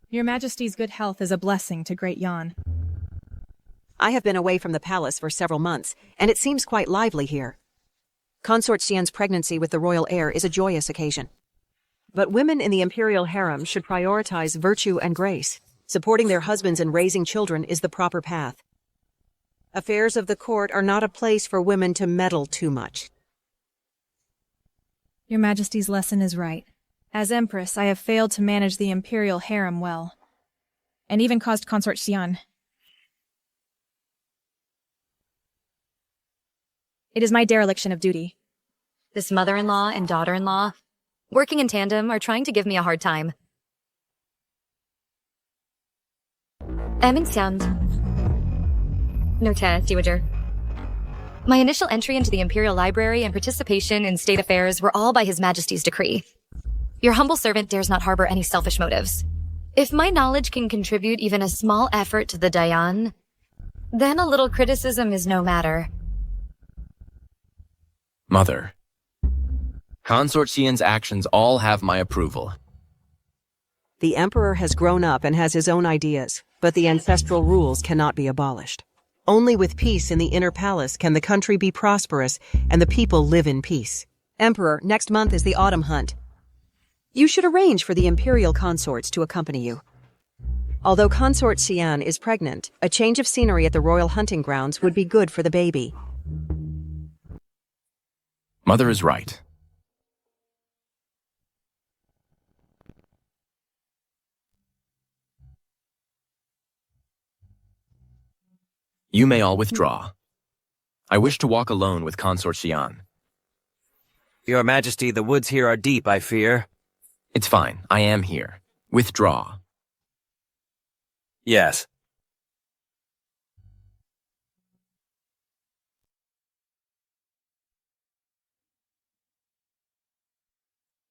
Your Majesty's good health is a blessing to Great Yan. I have been away from the palace for several months, and it seems quite lively here. Consort Xian's pregnancy with the royal heir is a joyous occasion. But women in the imperial harem should prioritize virtue and grace. Supporting their husbands and raising children is the proper path. Affairs of the court are not a place for women to meddle too much. Your Majesty's lesson is right. As Empress, I have failed to manage the imperial harem well, and even caused Consort Xian. It is my dereliction of duty. This mother-in-law and daughter-in-law, working in tandem, are trying to give me a hard time. Xian. No te, Diwager. My initial entry into the Imperial Library and participation in state affairs were all by His Majesty's decree. Your humble servant dares not harbor any selfish motives. If my knowledge can contribute even a small effort to the Dayan, then a little criticism is no matter. Mother, Consort Xian's actions all have my approval. The Emperor has grown up and has his own ideas, but the ancestral rules cannot be abolished. Only with peace in the inner palace can the country be prosperous and the people live in peace. Emperor, next month is the autumn hunt. You should arrange for the imperial consorts to accompany you. Although Consort Xian is pregnant, a change of scenery at the royal hunting grounds would be good for the baby. Mother is right. You may all withdraw. I wish to walk alone with Consort Xian. Your Majesty, the woods here are deep, I fear. It's fine. I am here. Withdraw. Yes.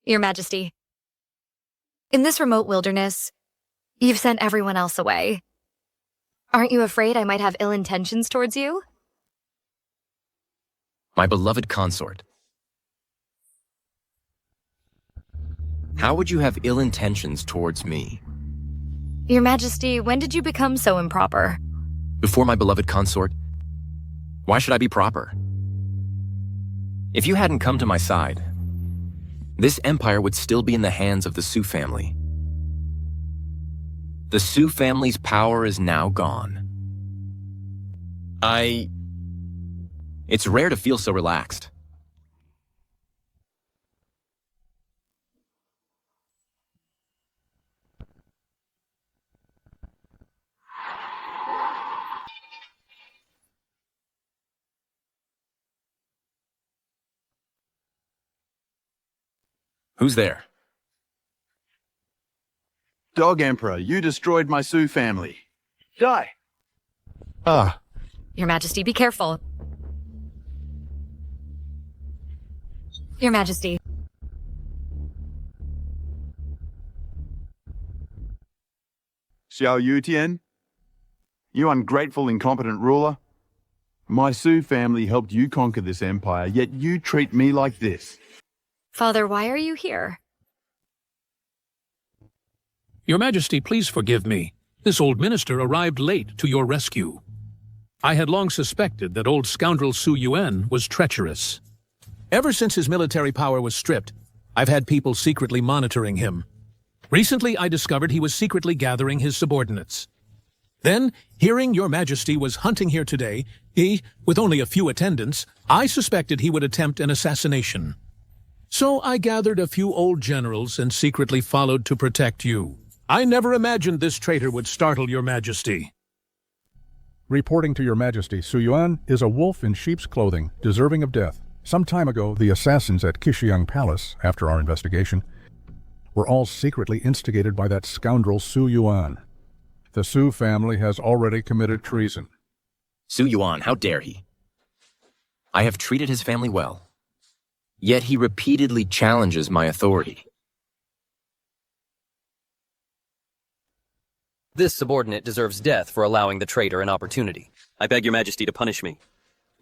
Your Majesty, in this remote wilderness, you've sent everyone else away. Aren't you afraid I might have ill intentions towards you? My beloved consort. How would you have ill intentions towards me? Your Majesty, when did you become so improper? Before my beloved consort? Why should I be proper? If you hadn't come to my side, this empire would still be in the hands of the Su family. The Su family's power is now gone. It's rare to feel so relaxed. Who's there? Dog Emperor, you destroyed my Su family. Die! Ah. Your Majesty, be careful. Your Majesty. Xiao Yutian, you ungrateful, incompetent ruler. My Su family helped you conquer this empire, yet you treat me like this. Father, why are you here? Your Majesty, please forgive me. This old minister arrived late to your rescue. I had long suspected that old scoundrel Su Yuan was treacherous. Ever since his military power was stripped, I've had people secretly monitoring him. Recently, I discovered he was secretly gathering his subordinates. Then, hearing your Majesty was hunting here today, with only a few attendants, I suspected he would attempt an assassination. So I gathered a few old generals and secretly followed to protect you. I never imagined this traitor would startle your Majesty. Reporting to your Majesty, Su Yuan is a wolf in sheep's clothing, deserving of death. Some time ago, the assassins at Qixing Palace, after our investigation, were all secretly instigated by that scoundrel Su Yuan. The Su family has already committed treason. Su Yuan, how dare he? I have treated his family well. Yet he repeatedly challenges my authority. This subordinate deserves death for allowing the traitor an opportunity. I beg your Majesty to punish me.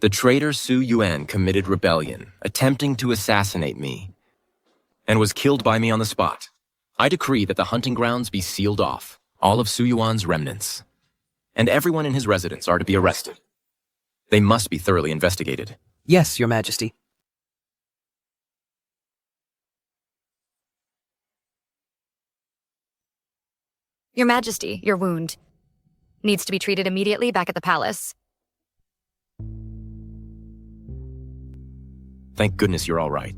The traitor Su Yuan committed rebellion, attempting to assassinate me, and was killed by me on the spot. I decree that the hunting grounds be sealed off, all of Su Yuan's remnants, and everyone in his residence are to be arrested. They must be thoroughly investigated. Yes, Your Majesty. Your Majesty, your wound needs to be treated immediately back at the palace. Thank goodness you're all right.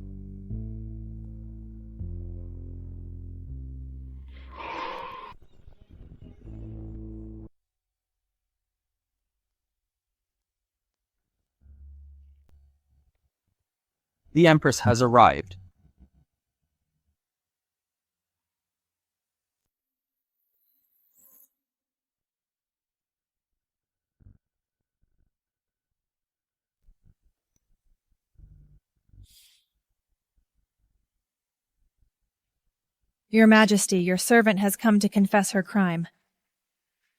The Empress has arrived. Your Majesty, your servant has come to confess her crime.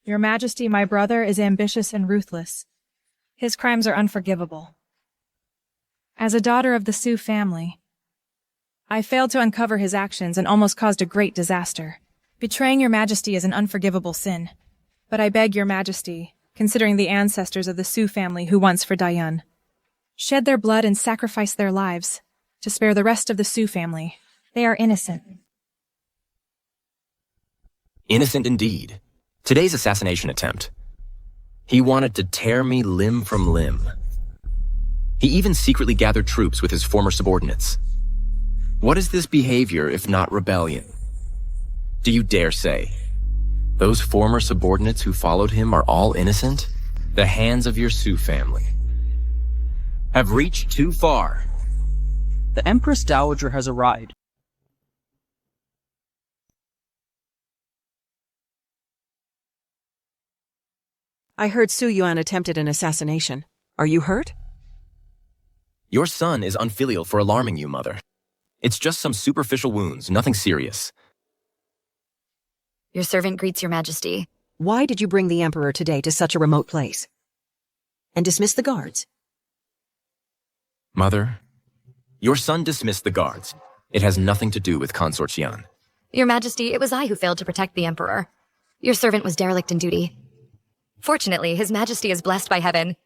Your Majesty, my brother is ambitious and ruthless. His crimes are unforgivable. As a daughter of the Sioux family, I failed to uncover his actions and almost caused a great disaster. Betraying your Majesty is an unforgivable sin. But I beg your Majesty, considering the ancestors of the Sioux family who once for Diane, shed their blood and sacrificed their lives to spare the rest of the Sioux family. They are innocent. Innocent indeed. Today's assassination attempt. He wanted to tear me limb from limb. He even secretly gathered troops with his former subordinates. What is this behavior if not rebellion? Do you dare say those former subordinates who followed him are all innocent? The hands of your Sioux family have reached too far. The Empress Dowager has arrived. I heard Su Yuan attempted an assassination. Are you hurt? Your son is unfilial for alarming you, Mother. It's just some superficial wounds, nothing serious. Your servant greets your Majesty. Why did you bring the Emperor today to such a remote place? And dismiss the guards? Mother, your son dismissed the guards. It has nothing to do with Consort Xian. Your Majesty, it was I who failed to protect the Emperor. Your servant was derelict in duty. Fortunately, His Majesty is blessed by heaven.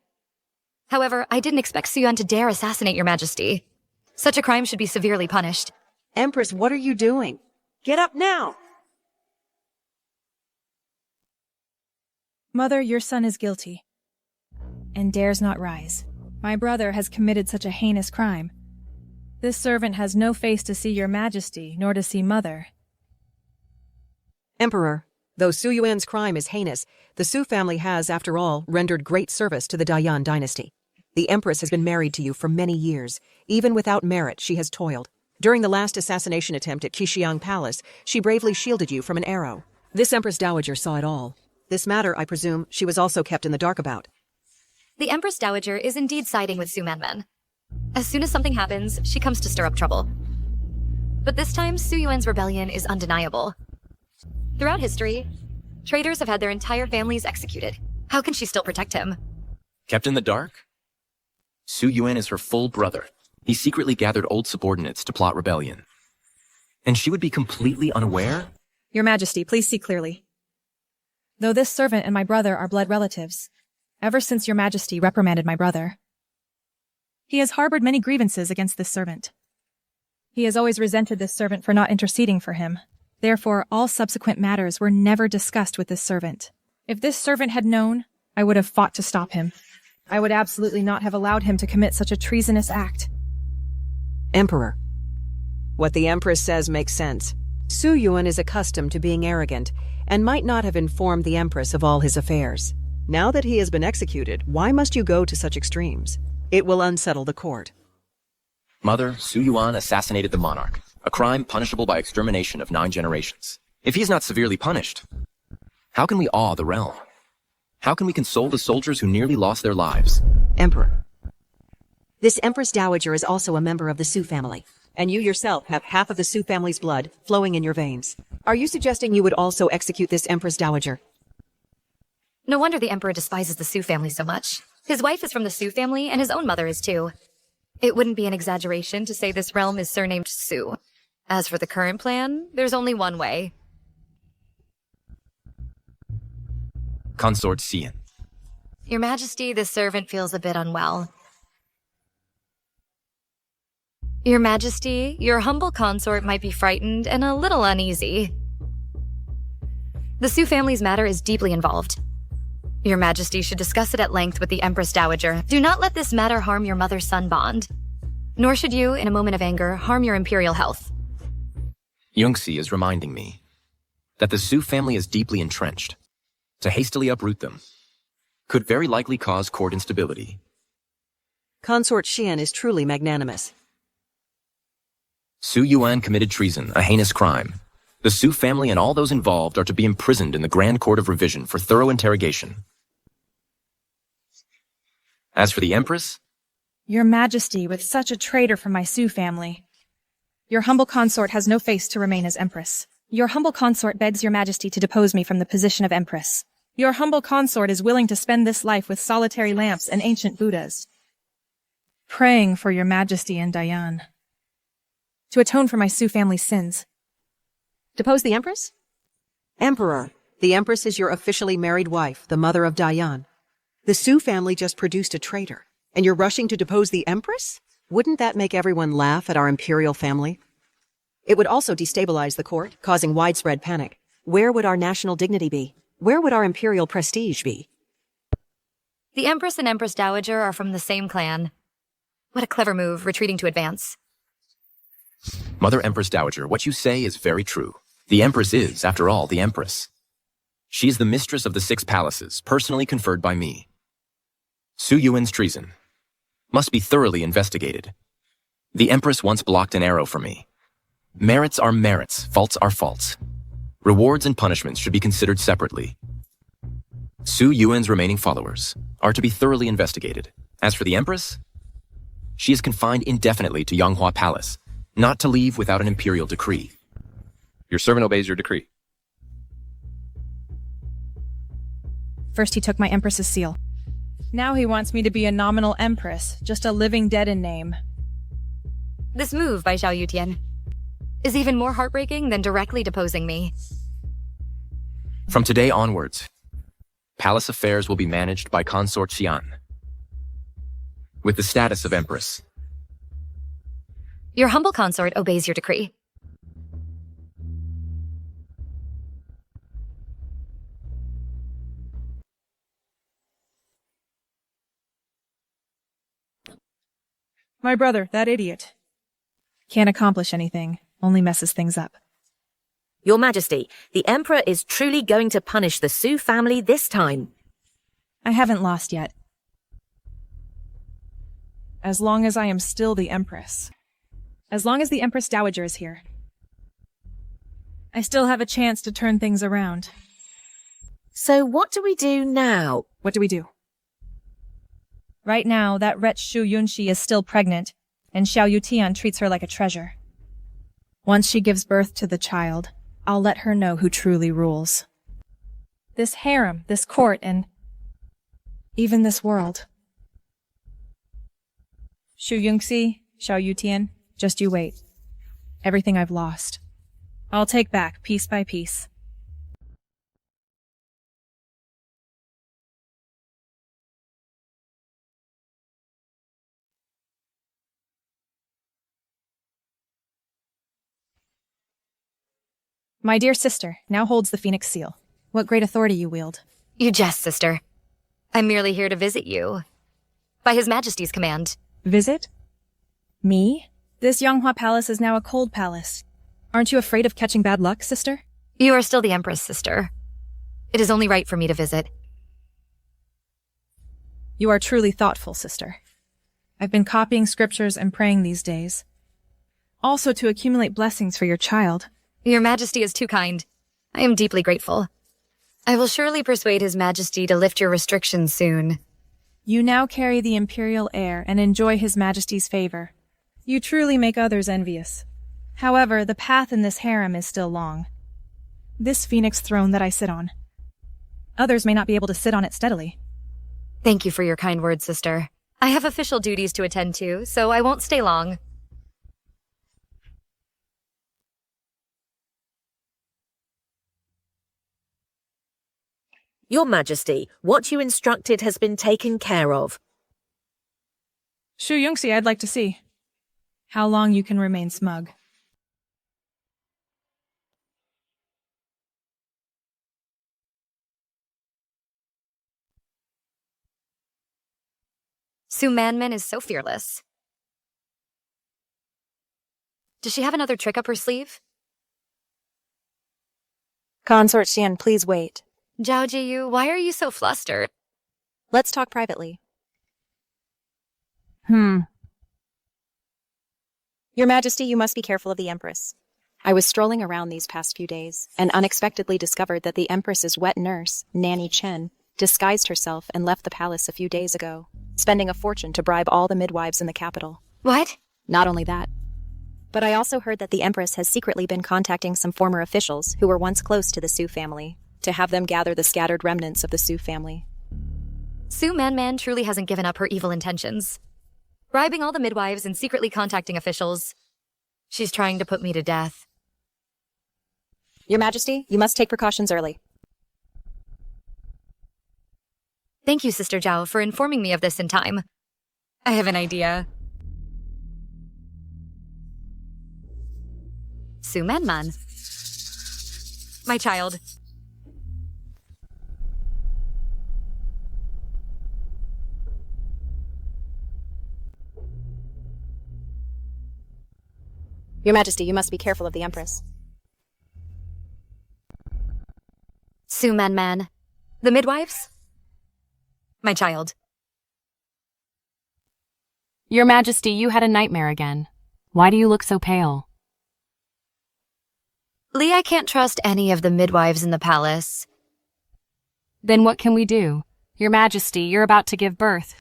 However, I didn't expect Su Yuan to dare assassinate your Majesty. Such a crime should be severely punished. Empress, what are you doing? Get up now! Mother, your son is guilty, and dares not rise. My brother has committed such a heinous crime. This servant has no face to see your Majesty, nor to see Mother. Emperor, though Su Yuan's crime is heinous, the Su family has, after all, rendered great service to the Dian dynasty. The Empress has been married to you for many years. Even without merit, she has toiled. During the last assassination attempt at Qixiang Palace, she bravely shielded you from an arrow. This Empress Dowager saw it all. This matter, I presume, she was also kept in the dark about. The Empress Dowager is indeed siding with Su Manmen. As soon as something happens, she comes to stir up trouble. But this time, Su Yuan's rebellion is undeniable. Throughout history, traitors have had their entire families executed. How can she still protect him? Kept in the dark? Su Yuan is her full brother. He secretly gathered old subordinates to plot rebellion. And she would be completely unaware? Your Majesty, please see clearly. Though this servant and my brother are blood relatives, ever since your Majesty reprimanded my brother, he has harbored many grievances against this servant. He has always resented this servant for not interceding for him. Therefore, all subsequent matters were never discussed with this servant. If this servant had known, I would have fought to stop him. I would absolutely not have allowed him to commit such a treasonous act. Emperor, what the Empress says makes sense. Su Yuan is accustomed to being arrogant, and might not have informed the Empress of all his affairs. Now that he has been executed, why must you go to such extremes? It will unsettle the court. Mother, Su Yuan assassinated the monarch, a crime punishable by extermination of 9 generations. If he is not severely punished, how can we awe the realm? How can we console the soldiers who nearly lost their lives? Emperor, this Empress Dowager is also a member of the Su family, and you yourself have half of the Su family's blood flowing in your veins. Are you suggesting you would also execute this Empress Dowager? No wonder the Emperor despises the Su family so much. His wife is from the Su family, and his own mother is too. It wouldn't be an exaggeration to say this realm is surnamed Su. As for the current plan, there's only one way. Consort Xian. Your Majesty, this servant feels a bit unwell. Your Majesty, your humble consort might be frightened and a little uneasy. The Su family's matter is deeply involved. Your Majesty should discuss it at length with the Empress Dowager. Do not let this matter harm your mother-son bond. Nor should you, in a moment of anger, harm your imperial health. Yungxi is reminding me that the Su family is deeply entrenched. To hastily uproot them could very likely cause court instability. Consort Xian is truly magnanimous. Su Yuan committed treason, a heinous crime. The Su family and all those involved are to be imprisoned in the Grand Court of Revision for thorough interrogation. As for the Empress, Your Majesty, with such a traitor from my Su family, your humble consort has no face to remain as Empress. Your humble consort begs your majesty to depose me from the position of empress. Your humble consort is willing to spend this life with solitary lamps and ancient Buddhas, praying for your majesty and Diane, to atone for my Su family's sins. Depose the empress? Emperor, the empress is your officially married wife, the mother of Diane. The Su family just produced a traitor, and you're rushing to depose the empress? Wouldn't that make everyone laugh at our imperial family? It would also destabilize the court, causing widespread panic. Where would our national dignity be? Where would our imperial prestige be? The Empress and Empress Dowager are from the same clan. What a clever move, retreating to advance. Mother Empress Dowager, what you say is very true. The Empress is, after all, the Empress. She is the mistress of the 6 palaces, personally conferred by me. Su Yuan's treason must be thoroughly investigated. The Empress once blocked an arrow for me. Merits are merits, faults are faults. Rewards and punishments should be considered separately. Su Yuan's remaining followers are to be thoroughly investigated. As for the Empress, she is confined indefinitely to Yonghua Palace, not to leave without an imperial decree. Your servant obeys your decree. First he took my empress's seal. Now he wants me to be a nominal empress, just a living dead in name. This move by Xiao Yutian is even more heartbreaking than directly deposing me. From today onwards, palace affairs will be managed by Consort Xian, with the status of Empress. Your humble consort obeys your decree. My brother, that idiot. Can't accomplish anything, only messes things up. Your Majesty, the Emperor is truly going to punish the Su family this time. I haven't lost yet. As long as I am still the Empress. As long as the Empress Dowager is here. I still have a chance to turn things around. So what do we do now? What do we do? Right now, that wretch Shu Yunxi is still pregnant, and Xiao Yutian treats her like a treasure. Once she gives birth to the child, I'll let her know who truly rules. This harem, this court, and even this world. Shu Yunxi, Xiao Yutian, just you wait. Everything I've lost, I'll take back piece by piece. My dear sister now holds the Phoenix Seal. What great authority you wield. You jest, sister. I'm merely here to visit you. By His Majesty's command. Visit? Me? This Yonghua Palace is now a cold palace. Aren't you afraid of catching bad luck, sister? You are still the Empress, sister. It is only right for me to visit. You are truly thoughtful, sister. I've been copying scriptures and praying these days. Also to accumulate blessings for your child. Your Majesty is too kind. I am deeply grateful. I will surely persuade His Majesty to lift your restrictions soon. You now carry the imperial heir and enjoy His Majesty's favor. You truly make others envious. However, the path in this harem is still long. This phoenix throne that I sit on. Others may not be able to sit on it steadily. Thank you for your kind words, sister. I have official duties to attend to, so I won't stay long. Your Majesty, what you instructed has been taken care of. Shu Yunxi, I'd like to see how long you can remain smug. Su Manman is so fearless. Does she have another trick up her sleeve? Consort Xian, please wait. Zhao Jiyu, why are you so flustered? Let's talk privately. Your Majesty, you must be careful of the Empress. I was strolling around these past few days and unexpectedly discovered that the Empress's wet nurse, Nanny Chen, disguised herself and left the palace a few days ago, spending a fortune to bribe all the midwives in the capital. What? Not only that, But I also heard that the Empress has secretly been contacting some former officials who were once close to the Su family to have them gather the scattered remnants of the Su family. Su Man truly hasn't given up her evil intentions. Bribing all the midwives and secretly contacting officials. She's trying to put me to death. Your Majesty, you must take precautions early. Thank you, Sister Zhao, for informing me of this in time. I have an idea. Su Man. My child. Your Majesty, you must be careful of the Empress. Su Man. The midwives? My child. Your Majesty, you had a nightmare again. Why do you look so pale? Lee, I can't trust any of the midwives in the palace. Then what can we do? Your Majesty, you're about to give birth.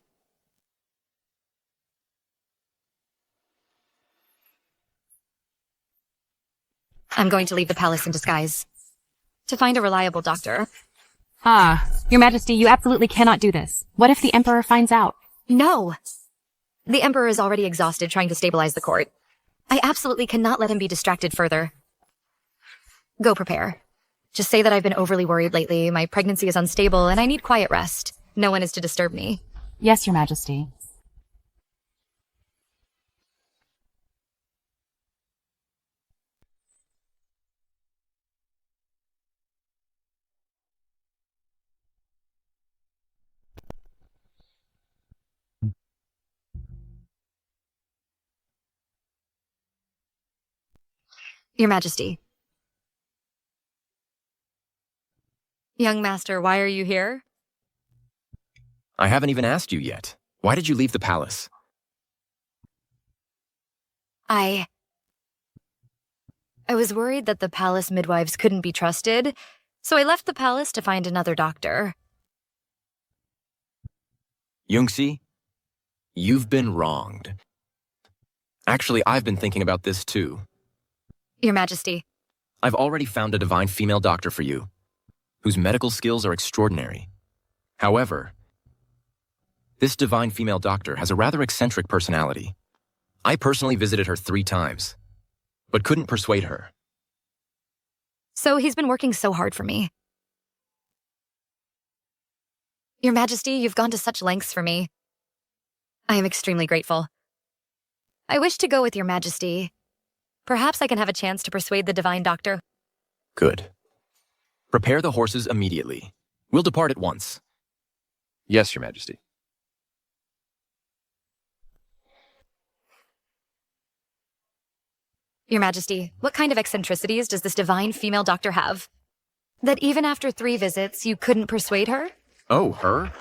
I'm going to leave the palace in disguise. To find a reliable doctor. Your Majesty, you absolutely cannot do this. What if the Emperor finds out? No! The Emperor is already exhausted trying to stabilize the court. I absolutely cannot let him be distracted further. Go prepare. Just say that I've been overly worried lately, my pregnancy is unstable, and I need quiet rest. No one is to disturb me. Yes, Your Majesty. Your Majesty. Young Master, why are you here? I haven't even asked you yet. Why did you leave the palace? I was worried that the palace midwives couldn't be trusted, so I left the palace to find another doctor. Youngsi, you've been wronged. Actually, I've been thinking about this too. Your Majesty. I've already found a divine female doctor for you, whose medical skills are extraordinary. However, this divine female doctor has a rather eccentric personality. I personally visited her 3 times, but couldn't persuade her. So he's been working so hard for me. Your Majesty, you've gone to such lengths for me. I am extremely grateful. I wish to go with Your Majesty. Perhaps I can have a chance to persuade the divine doctor. Good. Prepare the horses immediately. We'll depart at once. Yes, Your Majesty. Your Majesty, what kind of eccentricities does this divine female doctor have? That even after 3 visits, you couldn't persuade her? Oh, her?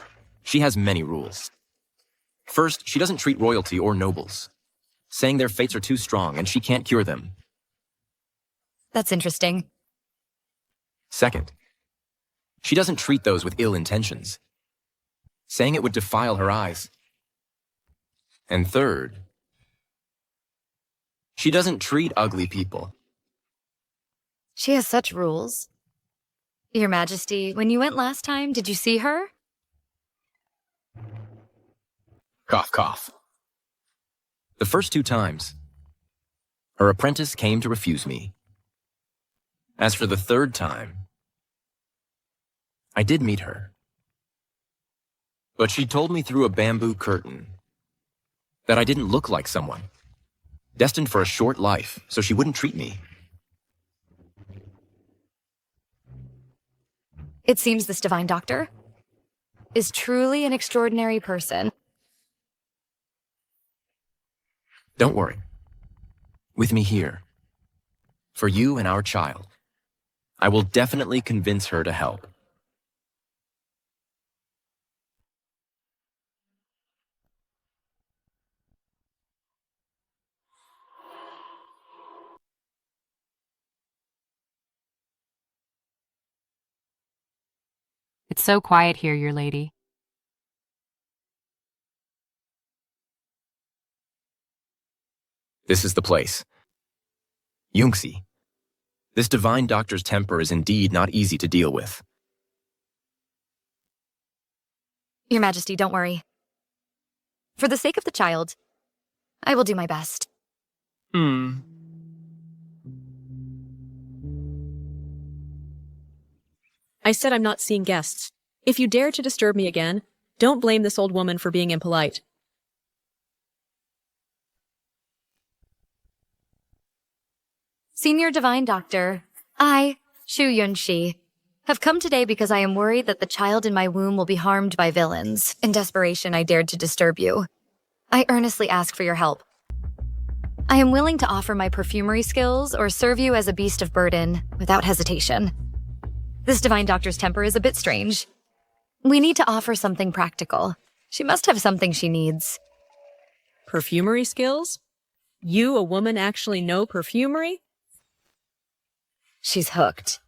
She has many rules. First, she doesn't treat royalty or nobles, saying their fates are too strong and she can't cure them. That's interesting. Second, she doesn't treat those with ill intentions, saying it would defile her eyes. And third, she doesn't treat ugly people. She has such rules. Your Majesty, when you went last time, did you see her? Cough, cough. The first 2 times, her apprentice came to refuse me. As for the 3rd time, I did meet her. But she told me through a bamboo curtain that I didn't look like someone, destined for a short life, so she wouldn't treat me. It seems this divine doctor is truly an extraordinary person. Don't worry. With me here, for you and our child, I will definitely convince her to help. It's so quiet here, Your Lady. This is the place. Yungsi. This divine doctor's temper is indeed not easy to deal with. Your Majesty, don't worry. For the sake of the child, I will do my best. I said I'm not seeing guests. If you dare to disturb me again, don't blame this old woman for being impolite. Senior Divine Doctor, I, Shu Yunxi, have come today because I am worried that the child in my womb will be harmed by villains. In desperation, I dared to disturb you. I earnestly ask for your help. I am willing to offer my perfumery skills or serve you as a beast of burden without hesitation. This Divine Doctor's temper is a bit strange. We need to offer something practical. She must have something she needs. Perfumery skills? You, a woman, actually know perfumery? She's hooked.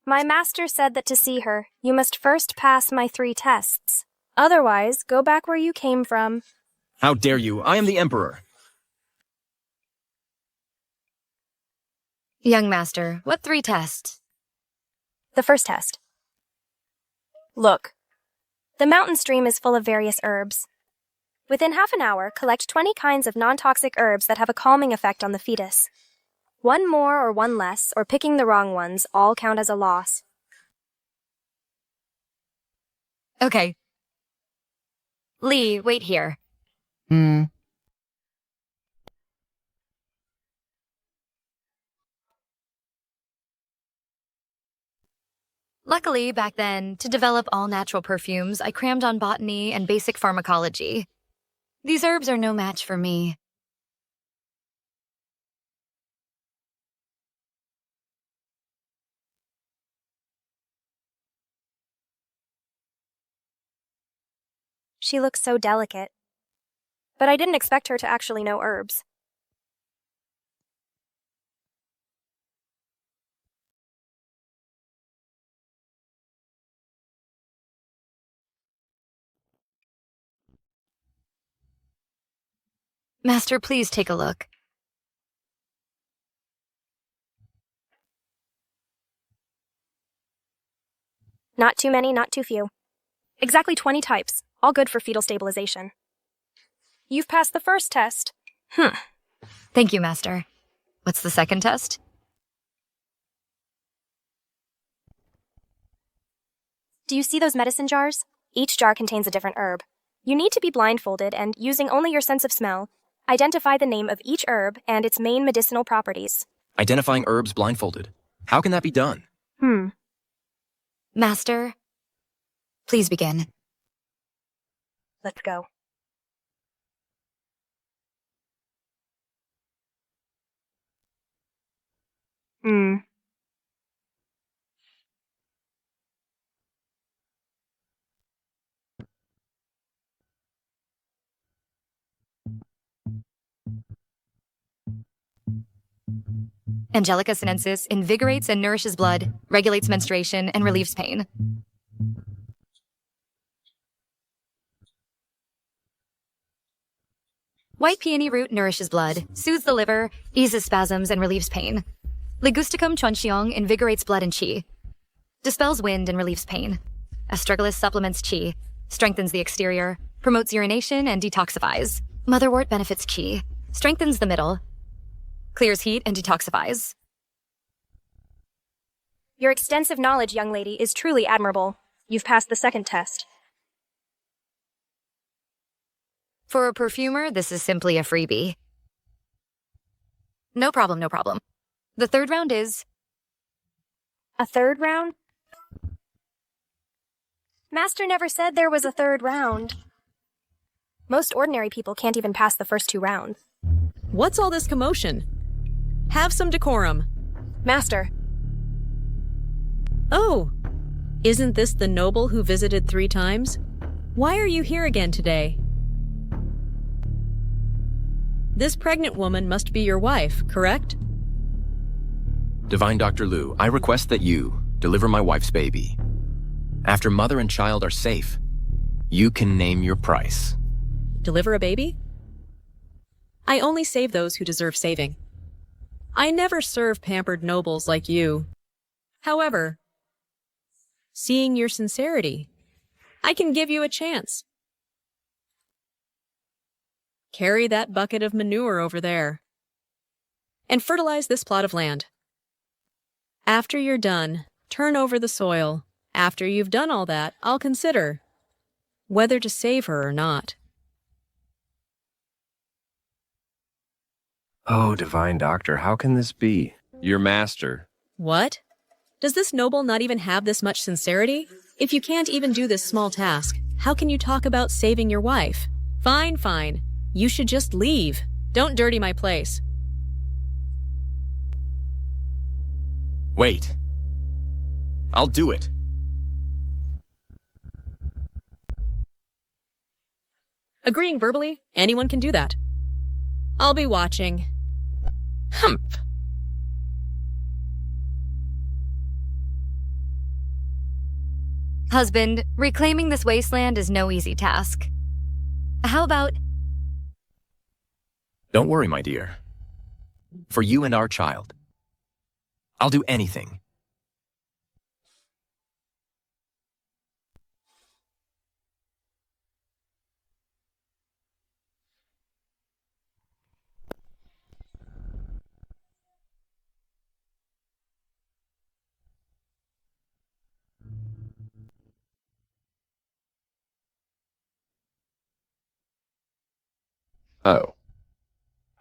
My master said that to see her, you must first pass my 3 tests. Otherwise, go back where you came from. How dare you? I am the Emperor. Young Master, what 3 tests? The first test. Look. The mountain stream is full of various herbs. Within half an hour, collect 20 kinds of non-toxic herbs that have a calming effect on the fetus. 1 more or 1 less, or picking the wrong ones, all count as a loss. Okay. Lee, wait here. Luckily, back then, to develop all-natural perfumes, I crammed on botany and basic pharmacology. These herbs are no match for me. She looks so delicate. But I didn't expect her to actually know herbs. Master, please take a look. Not too many, not too few. Exactly 20 types, all good for fetal stabilization. You've passed the first test. Thank you, Master. What's the second test? Do you see those medicine jars? Each jar contains a different herb. You need to be blindfolded and, using only your sense of smell, identify the name of each herb and its main medicinal properties. Identifying herbs blindfolded. How can that be done? Master, please begin. Let's go. Angelica sinensis invigorates and nourishes blood, regulates menstruation, and relieves pain. White peony root nourishes blood, soothes the liver, eases spasms, and relieves pain. Ligusticum chuanxiong invigorates blood and qi, dispels wind and relieves pain. Astragalus supplements qi, strengthens the exterior, promotes urination, and detoxifies. Motherwort benefits qi, strengthens the middle, clears heat, and detoxifies. Your extensive knowledge, young lady, is truly admirable. You've passed the second test. For a perfumer, this is simply a freebie. No problem, no problem. The third round is... A third round? Master never said there was a third round. Most ordinary people can't even pass the first 2 rounds. What's all this commotion? Have some decorum. Master. Oh, isn't this the noble who visited 3 times? Why are you here again today? This pregnant woman must be your wife, correct? Divine Dr. Liu, I request that you deliver my wife's baby. After mother and child are safe, you can name your price. Deliver a baby? I only save those who deserve saving. I never serve pampered nobles like you. However, seeing your sincerity, I can give you a chance. Carry that bucket of manure over there and fertilize this plot of land. After you're done, turn over the soil. After you've done all that, I'll consider whether to save her or not. Oh, divine doctor, how can this be? Your master. What? Does this noble not even have this much sincerity? If you can't even do this small task, how can you talk about saving your wife? Fine, fine. You should just leave. Don't dirty my place. Wait. I'll do it. Agreeing verbally, anyone can do that. I'll be watching. Humph. Husband, reclaiming this wasteland is no easy task. How about... Don't worry, my dear. For you and our child, I'll do anything. Oh.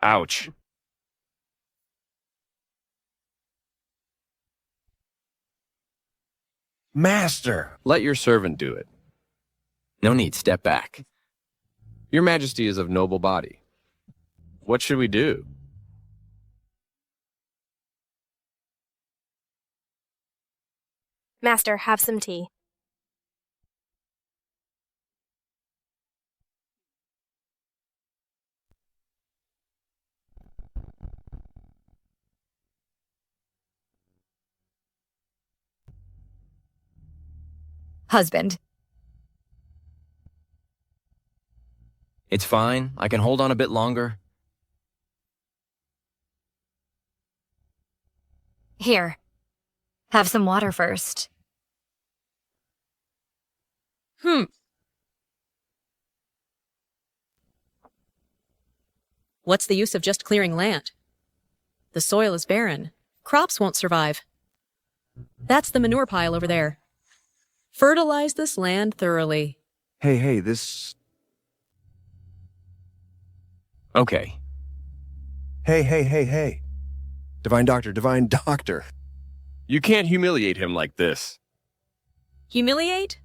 Ouch. Master! Let your servant do it. No need, step back. Your Majesty is of noble body. What should we do? Master, have some tea. Husband. It's fine. I can hold on a bit longer. Here. Have some water first. What's the use of just clearing land? The soil is barren. Crops won't survive. That's the manure pile over there. Fertilize this land thoroughly. Hey, this... Okay. Hey. Divine doctor. You can't humiliate him like this. Humiliate?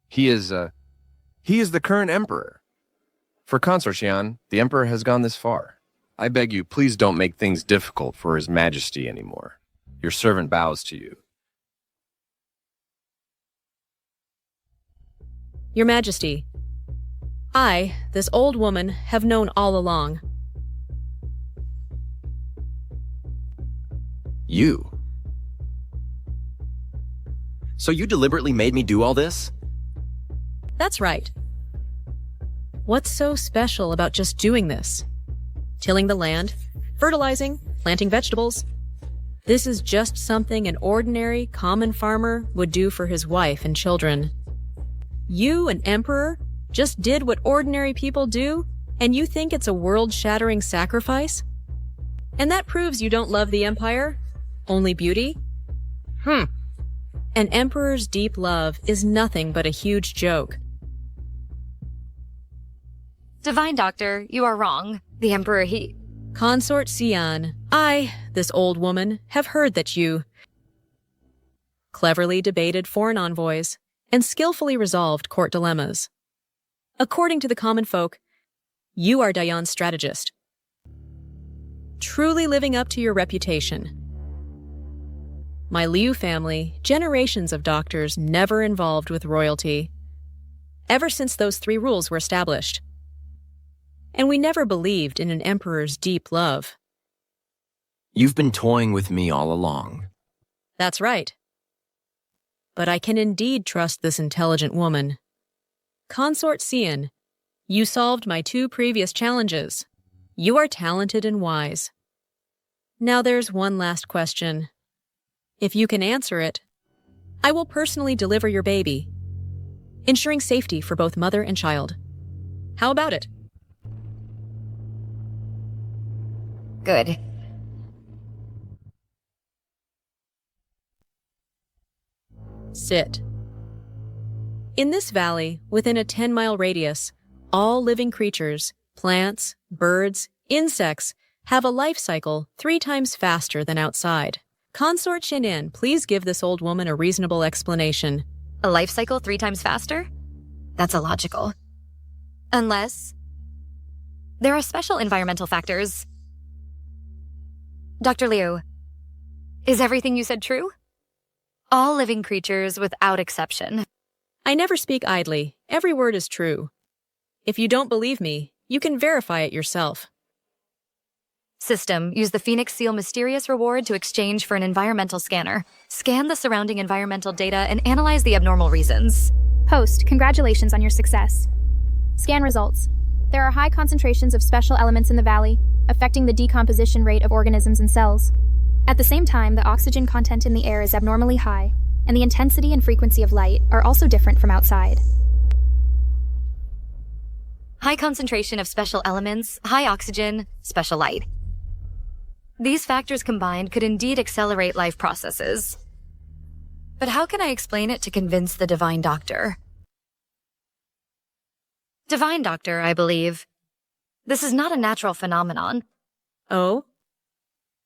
He is the current emperor. For Consort Xian, the emperor has gone this far. I beg you, please don't make things difficult for His Majesty anymore. Your servant bows to you. Your Majesty, I, this old woman, have known all along. You? So you deliberately made me do all this? That's right. What's so special about just doing this? Tilling the land, fertilizing, planting vegetables. This is just something an ordinary, common farmer would do for his wife and children. You, an emperor, just did what ordinary people do, and you think it's a world-shattering sacrifice? And that proves you don't love the empire? Only beauty? An emperor's deep love is nothing but a huge joke. Divine Doctor, you are wrong. The Emperor, he... Consort Xian, I, this old woman, have heard that you cleverly debated foreign envoys and skillfully resolved court dilemmas. According to the common folk, you are Dayan's strategist. Truly living up to your reputation. My Liu family, generations of doctors never involved with royalty, ever since those 3 rules were established. And we never believed in an emperor's deep love. You've been toying with me all along. That's right. But I can indeed trust this intelligent woman. Consort Xian, You solved my 2 previous challenges. You are talented and wise. Now there's one last question. If you can answer it, I will personally deliver your baby, ensuring safety for both mother and child. How about it? Good. Sit. In this valley, within a 10-mile radius, all living creatures, plants, birds, insects, have a life cycle 3 times faster than outside. Consort Shinin, please give this old woman a reasonable explanation. A life cycle 3 times faster? That's illogical. Unless there are special environmental factors. Dr. Liu, is everything you said true? All living creatures without exception. I never speak idly. Every word is true. If you don't believe me, you can verify it yourself. System, use the Phoenix Seal Mysterious Reward to exchange for an environmental scanner. Scan the surrounding environmental data and analyze the abnormal reasons. Host, congratulations on your success. Scan results. There are high concentrations of special elements in the valley, affecting the decomposition rate of organisms and cells. At the same time, the oxygen content in the air is abnormally high, and the intensity and frequency of light are also different from outside. High concentration of special elements, high oxygen, special light. These factors combined could indeed accelerate life processes. But how can I explain it to convince the Divine Doctor? Divine Doctor, I believe. This is not a natural phenomenon. Oh?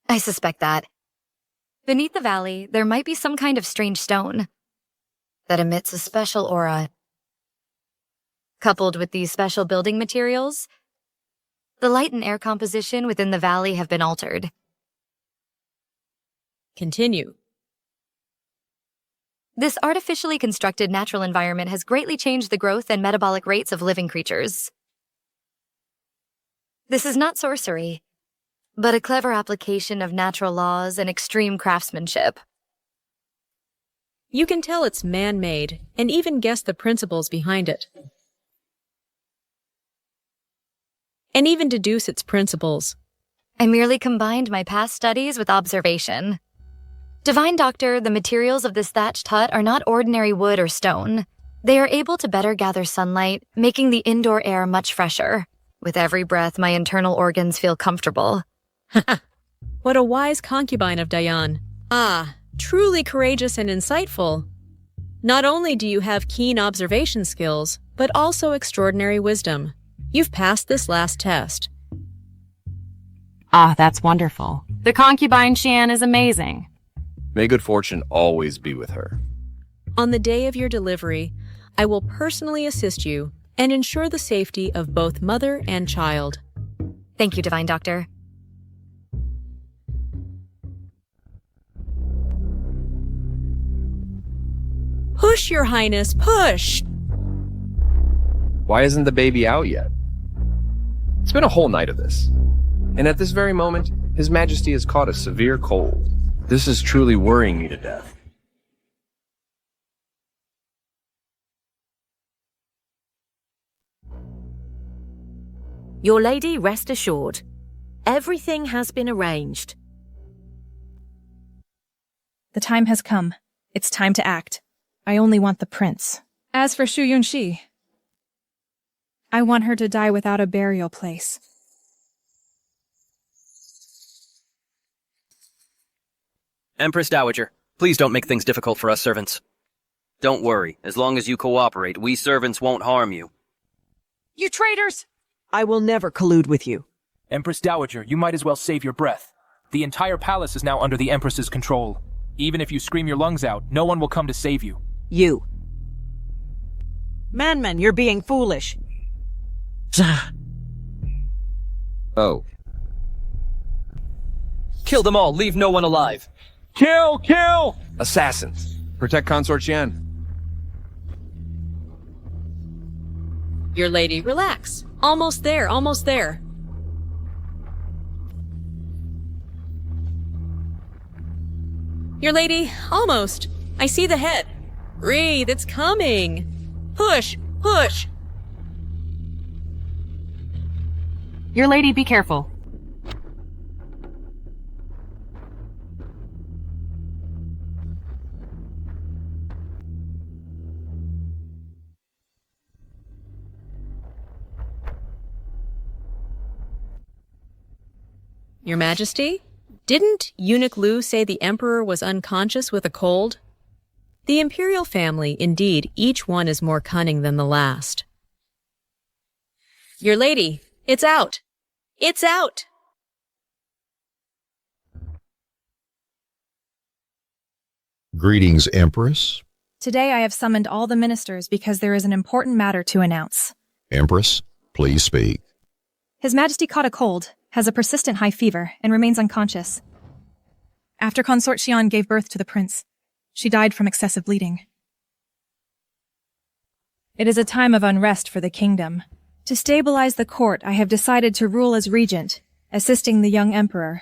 I suspect that. Beneath the valley, there might be some kind of strange stone that emits a special aura. Coupled with these special building materials, the light and air composition within the valley have been altered. Continue. This artificially constructed natural environment has greatly changed the growth and metabolic rates of living creatures. This is not sorcery, but a clever application of natural laws and extreme craftsmanship. You can tell it's man-made, and even guess the principles behind it. And even deduce its principles. I merely combined my past studies with observation. Divine Doctor, the materials of this thatched hut are not ordinary wood or stone. They are able to better gather sunlight, making the indoor air much fresher. With every breath, my internal organs feel comfortable. What a wise concubine of Diane. Ah, truly courageous and insightful. Not only do you have keen observation skills, but also extraordinary wisdom. You've passed this last test. Ah, that's wonderful. The concubine Xian is amazing. May good fortune always be with her. On the day of your delivery, I will personally assist you and ensure the safety of both mother and child. Thank you, Divine Doctor. Push, Your Highness, push! Why isn't the baby out yet? It's been a whole night of this. And at this very moment, His Majesty has caught a severe cold. This is truly worrying me to death. Your lady, rest assured. Everything has been arranged. The time has come. It's time to act. I only want the prince. As for Shu Yunxi, I want her to die without a burial place. Empress Dowager, please don't make things difficult for us servants. Don't worry, as long as you cooperate, we servants won't harm you. You traitors! I will never collude with you. Empress Dowager, you might as well save your breath. The entire palace is now under the Empress's control. Even if you scream your lungs out, no one will come to save you. You. Man, you're being foolish. Oh. Kill them all, leave no one alive. Kill! Kill! Assassins. Protect Consort Xian. Your lady, relax. Almost there, almost there. Your lady, almost. I see the head. Breathe, it's coming. Push, push. Your lady, be careful. Your Majesty, didn't Eunuch Lu say the Emperor was unconscious with a cold? The imperial family, indeed, each one is more cunning than the last. Your lady, it's out! It's out! Greetings, Empress. Today I have summoned all the ministers because there is an important matter to announce. Empress, please speak. His Majesty caught a cold, has a persistent high fever, and remains unconscious. After Consort Xian gave birth to the prince, she died from excessive bleeding. It is a time of unrest for the kingdom. To stabilize the court, I have decided to rule as regent, assisting the young emperor.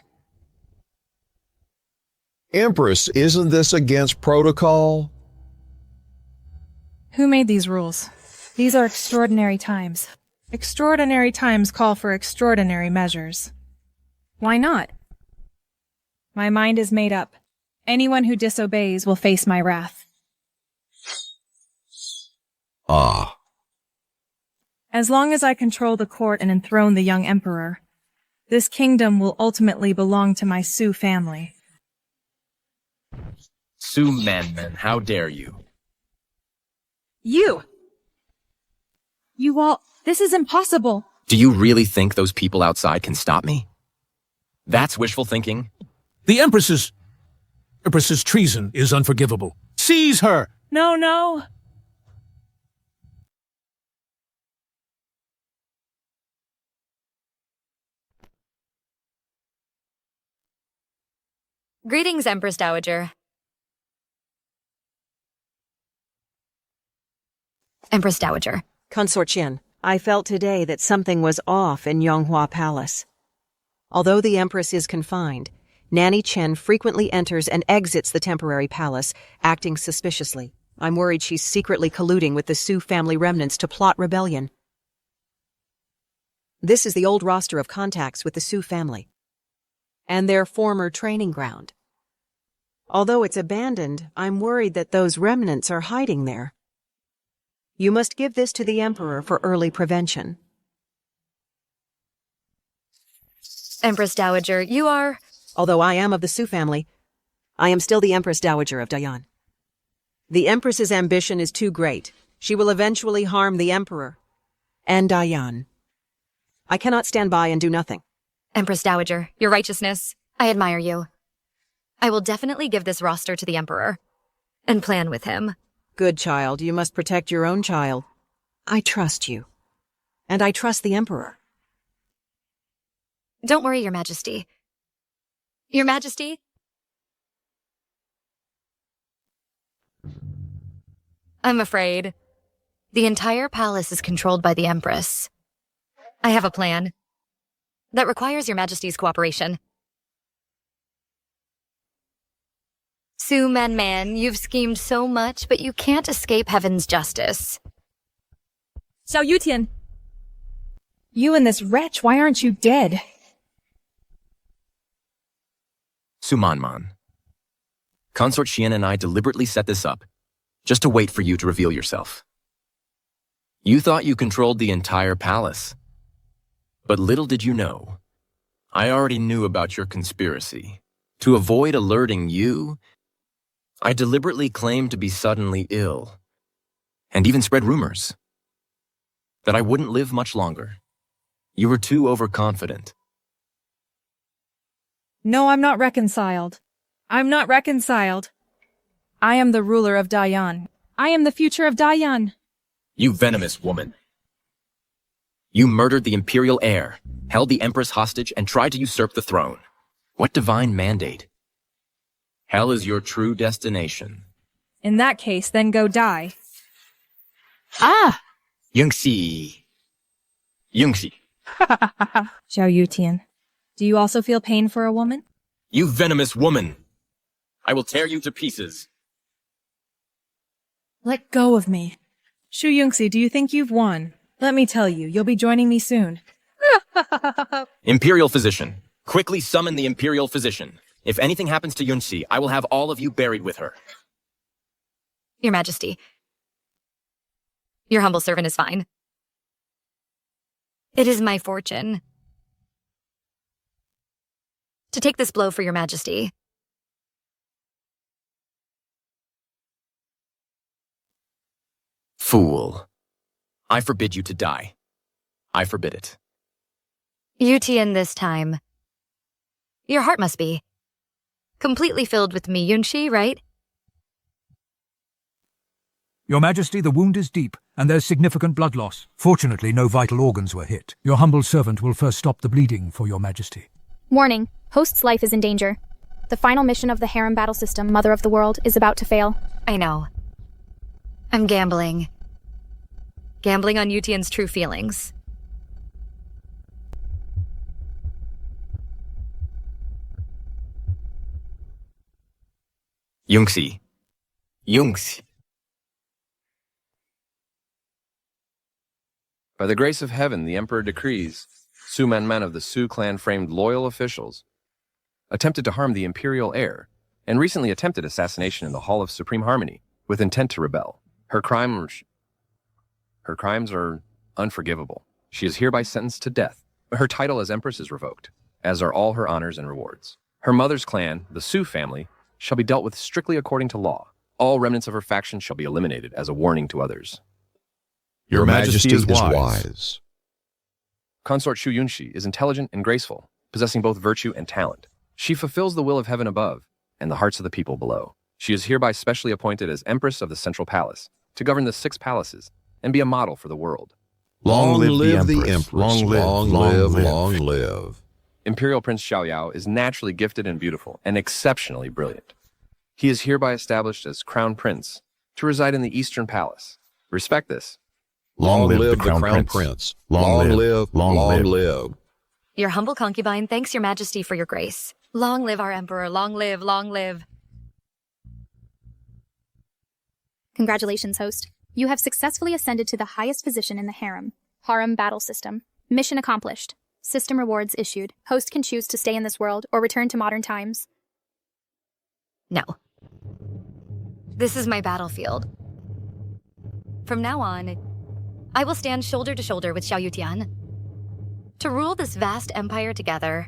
Empress, isn't this against protocol? Who made these rules? These are extraordinary times. Extraordinary times call for extraordinary measures. Why not? My mind is made up. Anyone who disobeys will face my wrath. Ah. As long as I control the court and enthrone the young emperor, this kingdom will ultimately belong to my Su family. Su Manman, how dare you? You all, this is impossible. Do you really think those people outside can stop me? That's wishful thinking. The Empress's treason is unforgivable. Seize her! No. Greetings, Empress Dowager. Empress Dowager. Consort Qian, I felt today that something was off in Yonghua Palace. Although the Empress is confined, Nanny Chen frequently enters and exits the temporary palace, acting suspiciously. I'm worried she's secretly colluding with the Su family remnants to plot rebellion. This is the old roster of contacts with the Su family and their former training ground. Although it's abandoned, I'm worried that those remnants are hiding there. You must give this to the Emperor for early prevention. Empress Dowager, you are... Although I am of the Su family, I am still the Empress Dowager of Dayan. The Empress's ambition is too great. She will eventually harm the Emperor and Dayan. I cannot stand by and do nothing. Empress Dowager, your righteousness, I admire you. I will definitely give this roster to the Emperor and plan with him. Good child, you must protect your own child. I trust you. And I trust the Emperor. Don't worry, Your Majesty. Your Majesty? I'm afraid. The entire palace is controlled by the Empress. I have a plan that requires Your Majesty's cooperation. Su Man, you've schemed so much, but you can't escape heaven's justice. Xiao Yutian! You and this wretch, why aren't you dead? Su Manman. Consort Xian and I deliberately set this up, just to wait for you to reveal yourself. You thought you controlled the entire palace. But little did you know, I already knew about your conspiracy. To avoid alerting you, I deliberately claimed to be suddenly ill, and even spread rumors that I wouldn't live much longer. You were too overconfident. No, I'm not reconciled. I'm not reconciled. I am the ruler of Dayan. I am the future of Dayan. You venomous woman. You murdered the imperial heir, held the empress hostage, and tried to usurp the throne. What divine mandate? Hell is your true destination. In that case, then go die. Ah! Yungxi. Xiao Yutian, do you also feel pain for a woman? You venomous woman. I will tear you to pieces. Let go of me. Shu Yungxi, do you think you've won? Let me tell you, you'll be joining me soon. Imperial Physician. Quickly summon the Imperial Physician. If anything happens to Yunxi, I will have all of you buried with her. Your Majesty. Your humble servant is fine. It is my fortune to take this blow for your Majesty. Fool. I forbid you to die. I forbid it. Yutian this time. Your heart must be completely filled with me, Yunxi, right? Your Majesty, the wound is deep, and there's significant blood loss. Fortunately, no vital organs were hit. Your humble servant will first stop the bleeding for your Majesty. Warning, host's life is in danger. The final mission of the harem battle system, Mother of the World, is about to fail. I know. I'm gambling. Gambling on Yutian's true feelings. Yunxi. Yunxi. By the grace of heaven, the Emperor decrees, Su Man of the Su clan framed loyal officials, attempted to harm the imperial heir, and recently attempted assassination in the Hall of Supreme Harmony with intent to rebel. Her crimes are unforgivable. She is hereby sentenced to death. Her title as Empress is revoked, as are all her honors and rewards. Her mother's clan, the Su family, shall be dealt with strictly according to law. All remnants of her faction shall be eliminated as a warning to others. Your Majesty is wise. Consort Shu Yunxi is intelligent and graceful, possessing both virtue and talent. She fulfills the will of heaven above and the hearts of the people below. She is hereby specially appointed as Empress of the Central Palace to govern the 6 palaces and be a model for the world. Long live the Empress. Long live. Imperial Prince Xiaoyao is naturally gifted and beautiful and exceptionally brilliant. He is hereby established as Crown Prince to reside in the Eastern Palace. Respect this. Long live the Crown Prince. Long live. Your humble concubine thanks your Majesty for your grace. Long live our Emperor. Long live, long live. Congratulations, host. You have successfully ascended to the highest position in the harem battle system. Mission accomplished. System rewards issued. Host can choose to stay in this world or return to modern times. No. This is my battlefield. From now on, I will stand shoulder to shoulder with Xiao Yutian to rule this vast empire together.